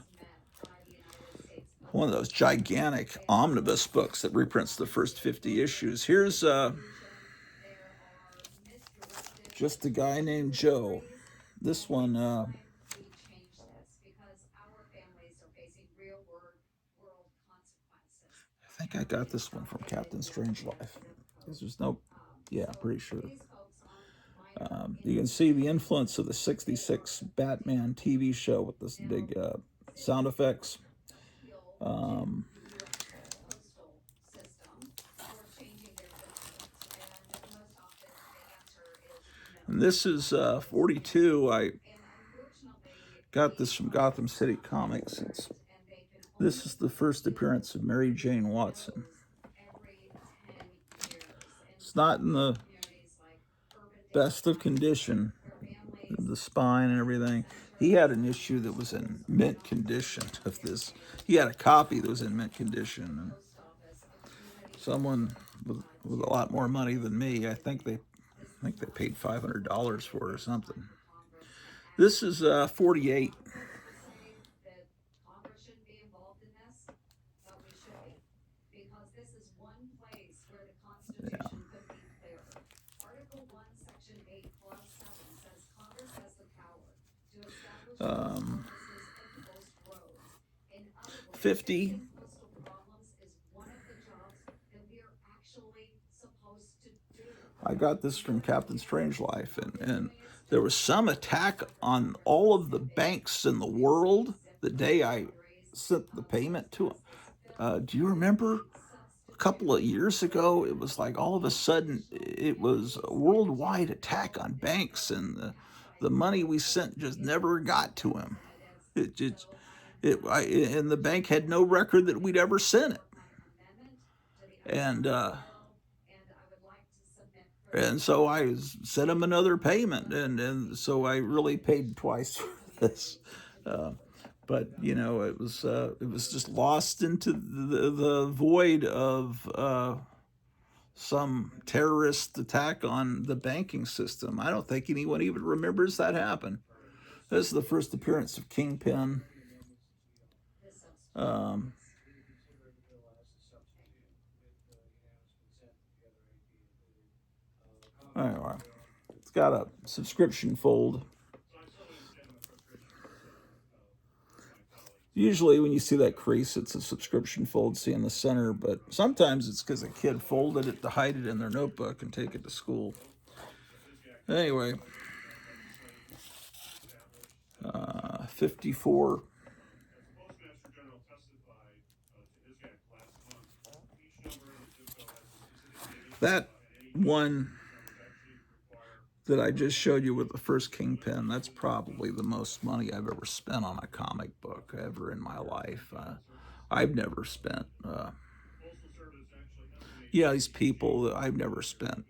one of those gigantic omnibus books that reprints the first 50 issues. Here's just a guy named Joe. This one, I think I got this one from Captain Strangelove. There's no, yeah, pretty sure. You can see the influence of the 66 Batman TV show with this big sound effects. And this is 42. I got this from Gotham City Comics. This is the first appearance of Mary Jane Watson. It's not in the best of condition, the spine and everything. He had an issue that was in mint condition of this. He had a copy that was in mint condition. And someone with a lot more money than me, I think they paid $500 for it or something. This is 48. Yeah. Um, 50. I got this from Captain Strangelove, and there was some attack on all of the banks in the world the day I sent the payment to them. Do you remember a couple of years ago? It was like all of a sudden it was a worldwide attack on banks, and the money we sent just never got to him. And the bank had no record that we'd ever sent it. And so I sent him another payment, and so I really paid twice for this. But it was just lost into the void of some terrorist attack on the banking system. I don't think anyone even remembers that happened. This is the first appearance of Kingpin. Anyway, it's got a subscription fold. Usually when you see that crease, it's a subscription fold, see in the center, but sometimes it's because a kid folded it to hide it in their notebook and take it to school. Anyway, 54. That one that I just showed you with the first Kingpin, that's probably the most money I've ever spent on a comic book ever in my life. I've never spent, these people, I've never spent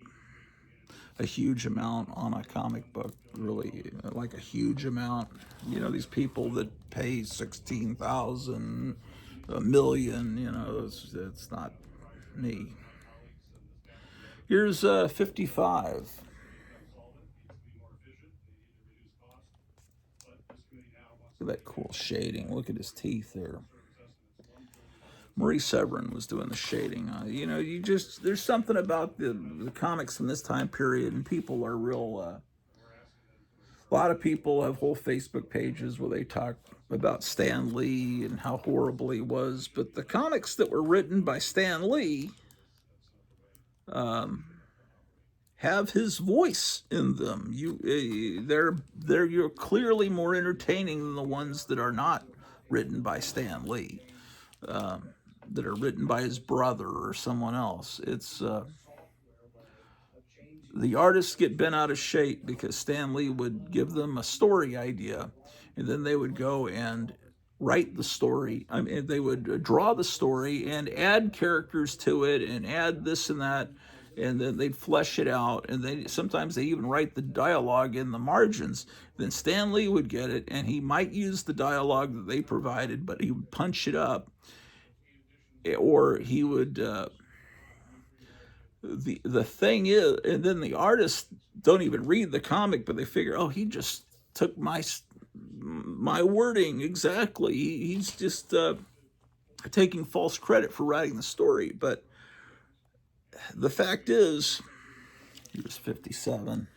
a huge amount on a comic book, really, like a huge amount. You know, these people that pay 16,000, a million, you know, it's not me. Here's 55. Look at that cool shading. Look at his teeth there. Maurice Severin was doing the shading. You know, there's something about the comics from this time period, and people are real. A lot of people have whole Facebook pages where they talk about Stan Lee and how horrible he was, but the comics that were written by Stan Lee have his voice in them. You're clearly more entertaining than the ones that are not written by Stan Lee, that are written by his brother or someone else. It's the artists get bent out of shape because Stan Lee would give them a story idea, and then they would go and write the story. I mean, they would draw the story and add characters to it and add this and that, and then they'd flesh it out, and sometimes they even write the dialogue in the margins. Then Stan Lee would get it, and he might use the dialogue that they provided, but he would punch it up, or he would the thing is, and then the artists don't even read the comic, but they figure, oh, he just took my wording exactly. He's just taking false credit for writing the story. But the fact is, here's 57.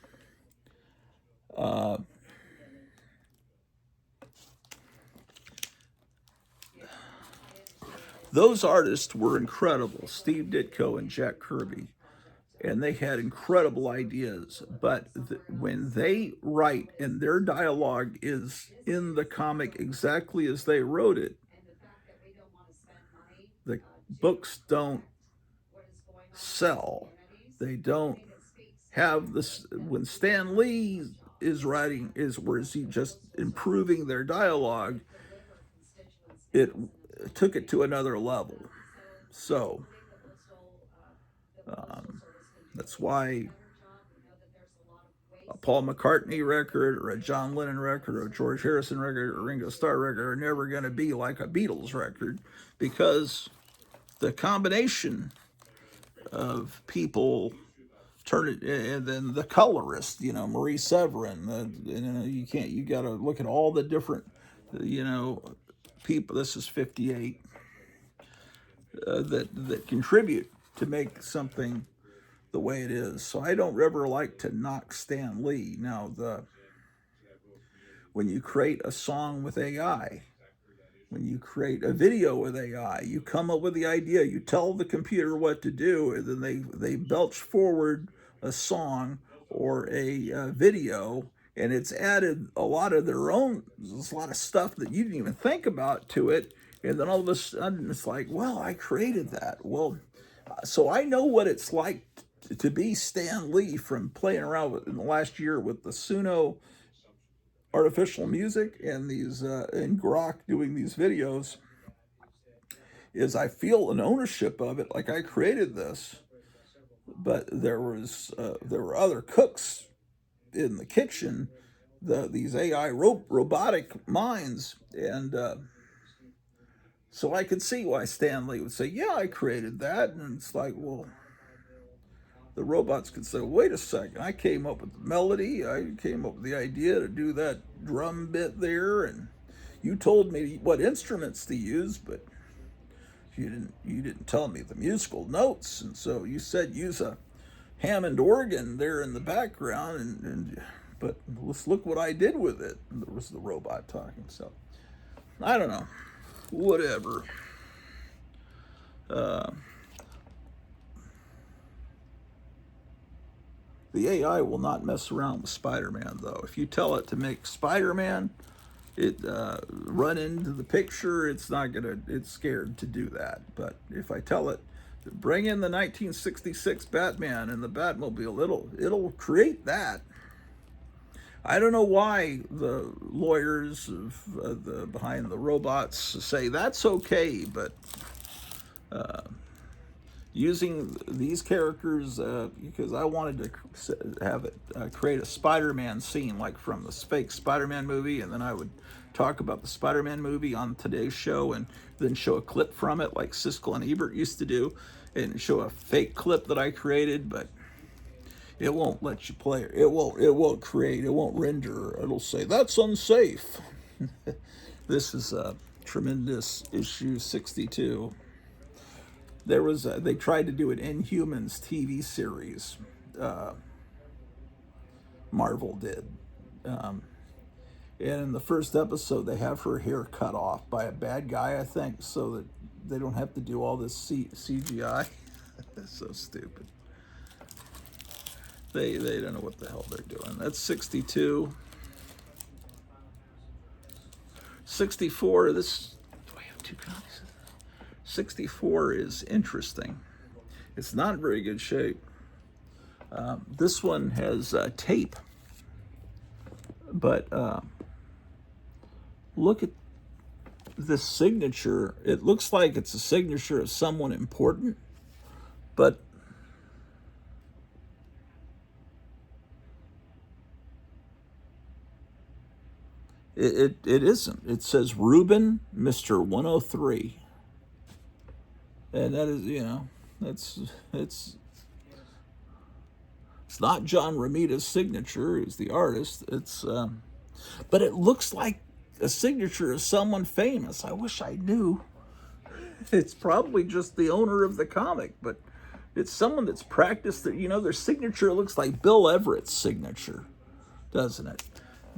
Those artists were incredible, Steve Ditko and Jack Kirby, and they had incredible ideas. But when they write and their dialogue is in the comic exactly as they wrote it, the books don't sell. They don't have this. When Stan Lee is writing, where is he just improving their dialogue? It took it to another level. So that's why a Paul McCartney record or a John Lennon record or a George Harrison record or a Ringo Starr record are never going to be like a Beatles record, because the combination of people turn it, and then the colorist, you know, Maurice Severin, you got to look at all the different, people. This is 58 that contribute to make something the way it is. So I don't ever like to knock Stan Lee. Now, when you create a song with AI, when you create a video with AI, you come up with the idea, you tell the computer what to do, and then they belch forward a song or a video, and it's added a lot of their own, there's a lot of stuff that you didn't even think about to it, and then all of a sudden it's like, well, I created that. Well, so I know what it's like to be Stan Lee from playing around in the last year with the Suno artificial music and these and Grok doing these videos. Is I feel an ownership of it, like I created this, but there were other cooks in the kitchen, these AI robotic minds, and so I could see why Stan Lee would say, yeah, I created that. And it's like, well, the robots could say, wait a second, I came up with the melody, I came up with the idea to do that drum bit there, and you told me what instruments to use, but you didn't tell me the musical notes, and so you said use a Hammond organ there in the background, but let's look what I did with it. And there was the robot talking. So I don't know. whatever. The AI will not mess around with Spider-Man, though. If you tell it to make Spider-Man run into the picture, it's scared to do that. But if I tell it to bring in the 1966 Batman and the Batmobile, it'll create that. I don't know why the lawyers behind the robots say that's okay, but using these characters, because I wanted to have it create a Spider-Man scene, like from the fake Spider-Man movie, and then I would talk about the Spider-Man movie on today's show, and then show a clip from it, like Siskel and Ebert used to do, and show a fake clip that I created, but it won't let you play it. It won't render. It'll say, that's unsafe. This is a tremendous issue 62. They tried to do an Inhumans TV series. Marvel did. And in the first episode, they have her hair cut off by a bad guy, I think, so that they don't have to do all this CGI. That's so stupid. They don't know what the hell they're doing. That's 62. 64, do I have two copies of this? 64 is interesting. It's not in very good shape. This one has tape, but look at this signature. It looks like it's a signature of someone important, but it isn't. It says Reuben, Mr. 103. And that is, it's not John Romita's signature, who's the artist. But it looks like a signature of someone famous. I wish I knew. It's probably just the owner of the comic, but it's someone that's practiced their signature looks like Bill Everett's signature, doesn't it?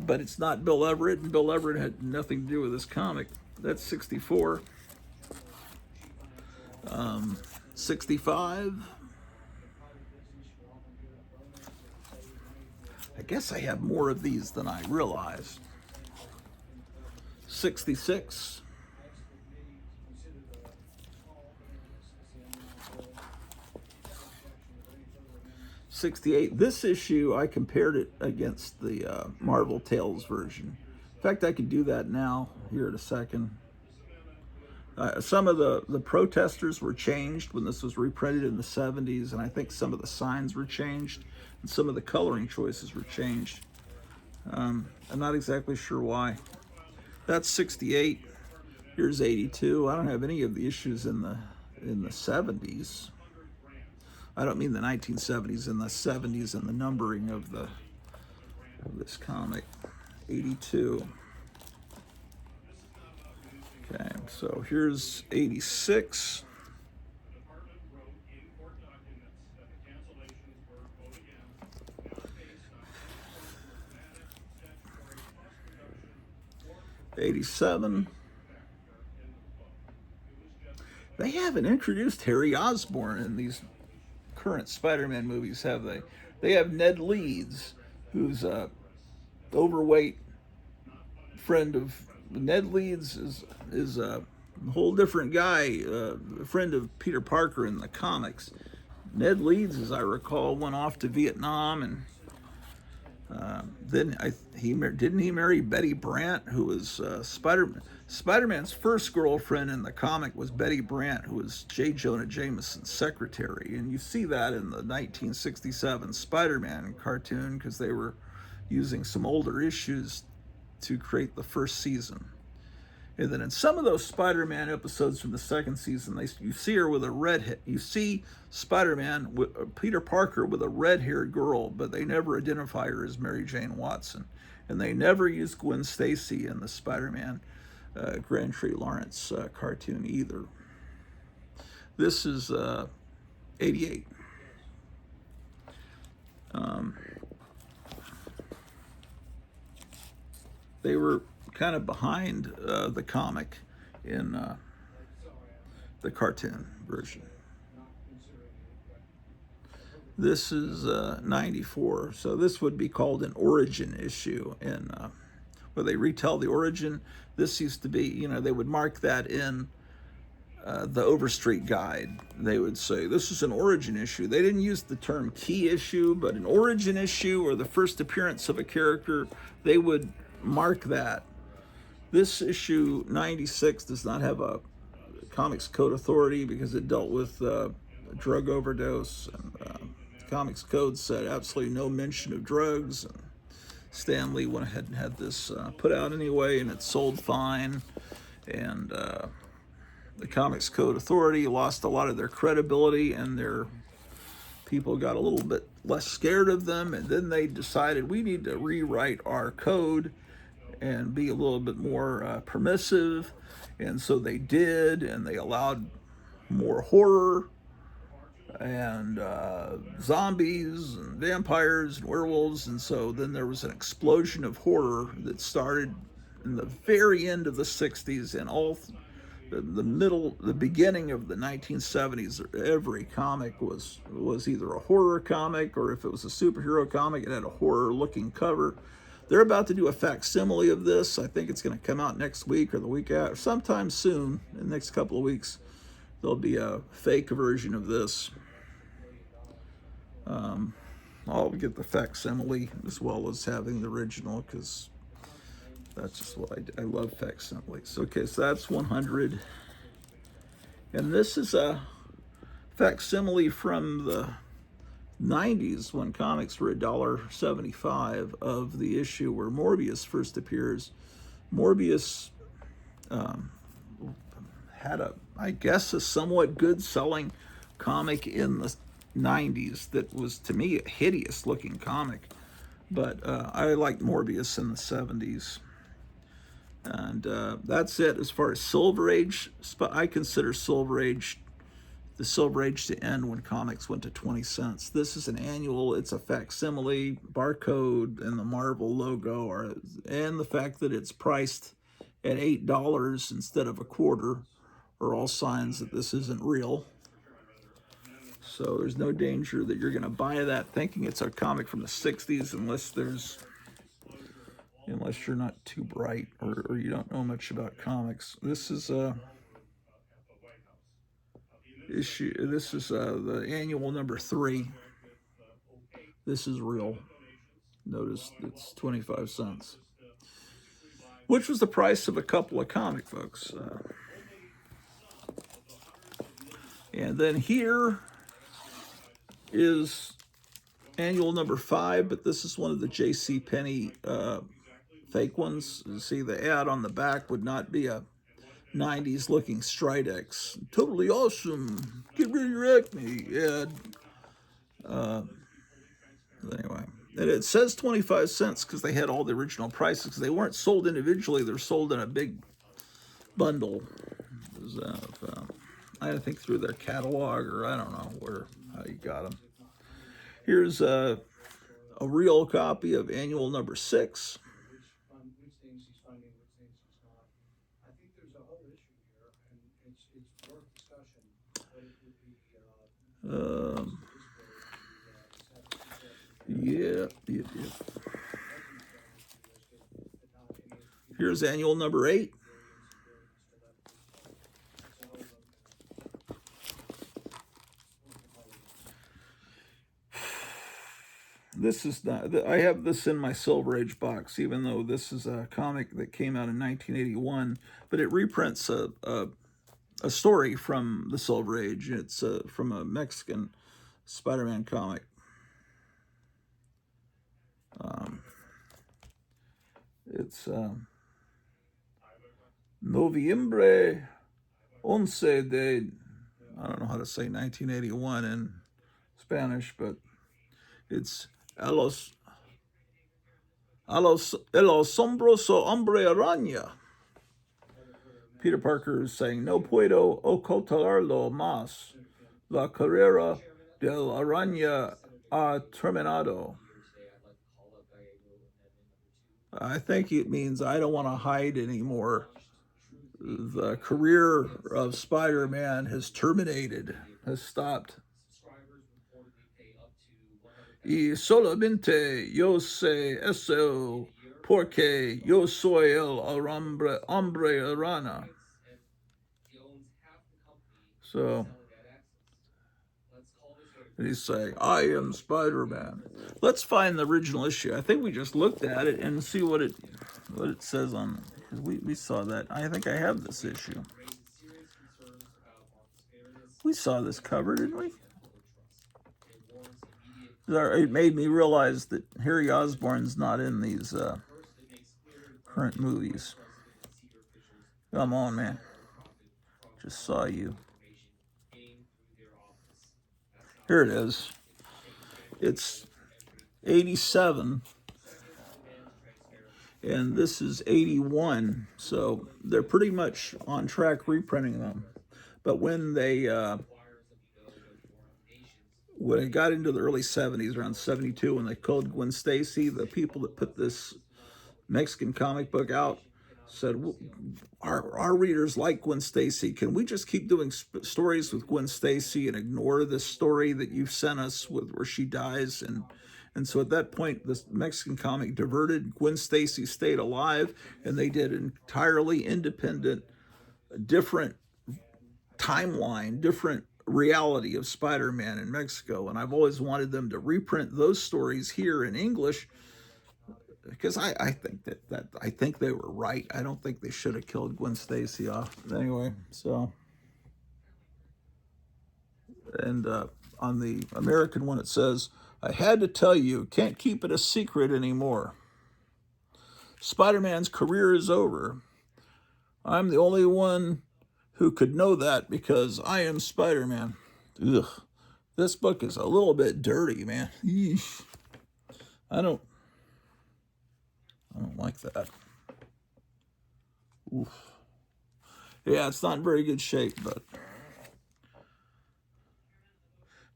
But it's not Bill Everett, and Bill Everett had nothing to do with this comic. That's 64. 65. I guess I have more of these than I realized. 66. 68. This issue, I compared it against the Marvel Tales version. In fact, I could do that now, here in a second. Some of the protesters were changed when this was reprinted in the 70s, and I think some of the signs were changed, and some of the coloring choices were changed. I'm not exactly sure why. That's 68. Here's 82. I don't have any of the issues in the 70s. I don't mean the 1970s, in the 70s and the numbering of this comic. 82. Okay, so here's 86. '87. They haven't introduced Harry Osborn in these current Spider-Man movies, have they? They have Ned Leeds, who's a overweight friend of Ned Leeds is a whole different guy, a friend of Peter Parker in the comics. Ned Leeds, as I recall, went off to Vietnam, and then didn't he marry Betty Brant, who was Spider-Man's first girlfriend in the comic was Betty Brant, who was J. Jonah Jameson's secretary, and you see that in the 1967 Spider-Man cartoon because they were using some older issues to create the first season. And then in some of those Spider-Man episodes from the second season, you see her with a redhead. You see Spider-Man, Peter Parker, with a red-haired girl, but they never identify her as Mary Jane Watson. And they never use Gwen Stacy in the Spider-Man Grand Tree Lawrence cartoon either. This is 88. They were kind of behind the comic in the cartoon version. This is 94, so this would be called an origin issue, and where they retell the origin. This used to be, you know, they would mark that in the Overstreet Guide. They would say, this is an origin issue. They didn't use the term key issue, but an origin issue or the first appearance of a character, they would mark that. This issue 96 does not have a Comics Code Authority because it dealt with drug overdose, and Comics Code said absolutely no mention of drugs. And Stan Lee went ahead and had this put out anyway, and it sold fine. And the Comics Code Authority lost a lot of their credibility, and their people got a little bit less scared of them. And then they decided we need to rewrite our code and be a little bit more permissive. And so they did, and they allowed more horror and zombies and vampires and werewolves. And so then there was an explosion of horror that started in the very end of the 60s and all the beginning of the 1970s. Every comic was either a horror comic, or if it was a superhero comic, it had a horror looking cover. They're about to do a facsimile of this. I think it's going to come out next week or the week after, sometime soon, in the next couple of weeks. There'll be a fake version of this. I'll get the facsimile as well as having the original, because that's just what I do. I love facsimiles. Okay, so that's 100. And this is a facsimile from the 90s when comics were $1.75 of the issue where Morbius first appears. Morbius had I guess, a somewhat good selling comic in the 90s that was, to me, a hideous looking comic. But I liked Morbius in the 70s. And that's it as far as Silver Age. I consider the Silver Age to end when comics went to 20 cents. This is an annual. It's a facsimile, barcode, and the Marvel logo, and the fact that it's priced at $8 instead of a quarter are all signs that this isn't real. So there's no danger that you're going to buy that thinking it's a comic from the 60s unless you're not too bright or you don't know much about comics. This is issue. This is the annual number 3. This is real. Notice it's 25 cents, which was the price of a couple of comic books. And then here is annual number 5, but this is one of the J.C. Penney fake ones. You see, the ad on the back would not be a 90s looking Stridex. Totally awesome. Get rid of your acne ad. Anyway, and it says 25 cents because they had all the original prices, because they weren't sold individually. They're sold in a big bundle. I think through their catalog, or I don't know how you got them. Here's a real copy of annual number 6. Yeah. Here's annual number 8. This is not. I have this in my Silver Age box, even though this is a comic that came out in 1981. But it reprints a story from the Silver Age. It's from a Mexican Spider-Man comic. It's Noviembre 11 de, I don't know how to say 1981 in Spanish, but it's El asombroso hombre araña. Peter Parker is saying, no puedo ocultarlo más. La carrera del araña ha terminado. I think it means I don't want to hide anymore. the career of Spider-Man has terminated, has stopped. Y solamente yo sé eso porque yo soy el hombre arana. So, he's saying, I am Spider-Man. Let's find the original issue. I think we just looked at it and see what it says on. We saw that. I think I have this issue. We saw this cover, didn't we? It made me realize that Harry Osborn's not in these current movies. Come on, man. Just saw you. Here it is. It's 87, and this is 81. So they're pretty much on track reprinting them. But when it got into the early 70s, around 72, when they called Gwen Stacy, the people that put this Mexican comic book out said, our readers like Gwen Stacy. Can we just keep doing stories with Gwen Stacy and ignore this story that you've sent us with where she dies? And so at that point, this Mexican comic diverted. Gwen Stacy stayed alive, and they did an entirely independent, different timeline, different reality of Spider-Man in Mexico. And I've always wanted them to reprint those stories here in English, because I think that I think they were right. I don't think they should have killed Gwen Stacy off. Anyway, so, and on the American one it says, I had to tell you, can't keep it a secret anymore. Spider-Man's career is over. I'm the only one who could know that because I am Spider-Man. Ugh. This book is a little bit dirty, man. Eesh. I don't like that. Oof. Yeah, it's not in very good shape, but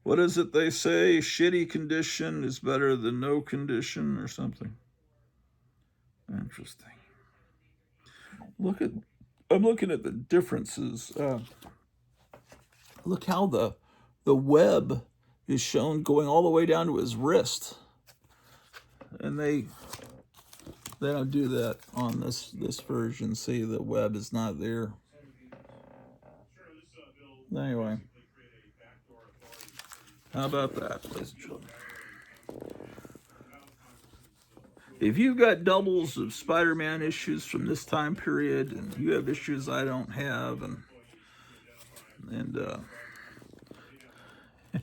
what is it they say? Shitty condition is better than no condition or something. Interesting. I'm looking at the differences. Look how the web is shown going all the way down to his wrist. And they don't do that on this version. See, the web is not there. Anyway, how about that, ladies and gentlemen? If you've got doubles of Spider-Man issues from this time period, and you have issues I don't have, and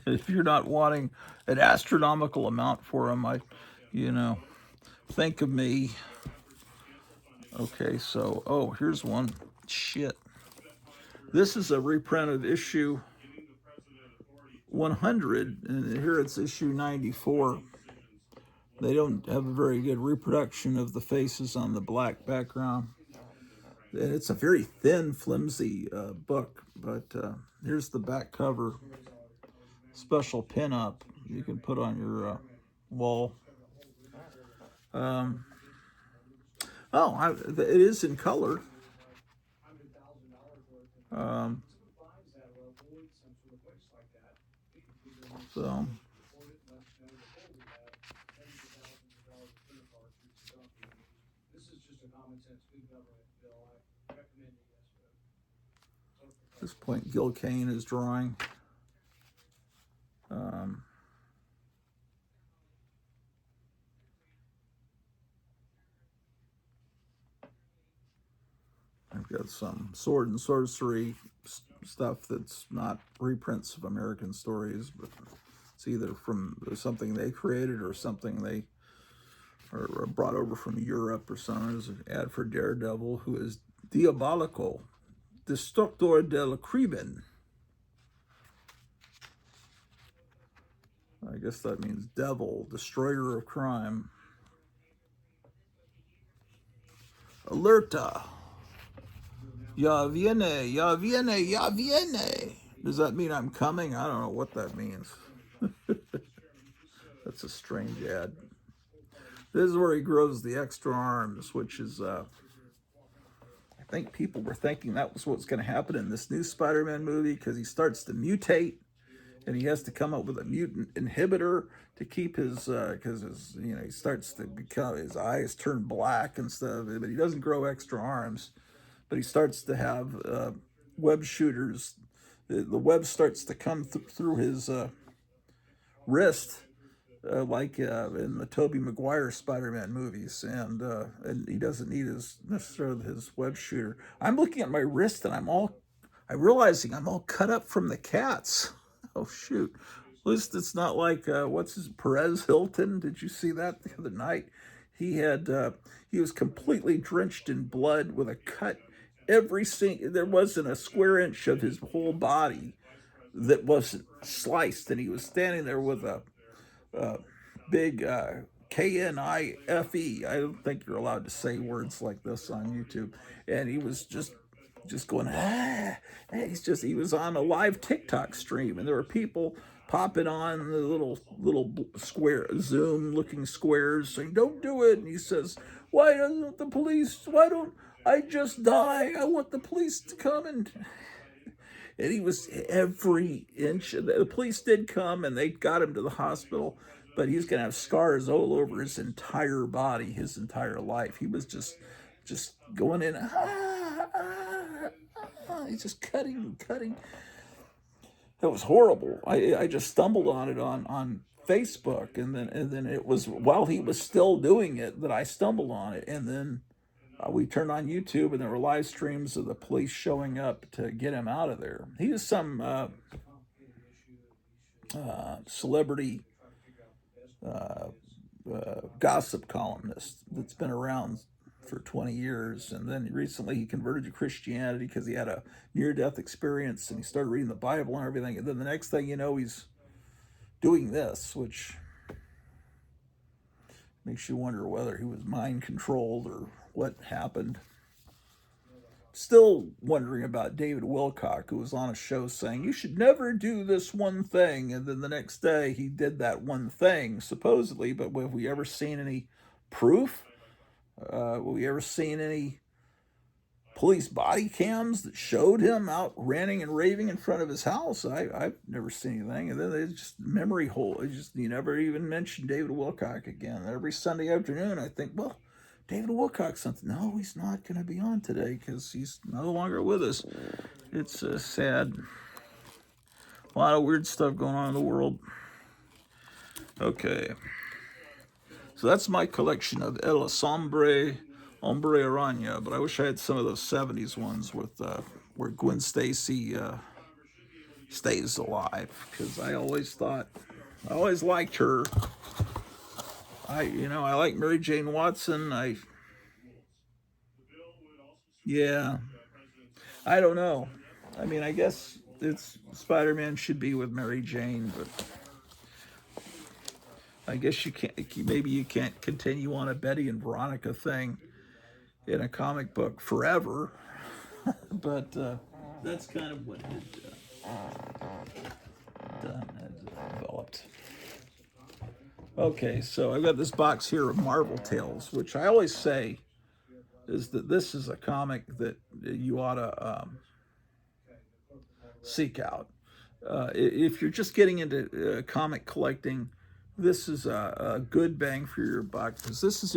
if you're not wanting an astronomical amount for them, think of me. Okay, so, here's one. Shit. This is a reprint of issue 100, and here it's issue 94. They don't have a very good reproduction of the faces on the black background. And it's a very thin, flimsy book, but here's the back cover. Special pin-up you can put on your wall. It is in color. So, at this point, Gil Kane is drawing. I've got some sword and sorcery stuff that's not reprints of American stories, but it's either from something they created or something they or brought over from Europe or something. There's an ad for Daredevil, who is Diabolico, Destructor del Crimen. I guess that means devil, destroyer of crime. Alerta. Ya viene, ya viene, ya viene. Does that mean I'm coming? I don't know what that means. That's a strange ad. This is where he grows the extra arms, which is, I think people were thinking that was what's going to happen in this new Spider-Man movie, because he starts to mutate and he has to come up with a mutant inhibitor to keep his, because his, he starts to become, his eyes turn black and stuff, but he doesn't grow extra arms, but he starts to have web shooters. The web starts to come through his wrist, like in the Tobey Maguire Spider-Man movies, and he doesn't need necessarily his web shooter. I'm looking at my wrist and I'm realizing I'm all cut up from the cats. Oh shoot! At least it's not like Perez Hilton. Did you see that the other night? He was completely drenched in blood with a cut. There wasn't a square inch of his whole body that wasn't sliced, and he was standing there with a big KNIFE. I don't think you're allowed to say words like this on YouTube. And he was just going, he was on a live TikTok stream, and there were people popping on the little square Zoom looking squares saying, "Don't do it." And he says, why don't I just die? I want the police to come and he was every inch. The police did come and they got him to the hospital, but he's going to have scars all over his entire body, his entire life. He was just going in, he's just cutting. That was horrible. I just stumbled on it on Facebook, and then it was while he was still doing it that I stumbled on it, and then we turned on YouTube, and there were live streams of the police showing up to get him out of there. He was some celebrity gossip columnist that's been around for 20 years. And then recently he converted to Christianity because he had a near-death experience, and he started reading the Bible and everything. And then the next thing you know, he's doing this, which makes you wonder whether he was mind-controlled or what happened. Still wondering about David Wilcock, who was on a show saying, you should never do this one thing. And then the next day he did that one thing, supposedly. But have we ever seen any proof? Have we ever seen any police body cams that showed him out ranting and raving in front of his house? I've never seen anything. And then it's just memory hole. You never even mentioned David Wilcock again. Every Sunday afternoon I think, well, David Wilcock something. No, he's not going to be on today because he's no longer with us. It's sad. A lot of weird stuff going on in the world. Okay. So that's my collection of El Hombre Araña, but I wish I had some of those 70s ones with where Gwen Stacy stays alive, because I always liked her. I like Mary Jane Watson. I don't know. I mean, I guess Spider-Man should be with Mary Jane, but I guess maybe you can't continue on a Betty and Veronica thing in a comic book forever. But that's kind of what had developed. Okay, so I've got this box here of Marvel Tales, which I always say is that this is a comic that you ought to seek out. If you're just getting into comic collecting, this is a good bang for your buck, because this is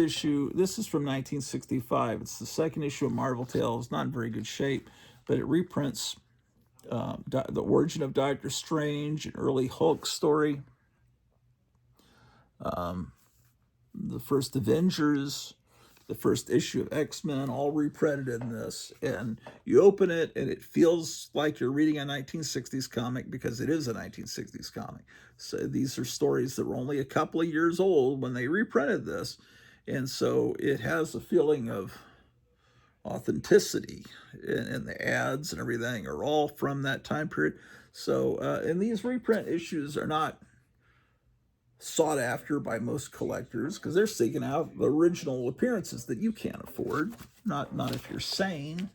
from 1965. It's the second issue of Marvel Tales. Not in very good shape, but it reprints the origin of Doctor Strange, an early Hulk story, the first Avengers, the first issue of X-Men, all reprinted in this. And you open it and it feels like you're reading a 1960s comic, because it is a 1960s comic. So these are stories that were only a couple of years old when they reprinted this. And so it has a feeling of authenticity, and the ads and everything are all from that time period. So, and these reprint issues are not sought after by most collectors, because they're seeking out the original appearances that you can't afford, not if you're sane.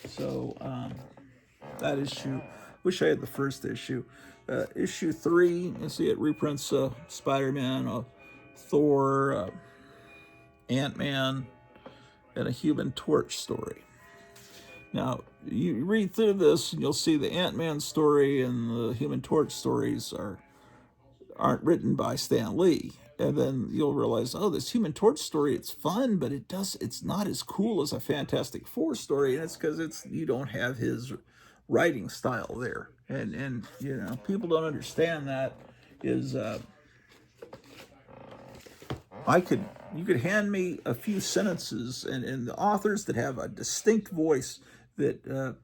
So that issue, wish I had the first issue. Issue 3, you see it reprints Spider-Man, Thor, Ant-Man, and a Human Torch story. Now, you read through this and you'll see the Ant-Man story and the Human Torch stories aren't written by Stan Lee. And then you'll realize, oh, this Human Torch story, it's fun, but it's not as cool as a Fantastic Four story, and it's because you don't have his writing style there. And you know, people don't understand that is you could hand me a few sentences and the authors that have a distinct voice that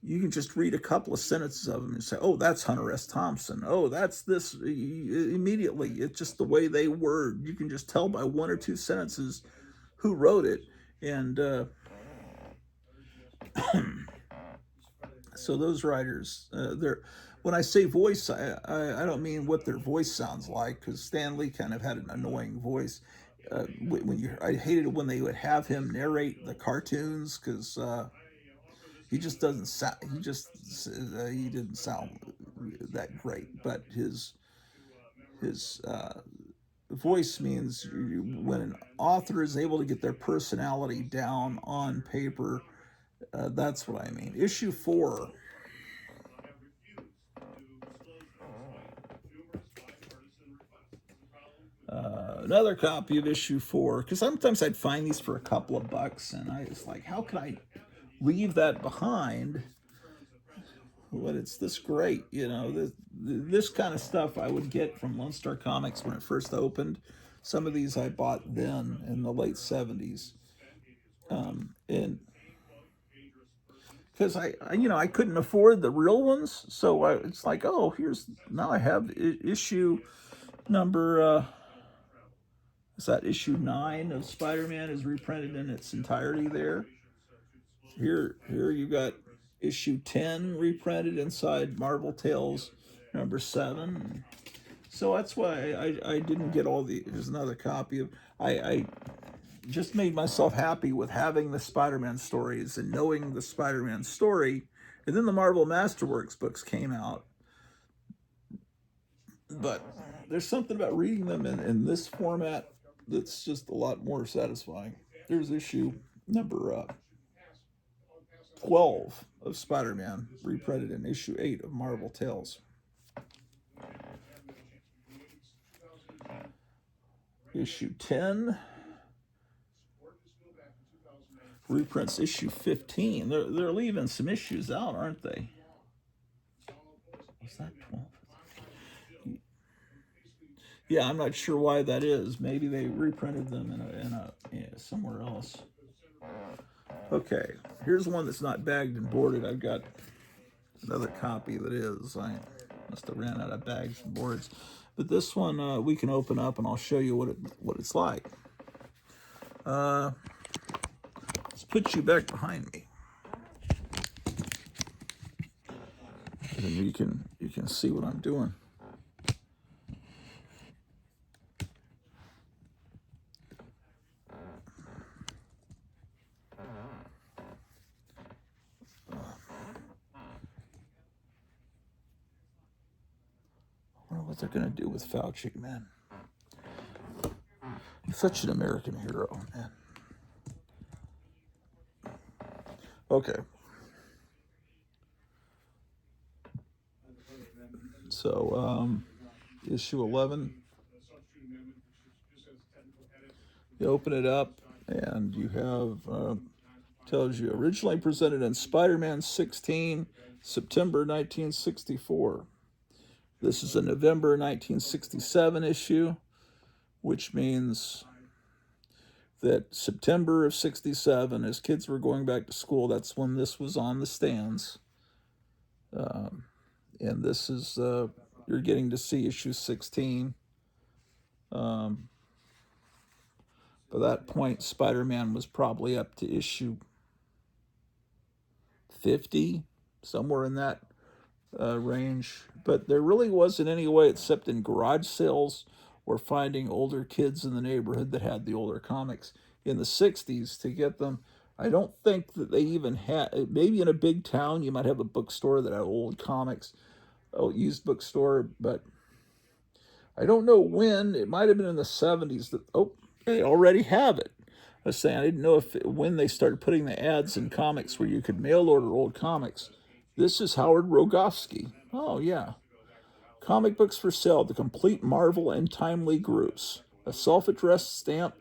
you can just read a couple of sentences of them and say, oh, that's Hunter S. Thompson. Oh, that's this. Immediately, it's just the way they word. You can just tell by one or two sentences who wrote it. And so those writers, when I say voice, I don't mean what their voice sounds like, because Stan Lee kind of had an annoying voice. I hated it when they would have him narrate the cartoons, because he just doesn't sound. He didn't sound that great. But his voice means when an author is able to get their personality down on paper. That's what I mean. Issue 4. Another copy of issue 4, because sometimes I'd find these for a couple of bucks, and I was like, how could I leave that behind when it's this great? You know, this kind of stuff I would get from Lone Star Comics when it first opened. Some of these I bought then in the late 70s. And because I couldn't afford the real ones, so it's like, oh, now I have issue number, is that issue 9 of Spider-Man is reprinted in its entirety there. Here you got issue 10 reprinted inside Marvel Tales number 7. So that's why I didn't get all the. Here's another copy of. I just made myself happy with having the Spider-Man stories and knowing the Spider-Man story, and then the Marvel Masterworks books came out. But there's something about reading them in this format that's just a lot more satisfying. There's issue number 12 of Spider-Man, reprinted in issue 8 of Marvel Tales. Issue 10 reprints issue 15. They're leaving some issues out, aren't they? Was that 12? Yeah, I'm not sure why that is. Maybe they reprinted them in somewhere else. Okay, here's one that's not bagged and boarded. I've got another copy that is. I must have ran out of bags and boards. But this one we can open up, and I'll show you what it's like. Let's put you back behind me, and you can see what I'm doing. What they're going to do with Fauci, man. He's such an American hero, man. Okay. So, issue 11. You open it up, and you have, tells you, originally presented in Spider-Man 16, September 1964. This is a November 1967 issue, which means that September of 67, as kids were going back to school, that's when this was on the stands. And this is, you're getting to see issue 16. By that point, Spider-Man was probably up to issue 50, somewhere in that range. But there really wasn't any way, except in garage sales or finding older kids in the neighborhood that had the older comics in the 60s to get them. I don't think that they even had, maybe in a big town you might have a bookstore that had old comics, a used bookstore, but I don't know when. It might have been in the 70s that, oh, they already have it. I was saying I didn't know when they started putting the ads in comics where you could mail order old comics. This is Howard Rogofsky. Oh, yeah. Comic books for sale, the complete Marvel and timely groups. A self-addressed stamp,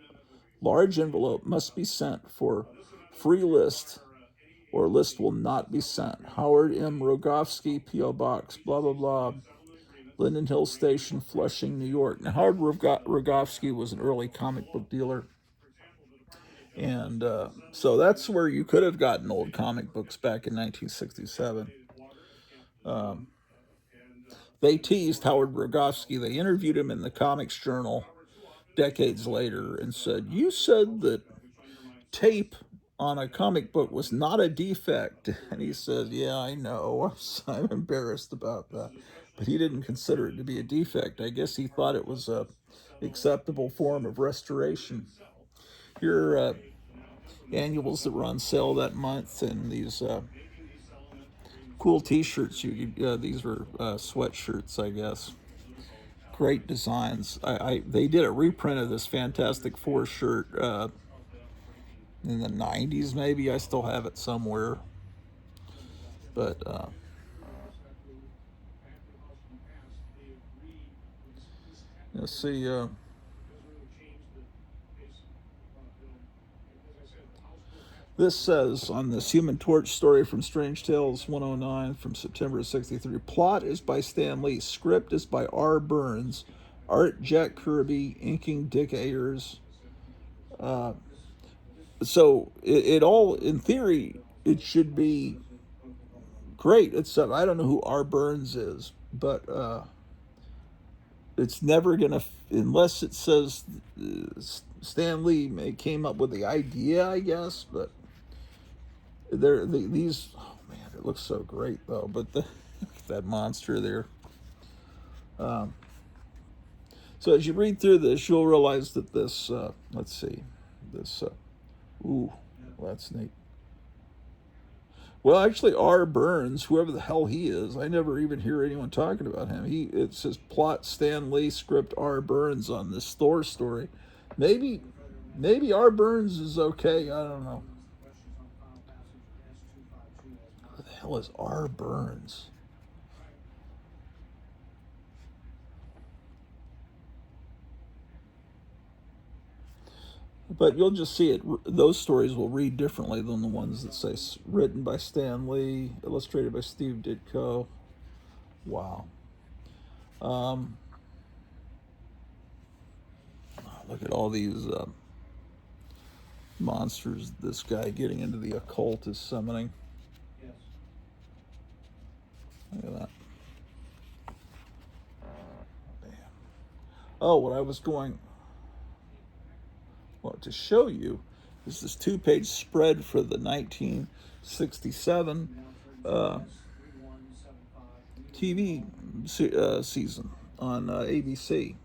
large envelope must be sent for free list, or list will not be sent. Howard M. Rogofsky, P.O. Box, blah, blah, blah. Linden Hill Station, Flushing, New York. Now, Howard Rogofsky was an early comic book dealer. And so that's where you could have gotten old comic books back in 1967. They teased Howard Rogofsky. They interviewed him in the Comics Journal decades later and said, "You said that tape on a comic book was not a defect." And he said, "Yeah, I know. I'm embarrassed about that." But he didn't consider it to be a defect. I guess he thought it was a acceptable form of restoration. Here are annuals that were on sale that month, and these cool T-shirts. These were sweatshirts, I guess. Great designs. They did a reprint of this Fantastic Four shirt in the 90s, maybe. I still have it somewhere. But let's see. This says on this Human Torch story from Strange Tales 109 from September of 63, plot is by Stan Lee, script is by R. Burns, art Jack Kirby, inking Dick Ayers. So it all, in theory, it should be great. Except I don't know who R. Burns is, but it's never gonna, unless it says Stan Lee came up with the idea, I guess. But these, oh man, it looks so great though. But that monster there. So as you read through this, you'll realize that this, let's see, this, ooh, well, that's neat. Well, actually, R. Burns, whoever the hell he is, I never even hear anyone talking about him. It says plot Stan Lee, script R. Burns on this Thor story. Maybe R. Burns is okay. I don't know. Who the hell is R. Burns? But you'll just see it. Those stories will read differently than the ones that say written by Stan Lee, illustrated by Steve Ditko. Wow. Look at all these monsters this guy getting into the occult is summoning. Look at that. Man. Oh, what I was going... Well, to show you is this 2-page spread for the 1967 TV season on ABC.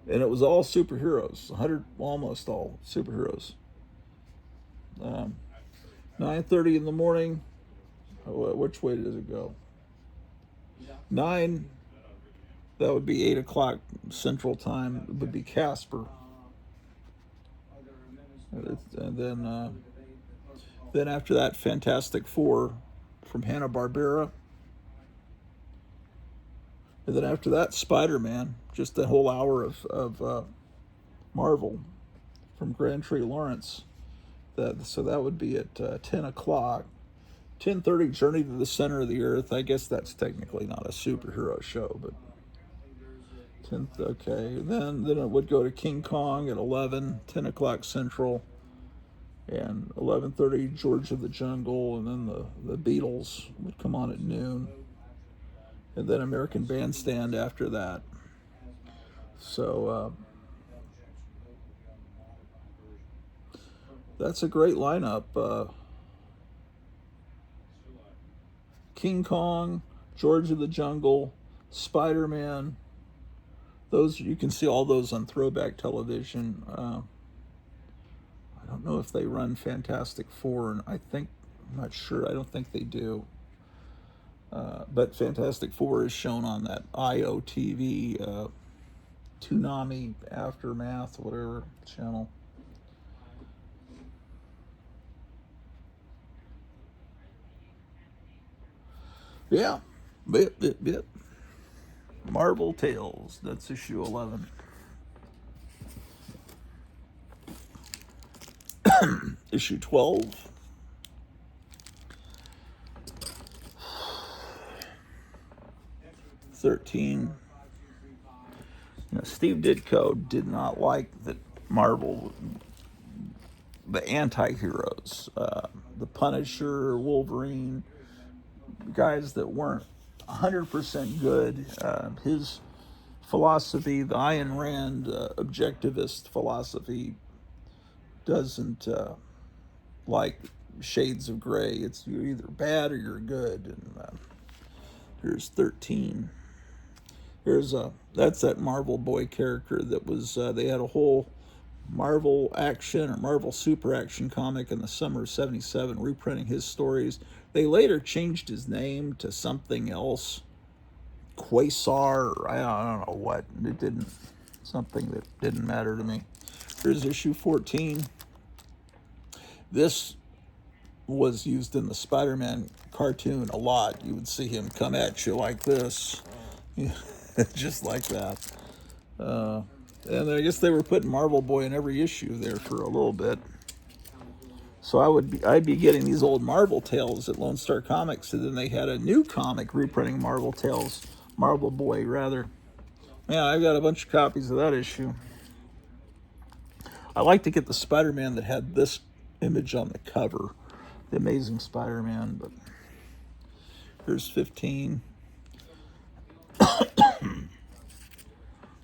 And it was all superheroes, almost all superheroes. 9:30 in the morning. Which way does it go? 9, that would be 8 o'clock Central Time, it would be Casper. And then after that, Fantastic Four from Hanna-Barbera. And then after that, Spider-Man, just a whole hour of Marvel from Grand Tree Lawrence. So that would be at 10 o'clock. 10:30, Journey to the Center of the Earth. I guess that's technically not a superhero show, but 10th, okay. Then it would go to King Kong at 11, 10 o'clock Central. And 11:30, George of the Jungle, and then the Beatles would come on at noon. And then American Bandstand after that. So that's a great lineup. King Kong, George of the Jungle, Spider-Man. Those, you can see all those on Throwback Television. I don't know if they run Fantastic Four, and I'm not sure. I don't think they do. But Fantastic Four is shown on that IOTV, Toonami Aftermath, whatever channel. Yeah. Bit, bit, bit. Marvel Tales. That's issue 11. Issue 12. '13. Steve Ditko did not like that Marvel, the anti-heroes, the Punisher, Wolverine, guys that weren't 100% good. His philosophy, the Ayn Rand objectivist philosophy, doesn't like shades of gray. It's you're either bad or you're good. And here's 13. That's that Marvel Boy character that was, they had a whole Marvel action or Marvel super action comic in the summer of '77 reprinting his stories. They later changed his name to something else, Quasar, or I don't know what. It didn't, something that didn't matter to me. Here's issue 14. This was used in the Spider-Man cartoon a lot. You would see him come at you like this. Just like that. And I guess they were putting Marvel Boy in every issue there for a little bit. So I'd be getting these old Marvel Tales at Lone Star Comics, and then they had a new comic reprinting Marvel Tales, Marvel Boy rather. Yeah, I've got a bunch of copies of that issue. I like to get the Spider-Man that had this image on the cover, the Amazing Spider-Man. But here's 15.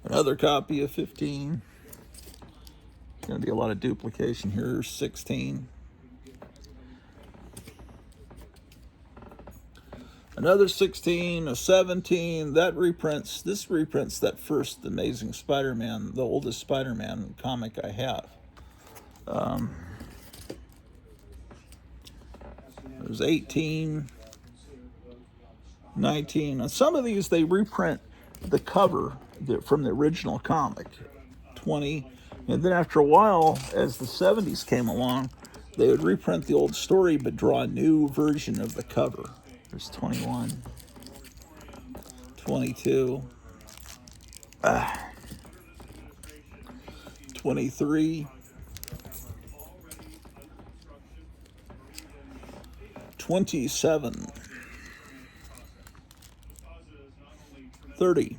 Another copy of 15. There's going to be a lot of duplication here. 16. Another 16, a 17. This reprints that first Amazing Spider-Man, the oldest Spider-Man comic I have. There's 18, 19. On some of these, they reprint the cover from the original comic. 20. And then after a while, as the 70s came along, they would reprint the old story but draw a new version of the cover. There's 21, 22, 23, 27, 30.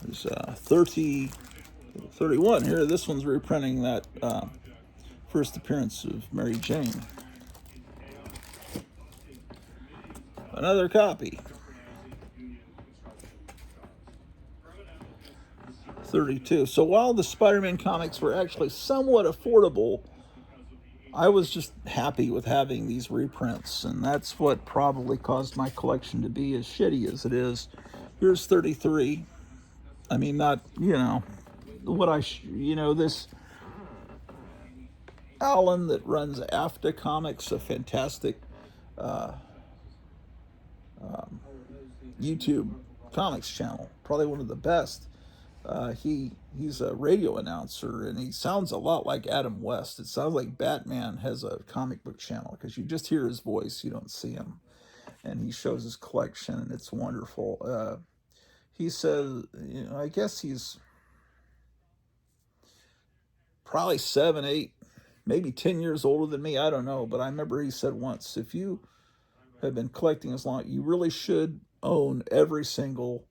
There's 30, 31 here. This one's reprinting that first appearance of Mary Jane. Another copy. 32. So while the Spider-Man comics were actually somewhat affordable, I was just happy with having these reprints, and that's what probably caused my collection to be as shitty as it is. Here's 33. I mean, not, this Alan that runs AFTA Comics, a fantastic YouTube comics channel, probably one of the best. He's a radio announcer, and he sounds a lot like Adam West. It sounds like Batman has a comic book channel, because you just hear his voice, you don't see him. And he shows his collection, and it's wonderful. He says, I guess he's probably 7, 8, maybe 10 years older than me. I don't know. But I remember he said once, if you have been collecting as long, you really should own every single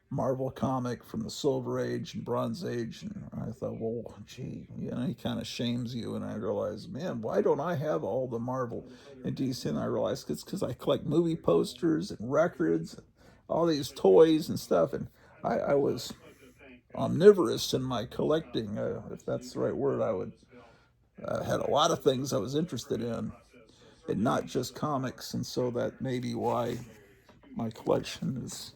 Marvel comic from the Silver Age and Bronze Age. And I thought, well, gee, he kind of shames you. And I realized, man, why don't I have all the Marvel and DC? And I realized it's because I collect movie posters and records, and all these toys and stuff. And I was omnivorous in my collecting, if that's the right word. I had a lot of things I was interested in, and not just comics. And so that may be why my collection is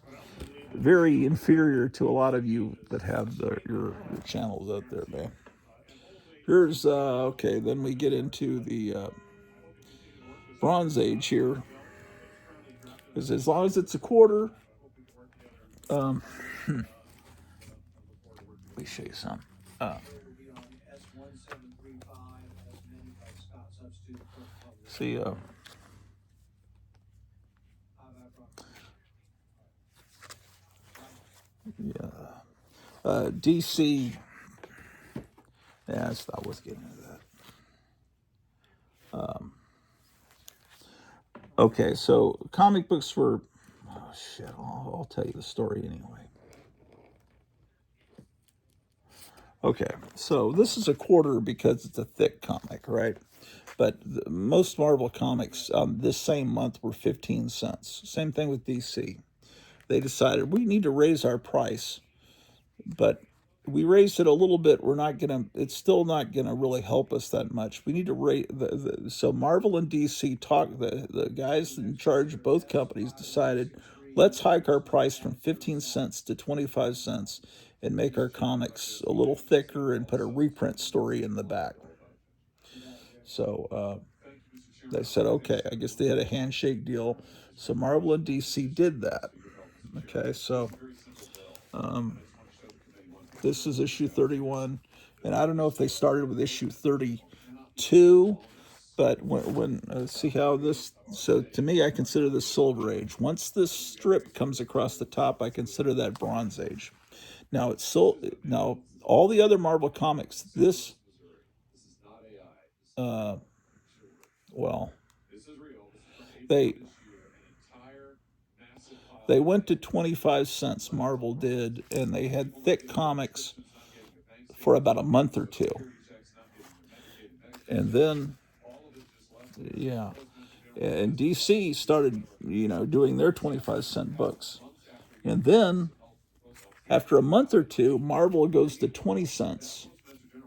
very inferior to a lot of you that have your channels out there, man. Here's, okay, then we get into the Bronze Age here. Because as long as it's a quarter, let me show you some. See, DC. Yeah, I was getting into that. Okay, so comic books were. Oh shit! I'll tell you the story anyway. Okay, so this is a quarter because it's a thick comic, right? But most Marvel comics this same month were 15 cents. Same thing with DC. They decided we need to raise our price, but we raised it a little bit. We're not gonna. It's still not gonna really help us that much. We need to raise. So Marvel and DC talk. The guys in charge of both companies decided, let's hike our price from 15 cents to 25 cents, and make our comics a little thicker and put a reprint story in the back. So they said, okay. I guess they had a handshake deal. So Marvel and DC did that. Okay, so. This is issue 31, and I don't know if they started with issue 32, but when see how this. So to me, I consider this Silver Age. Once this strip comes across the top, I consider that Bronze Age. Now it's now all the other Marvel comics. This, well, they went to 25 cents. Marvel did, and they had thick comics for about a month or two. And then, yeah, and DC started, doing their 25-cent books. And then, after a month or two, Marvel goes to 20 cents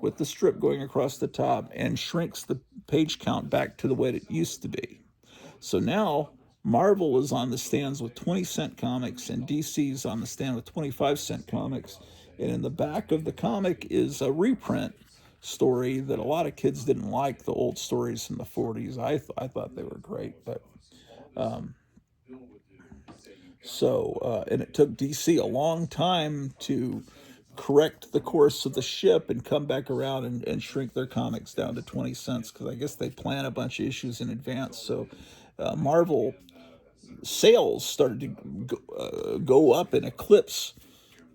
with the strip going across the top and shrinks the page count back to the way it used to be. So now, Marvel is on the stands with 20-cent comics, and DC's on the stand with 25-cent comics. And in the back of the comic is a reprint story that a lot of kids didn't like, the old stories from the 40s. I thought they were great, but and it took DC a long time to correct the course of the ship and come back around and shrink their comics down to 20 cents, because I guess they plan a bunch of issues in advance. So Marvel sales started to go up and eclipse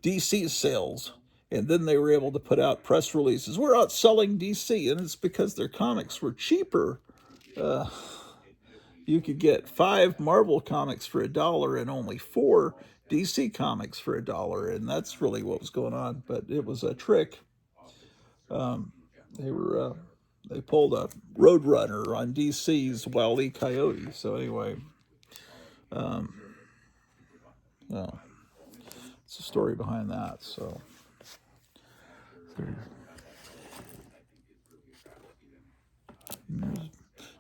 DC's sales. And then they were able to put out press releases. We're outselling DC, and it's because their comics were cheaper. You could get 5 Marvel comics for $1 and only 4 DC comics for $1, and that's really what was going on. But it was a trick. They pulled a Roadrunner on DC's Wile E. Coyote. So anyway, well, it's a story behind that. So.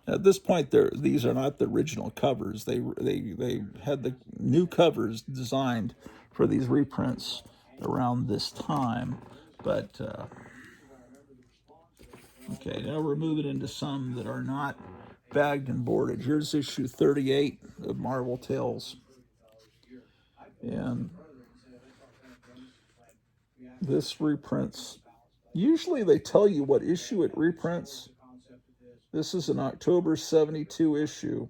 At this point, these are not the original covers. They had the new covers designed for these reprints around this time. But okay, now we're moving into some that are not bagged and boarded. Here's issue 38 of Marvel Tales, and this reprints. Usually they tell you what issue it reprints. This is an October 72 issue.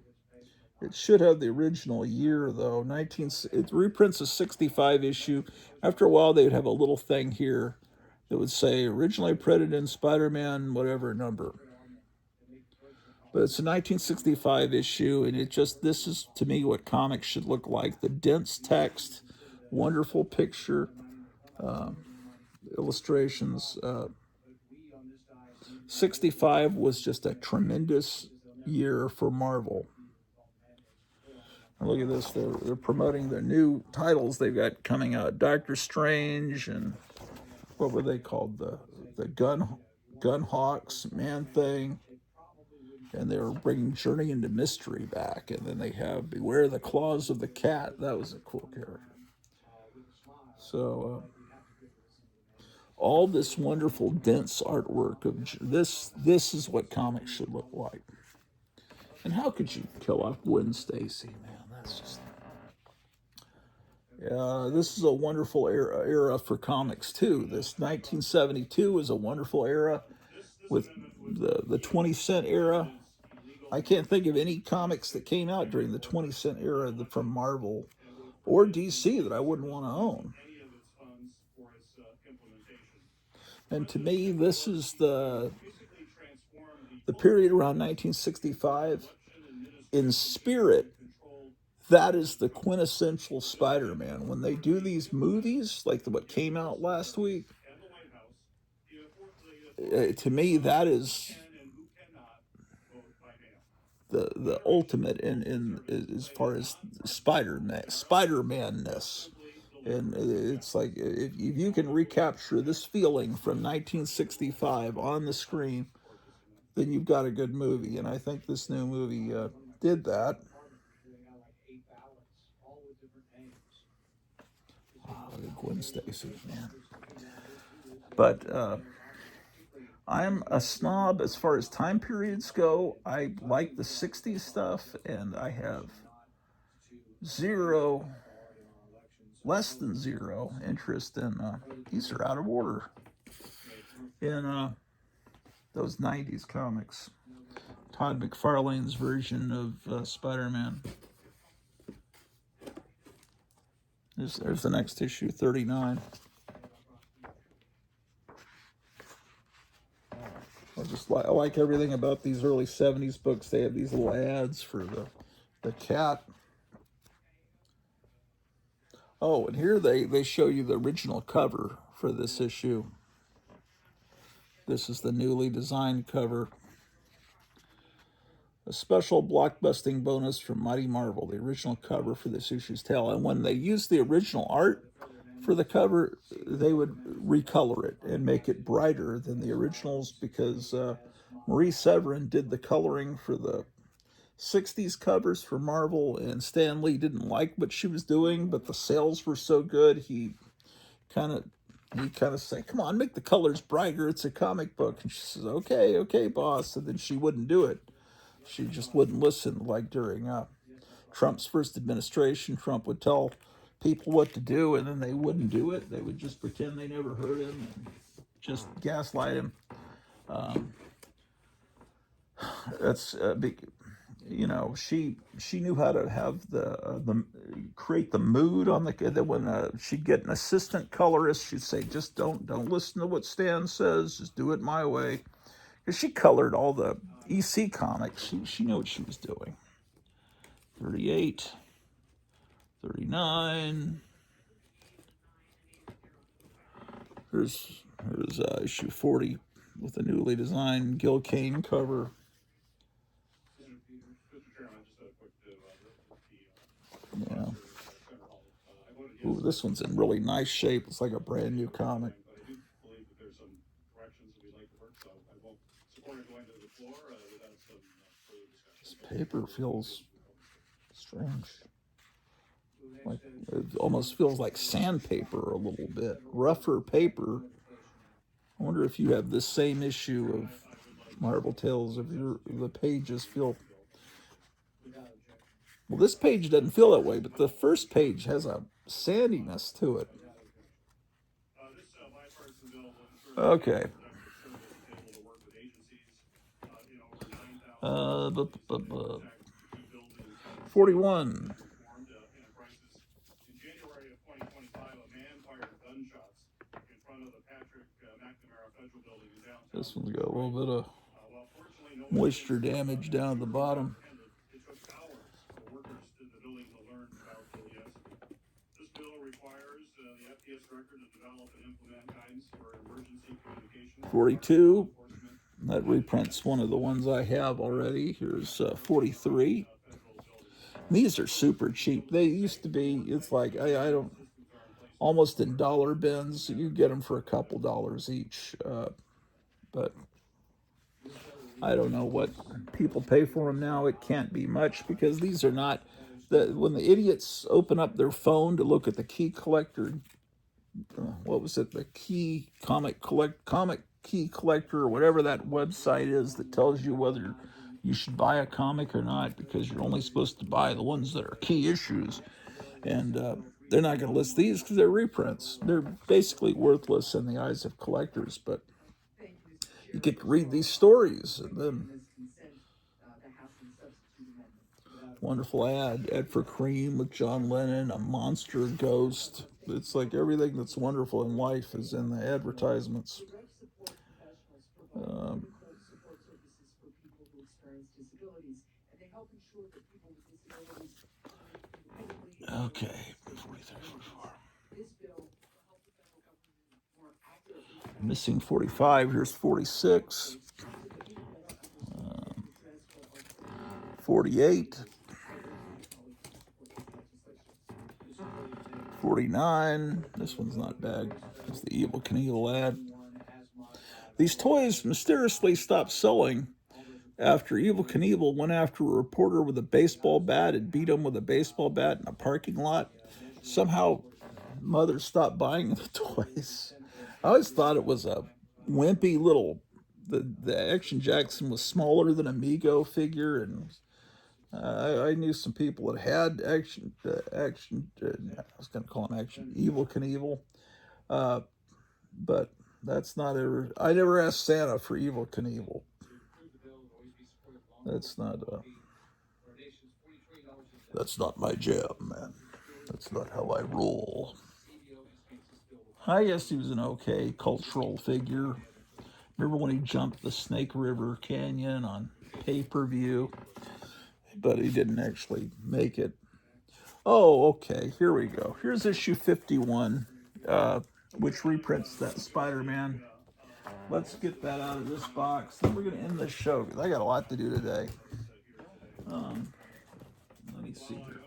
It should have the original year, though. It reprints a 65 issue. After a while, they would have a little thing here that would say originally printed in Spider-Man, whatever number. But it's a 1965 issue, and this is, to me, what comics should look like. The dense text, wonderful picture, illustrations. 65 was just a tremendous year for Marvel. And look at this. They're promoting their new titles they've got coming out. Doctor Strange and what were they called? The Gun Hawks, Man-Thing. And they were bringing Journey into Mystery back. And then they have Beware the Claws of the Cat. That was a cool character. So all this wonderful dense artwork of this is what comics should look like. And how could you kill off Gwen Stacy, man? That's just, this is a wonderful era for comics too. This 1972 is a wonderful era with the 20-cent era. I can't think of any comics that came out during the 20-cent era from Marvel or DC that I wouldn't want to own. And to me, this is the period around 1965. In spirit, that is the quintessential Spider-Man. When they do these movies, like what came out last week, to me, that is the ultimate in as far as Spider-Man-ness. And it's like if you can recapture this feeling from 1965 on the screen, then you've got a good movie. And I think this new movie did that. Oh, Gwen Stacy, man. But I'm a snob as far as time periods go. I like the 60s stuff, and I have less than zero interest in, these are out of order, in those 90s comics. Todd McFarlane's version of Spider-Man. There's the next issue, 39. I like everything about these early 70s books. They have these little ads for the cat. Oh, and here they show you the original cover for this issue. This is the newly designed cover. A special blockbusting bonus from Mighty Marvel, the original cover for this issue's tale. And when they used the original art for the cover, they would recolor it and make it brighter than the originals because Marie Severin did the coloring for the 60s covers for Marvel, and Stan Lee didn't like what she was doing, but the sales were so good, he kind of said, come on, make the colors brighter, it's a comic book. And she says, okay, boss. And then she wouldn't do it. She just wouldn't listen. Like during Trump's first administration, Trump would tell people what to do, and then they wouldn't do it. They would just pretend they never heard him and just gaslight him. That's big. She knew how to have the create the mood on that when she'd get an assistant colorist, she'd say, just don't listen to what Stan says, just do it my way. Because she colored all the EC comics. She knew what she was doing. 38, 39. Here's issue 40 with the newly designed Gil Kane cover. Yeah. Ooh, this one's in really nice shape. It's like a brand new comic. This paper feels strange. Like it almost feels like sandpaper a little bit. Rougher paper. I wonder if you have this same issue of Marvel Tales, if the pages feel... Well, this page doesn't feel that way, but the first page has a sandiness to it. Okay. 41. This one's got a little bit of moisture damage down at the bottom. This bill requires the FPS director to develop and implement guidance for emergency communication. 42. That reprints one of the ones I have already. Here's 43. These are super cheap. They used to be, it's like, I don't, almost in dollar bins. You get them for a couple dollars each. But I don't know what people pay for them now. It can't be much because these are not, when the idiots open up their phone to look at the key collector, what was it? The key comic key collector, or whatever that website is that tells you whether you should buy a comic or not, because you're only supposed to buy the ones that are key issues. And they're not going to list these because they're reprints. They're basically worthless in the eyes of collectors, but you get to read these stories, and then Wonderful ad for cream with John Lennon, a monster ghost. It's like everything that's wonderful in life is in the advertisements. Okay, 43, 44. Missing 45. Here's 46. 48. 49. This one's not bad. It's the Evil Knievel ad. These toys mysteriously stopped selling after Evil Knievel went after a reporter with a baseball bat and beat him with a baseball bat in a parking lot. Somehow, mothers stopped buying the toys. I always thought it was a wimpy little. The Action Jackson was smaller than a Mego figure, and I knew some people that had I was going to call him Action Evil Knievel, but that's not ever. I never asked Santa for Evil Knievel. That's not my jam, man. That's not how I roll. I guess he was an okay cultural figure. Remember when he jumped the Snake River Canyon on pay-per-view? But he didn't actually make it. Oh, okay. Here we go. Here's issue 51, which reprints that Spider-Man. Let's get that out of this box. Then we're going to end this show because I got a lot to do today. Let me see here.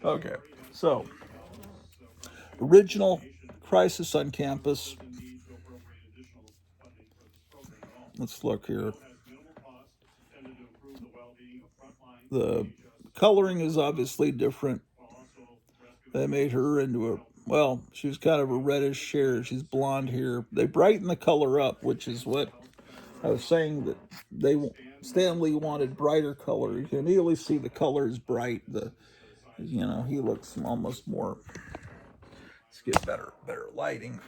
Okay, so original Crisis on Campus. Let's look here. The coloring is obviously different. They made her into a, well, she was kind of a reddish hair. She's blonde here. They brighten the color up, which is what I was saying, that Stan Lee wanted brighter color. You can immediately see the color is bright. He looks almost more. Let's get better lighting.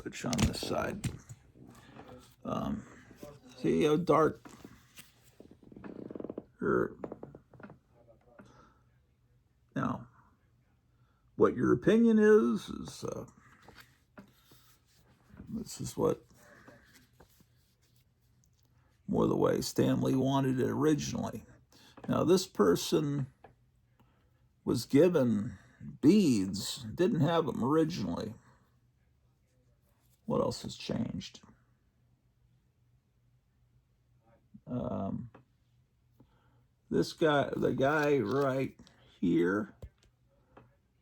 Put you on this side. See how dark her. Now, what your opinion is this is what more the way Stan Lee wanted it originally. Now, this person was given beads, didn't have them originally. What else has changed? This guy, the guy right here,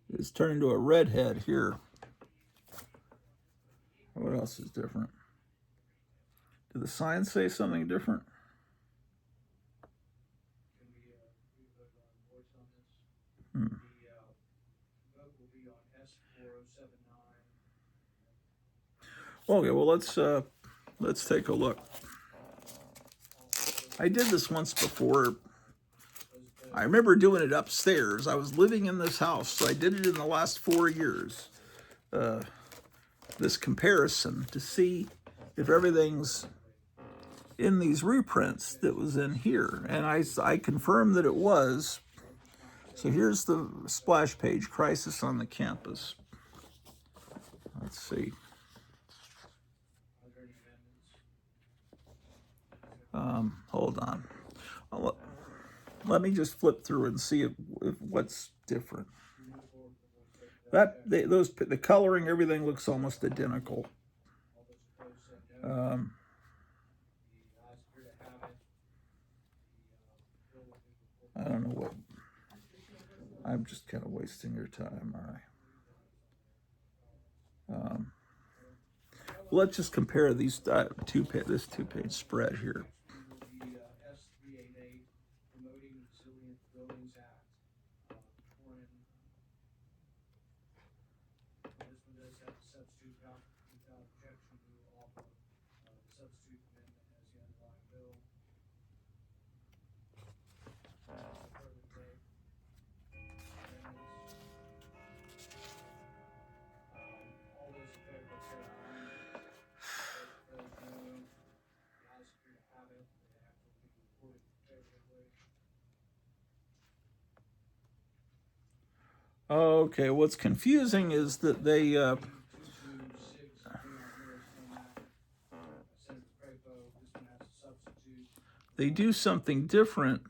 is turned into a redhead here. What else is different? Did the sign say something different? Okay, well let's take a look. I did this once before. I remember doing it upstairs. I was living in this house, so I did it in the last 4 years. This comparison to see if everything's in these reprints that was in here, and I confirmed that it was. So here's the splash page, Crisis on the Campus. Let's see. Hold on. Let me just flip through and see if what's different. The coloring, everything looks almost identical. I don't know what. I'm just kind of wasting your time, all right. Let's just compare these this two-page spread here. Okay, what's confusing is that they do something different.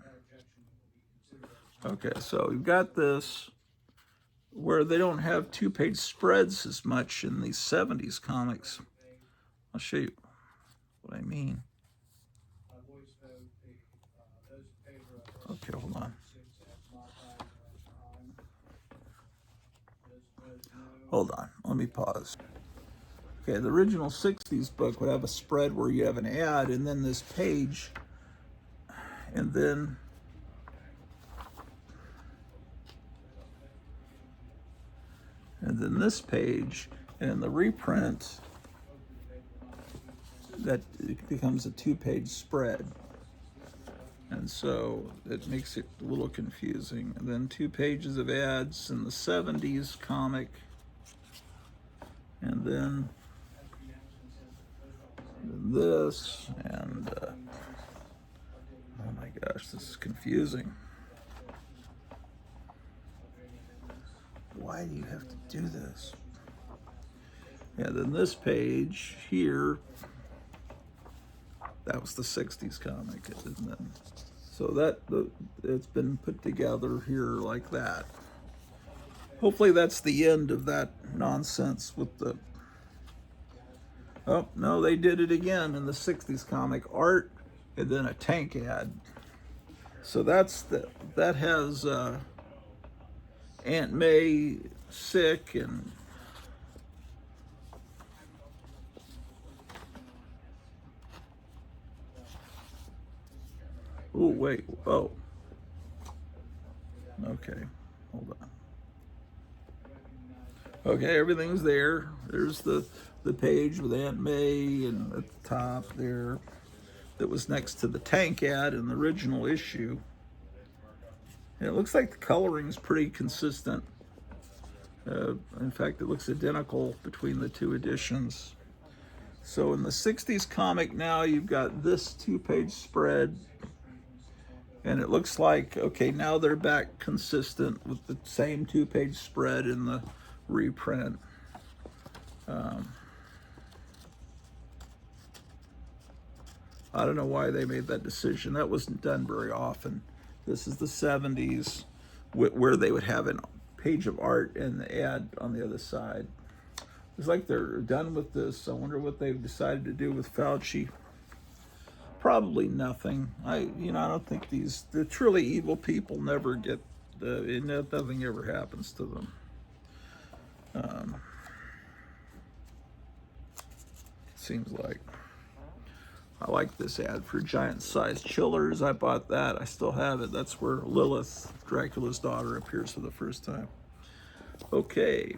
Okay, so we've got this where they don't have two-page spreads as much in these 70s comics. I'll show you what I mean. Okay, hold on. Hold on, let me pause. Okay, the original 60s book would have a spread where you have an ad and then this page, and then this page, and in the reprint, that it becomes a two-page spread. And so it makes it a little confusing. And then 2 pages of ads in the 70s comic, and then this, and oh my gosh, this is confusing. Why do you have to do this? And then this page here, that was the 60s comic, and then so it's been put together here like that. Hopefully that's the end of that nonsense with the, oh no, they did it again in the 60s comic, art and then a tank ad. So that has Aunt May sick, and oh wait, oh, okay, hold on. Okay, everything's there. There's the page with Aunt May, and at the top there, that was next to the tank ad in the original issue. And it looks like the coloring's pretty consistent. In fact, it looks identical between the two editions. So in the 60s comic now, you've got this 2-page spread, and it looks like, okay, now they're back consistent with the same 2-page spread in the reprint. I don't know why they made that decision. That wasn't done very often. This is the 70s, where they would have a page of art and the ad on the other side. It's like they're done with this. I wonder what they've decided to do with Fauci. Probably nothing. I don't think the truly evil people never get, nothing ever happens to them. Seems like. I like this ad for giant-sized chillers. I bought that. I still have it. That's where Lilith, Dracula's daughter, appears for the first time. Okay.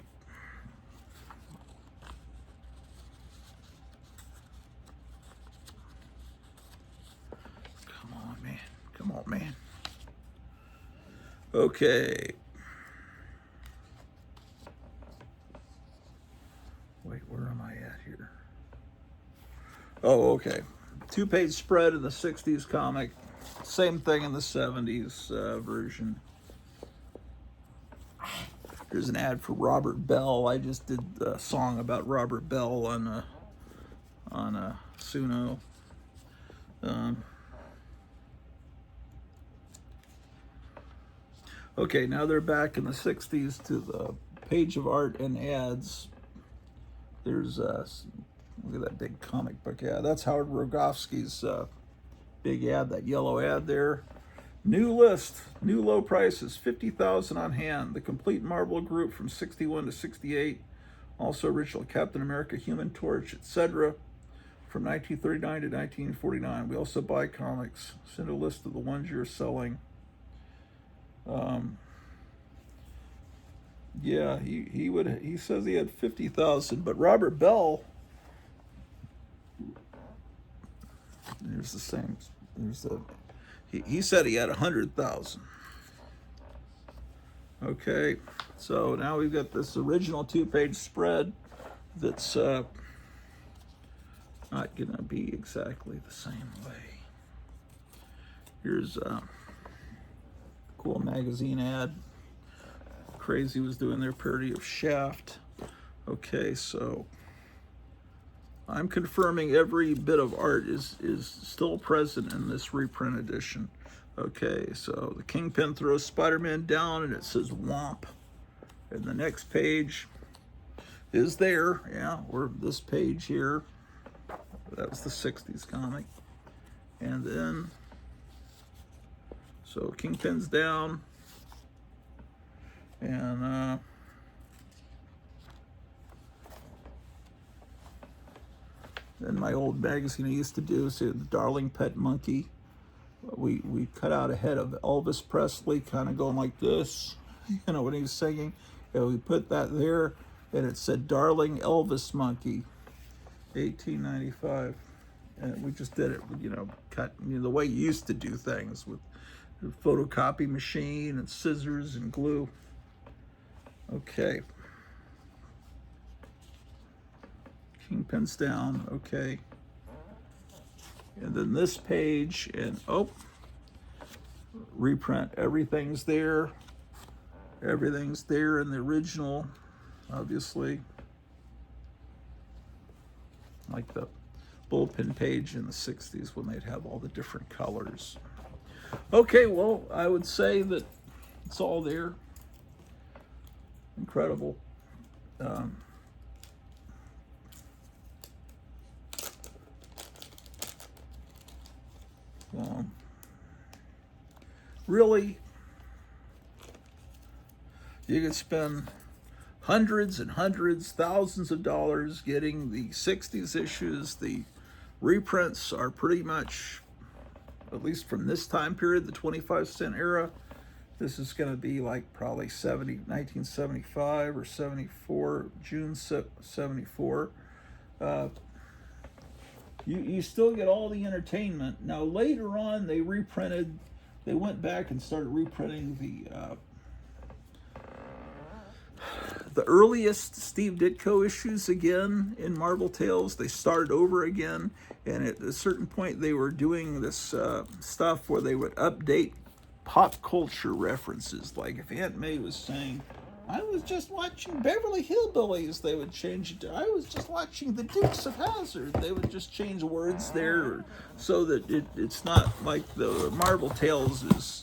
Come on, man. Come on, man. Okay. Wait, where am I at here? Oh, okay. 2-page spread in the 60s comic. Same thing in the 70s version. Here's an ad for Robert Bell. I just did a song about Robert Bell on Suno. Okay, now they're back in the 60s to the page of art and ads. There's look at that big comic book ad. That's Howard Rogowski's big ad, that yellow ad there. New list, new low prices, $50,000 on hand. The complete Marvel group from 61 to 68. Also original Captain America, Human Torch, etc. from 1939 to 1949. We also buy comics. Send a list of the ones you're selling. Yeah, he says he had 50,000, but Robert Bell, there's the same, he said he had 100,000. Okay, so now we've got this original 2-page spread that's not gonna be exactly the same way. Here's a cool magazine ad. Crazy was doing their parody of Shaft. Okay, so I'm confirming every bit of art is still present in this reprint edition. Okay, so the Kingpin throws Spider-Man down and it says Womp. And the next page is there, yeah, or this page here. That was the 60s comic. And then, so Kingpin's down. And then my old magazine I used to do, say the Darling Pet Monkey. We cut out a head of Elvis Presley, kind of going like this, you know, when he was singing. And we put that there, and it said Darling Elvis Monkey, 1895. And we just did it, you know, cut, you know, the way you used to do things with the photocopy machine and scissors and glue. Okay. Kingpin's down, okay. And then this page, and oh, reprint. Everything's there. Everything's there in the original, obviously. Like the bullpen page in the 60s when they'd have all the different colors. Okay, well, I would say that it's all there. Incredible. Really, you could spend hundreds and hundreds, thousands of dollars getting the 60s issues. The reprints are pretty much, at least from this time period, the 25-cent era. This is going to be like probably 1975 or 74, June 74. You still get all the entertainment. Now later on they went back and started reprinting the earliest Steve Ditko issues again in Marvel Tales. They started over again, and at a certain point they were doing this stuff where they would update pop culture references. Like if Aunt May was saying, I was just watching Beverly Hillbillies, they would change it to, I was just watching The Dukes of Hazzard. They would just change words there so that it's not like the Marvel Tales is,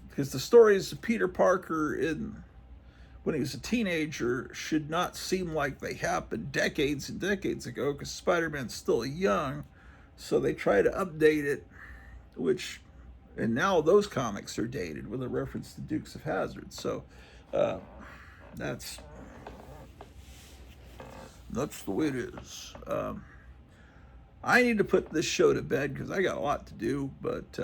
because the stories of Peter Parker when he was a teenager should not seem like they happened decades and decades ago, because Spider-Man's still young, so they try to update it, and now those comics are dated with a reference to Dukes of Hazzard. So that's the way it is. I need to put this show to bed because I got a lot to do, but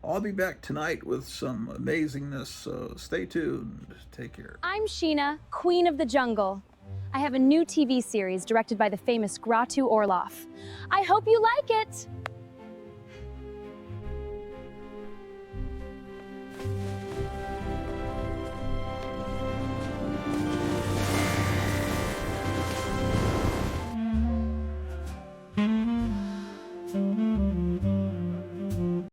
I'll be back tonight with some amazingness, so stay tuned. Take care. I'm Sheena, Queen of the Jungle. I have a new TV series directed by the famous Grottu Orloff. I hope you like it!